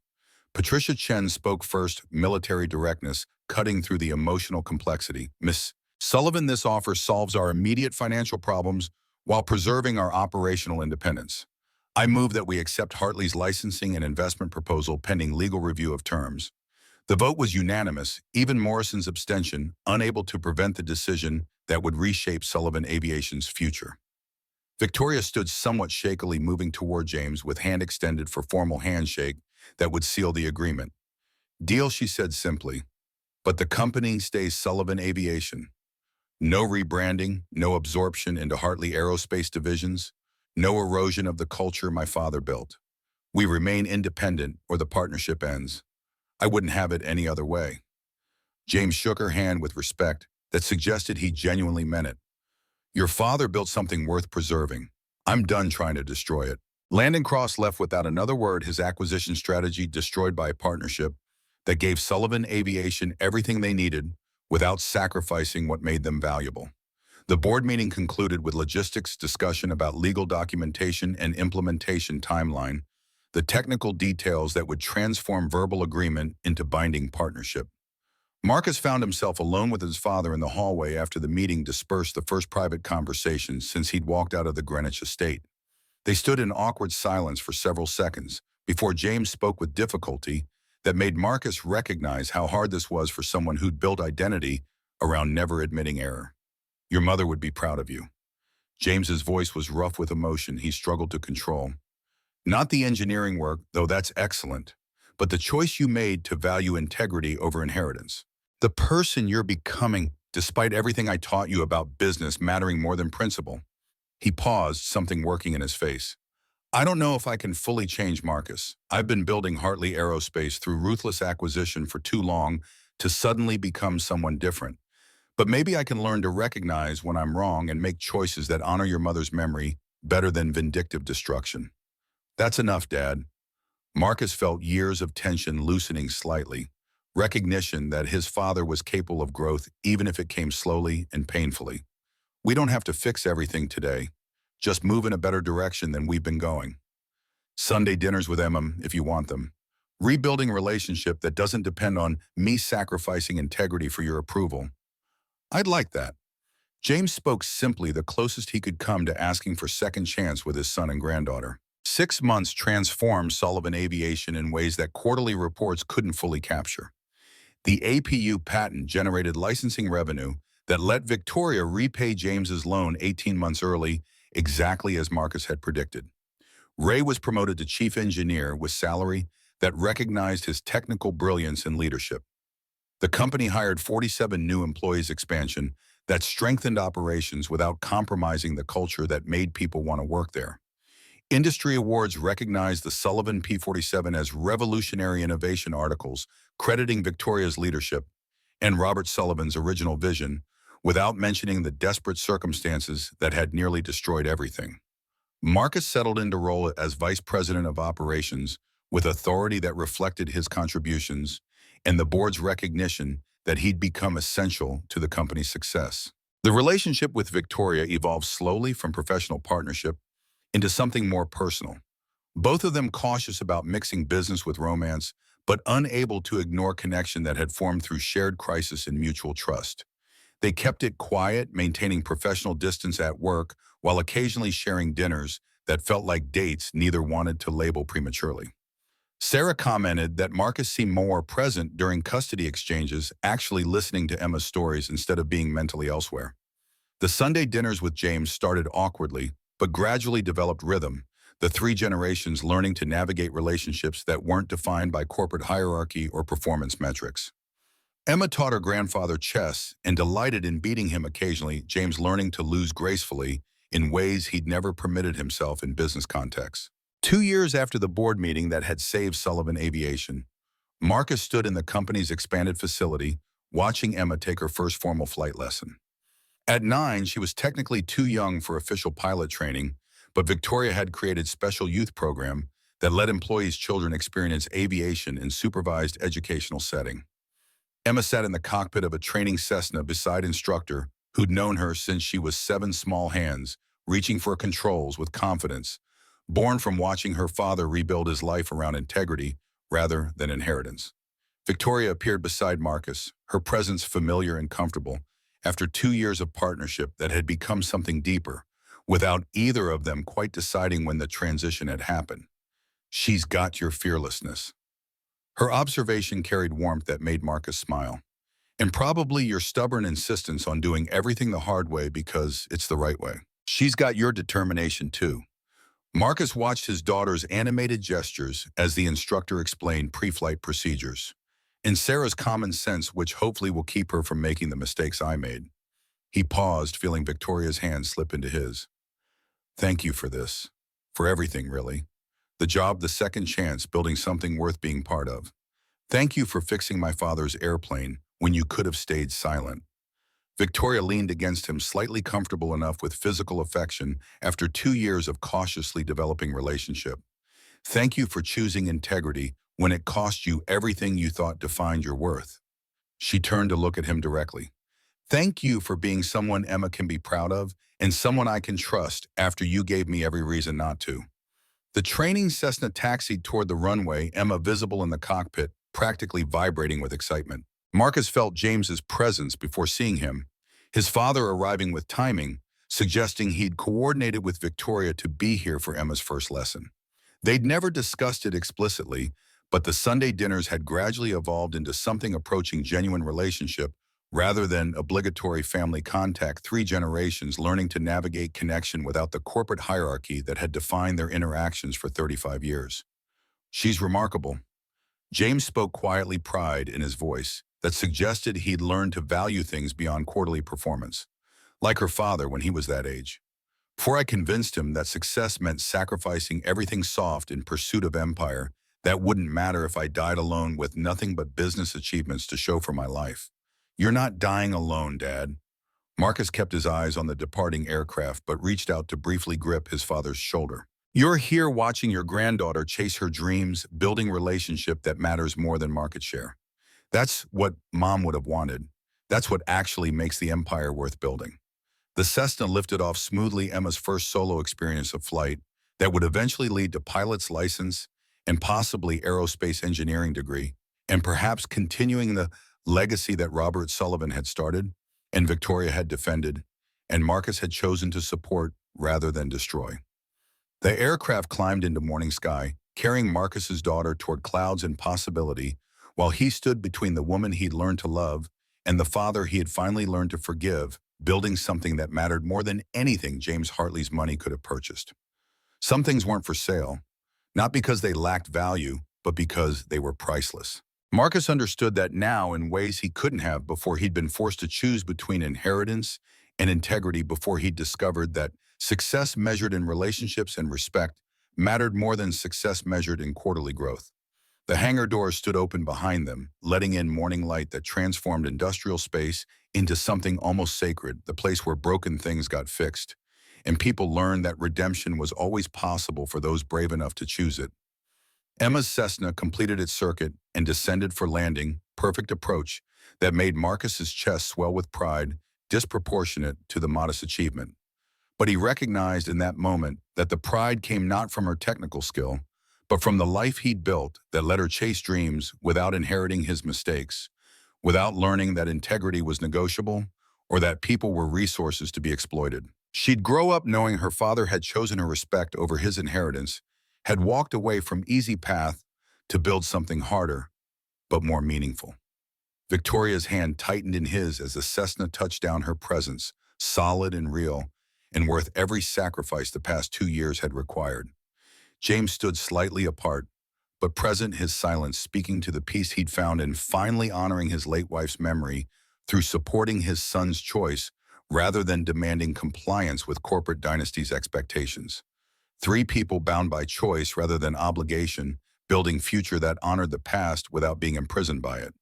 Patricia Chen spoke first, military directness, cutting through the emotional complexity. Miss Sullivan, this offer solves our immediate financial problems while preserving our operational independence. I move that we accept Hartley's licensing and investment proposal pending legal review of terms. The vote was unanimous, even Morrison's abstention, unable to prevent the decision that would reshape Sullivan Aviation's future. Victoria stood somewhat shakily, moving toward James with hand extended for formal handshake that would seal the agreement. Deal, she said simply, but the company stays Sullivan Aviation. No rebranding, no absorption into Hartley Aerospace divisions, no erosion of the culture my father built. We remain independent or the partnership ends. I wouldn't have it any other way. James shook her hand with respect that suggested he genuinely meant it. Your father built something worth preserving. I'm done trying to destroy it. Landon Cross left without another word, his acquisition strategy destroyed by a partnership that gave Sullivan Aviation everything they needed without sacrificing what made them valuable. The board meeting concluded with logistics discussion about legal documentation and implementation timeline, the technical details that would transform verbal agreement into binding partnership. Marcus found himself alone with his father in the hallway after the meeting dispersed the first private conversation since he'd walked out of the Greenwich estate. They stood in awkward silence for several seconds before James spoke with difficulty that made Marcus recognize how hard this was for someone who'd built identity around never admitting error. Your mother would be proud of you. James's voice was rough with emotion he struggled to control. Not the engineering work, though that's excellent, but the choice you made to value integrity over inheritance. The person you're becoming, despite everything I taught you about business mattering more than principle. He paused, something working in his face. I don't know if I can fully change Marcus. I've been building Hartley Aerospace through ruthless acquisition for too long to suddenly become someone different. But maybe I can learn to recognize when I'm wrong and make choices that honor your mother's memory better than vindictive destruction. That's enough, Dad. Marcus felt years of tension loosening slightly. recognition that his father was capable of growth even if it came slowly and painfully. We don't have to fix everything today, just move in a better direction than we've been going. Sunday dinners with Emma if you want them. Rebuilding a relationship that doesn't depend on me sacrificing integrity for your approval. I'd like that. James spoke simply, the closest he could come to asking for second chance with his son and granddaughter. 6 months transformed Sullivan Aviation in ways that quarterly reports couldn't fully capture. The APU patent generated licensing revenue that let Victoria repay James's loan 18 months early, exactly as Marcus had predicted. Ray was promoted to chief engineer with salary that recognized his technical brilliance and leadership. The company hired 47 new employees expansion that strengthened operations without compromising the culture that made people want to work there. Industry awards recognized the Sullivan P-47 as revolutionary innovation articles, crediting Victoria's leadership and Robert Sullivan's original vision, without mentioning the desperate circumstances that had nearly destroyed everything. Marcus settled into role as vice president of operations with authority that reflected his contributions and the board's recognition that he'd become essential to the company's success. The relationship with Victoria evolved slowly from professional partnership into something more personal. Both of them cautious about mixing business with romance, but unable to ignore connection that had formed through shared crisis and mutual trust. They kept it quiet, maintaining professional distance at work, while occasionally sharing dinners that felt like dates neither wanted to label prematurely. Sarah commented that Marcus seemed more present during custody exchanges, actually listening to Emma's stories instead of being mentally elsewhere. The Sunday dinners with James started awkwardly, but gradually developed rhythm, the three generations learning to navigate relationships that weren't defined by corporate hierarchy or performance metrics. Emma taught her grandfather chess and delighted in beating him occasionally, James learning to lose gracefully in ways he'd never permitted himself in business contexts. 2 years after the board meeting that had saved Sullivan Aviation, Marcus stood in the company's expanded facility, watching Emma take her first formal flight lesson. At 9, she was technically too young for official pilot training, but Victoria had created a special youth program that let employees' children experience aviation in supervised educational setting. Emma sat in the cockpit of a training Cessna beside instructor who'd known her since she was 7 small hands, reaching for controls with confidence, born from watching her father rebuild his life around integrity rather than inheritance. Victoria appeared beside Marcus, her presence familiar and comfortable, after 2 years of partnership that had become something deeper, without either of them quite deciding when the transition had happened. She's got your fearlessness. Her observation carried warmth that made Marcus smile. And probably your stubborn insistence on doing everything the hard way because it's the right way. She's got your determination too. Marcus watched his daughter's animated gestures as the instructor explained pre-flight procedures, and Sarah's common sense, which hopefully will keep her from making the mistakes I made. He paused, feeling Victoria's hand slip into his. Thank you for this. For everything, really. The job, the second chance, building something worth being part of. Thank you for fixing my father's airplane when you could have stayed silent. Victoria leaned against him, slightly comfortable enough with physical affection after 2 years of cautiously developing relationship. Thank you for choosing integrity when it cost you everything you thought defined your worth. She turned to look at him directly. Thank you for being someone Emma can be proud of and someone I can trust after you gave me every reason not to. The training Cessna taxied toward the runway, Emma visible in the cockpit, practically vibrating with excitement. Marcus felt James's presence before seeing him, his father arriving with timing, suggesting he'd coordinated with Victoria to be here for Emma's first lesson. They'd never discussed it explicitly, but the Sunday dinners had gradually evolved into something approaching genuine relationship rather than obligatory family contact, 3 generations learning to navigate connection without the corporate hierarchy that had defined their interactions for 35 years. She's remarkable. James spoke quietly, pride in his voice that suggested he'd learned to value things beyond quarterly performance, like her father when he was that age. Before I convinced him that success meant sacrificing everything soft in pursuit of empire, that wouldn't matter if I died alone with nothing but business achievements to show for my life. You're not dying alone, Dad. Marcus kept his eyes on the departing aircraft but reached out to briefly grip his father's shoulder. You're here watching your granddaughter chase her dreams, building relationship that matters more than market share. That's what Mom would have wanted. That's what actually makes the empire worth building. The Cessna lifted off smoothly, Emma's first solo experience of flight that would eventually lead to pilot's license and possibly aerospace engineering degree, and perhaps continuing the legacy that Robert Sullivan had started and Victoria had defended, and Marcus had chosen to support rather than destroy. The aircraft climbed into morning sky, carrying Marcus's daughter toward clouds and possibility, while he stood between the woman he'd learned to love and the father he had finally learned to forgive, building something that mattered more than anything James Hartley's money could have purchased. Some things weren't for sale, not because they lacked value, but because they were priceless. Marcus understood that now in ways he couldn't have before. He'd been forced to choose between inheritance and integrity before he'd discovered that success measured in relationships and respect mattered more than success measured in quarterly growth. The hangar doors stood open behind them, letting in morning light that transformed industrial space into something almost sacred, the place where broken things got fixed. And people learned that redemption was always possible for those brave enough to choose it. Emma's Cessna completed its circuit and descended for landing, perfect approach that made Marcus's chest swell with pride, disproportionate to the modest achievement. But he recognized in that moment that the pride came not from her technical skill, but from the life he'd built that let her chase dreams without inheriting his mistakes, without learning that integrity was negotiable or that people were resources to be exploited. She'd grow up knowing her father had chosen her respect over his inheritance, had walked away from easy path to build something harder, but more meaningful. Victoria's hand tightened in his as the Cessna touched down, her presence, solid and real, and worth every sacrifice the past 2 years had required. James stood slightly apart, but present, his silence speaking to the peace he'd found in finally honoring his late wife's memory through supporting his son's choice rather than demanding compliance with corporate dynasty's expectations. Three people bound by choice rather than obligation, building future that honored the past without being imprisoned by it.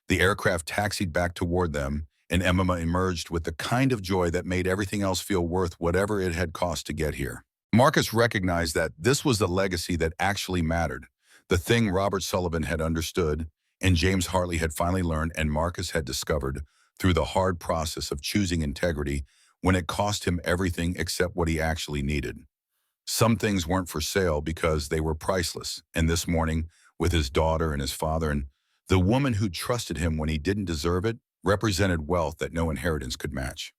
The aircraft taxied back toward them, and Emma emerged with the kind of joy that made everything else feel worth whatever it had cost to get here. Marcus recognized that this was the legacy that actually mattered, the thing Robert Sullivan had understood, and James Hartley had finally learned, and Marcus had discovered through the hard process of choosing integrity when it cost him everything except what he actually needed. Some things weren't for sale because they were priceless, and this morning, with his daughter and his father and the woman who trusted him when he didn't deserve it, represented wealth that no inheritance could match.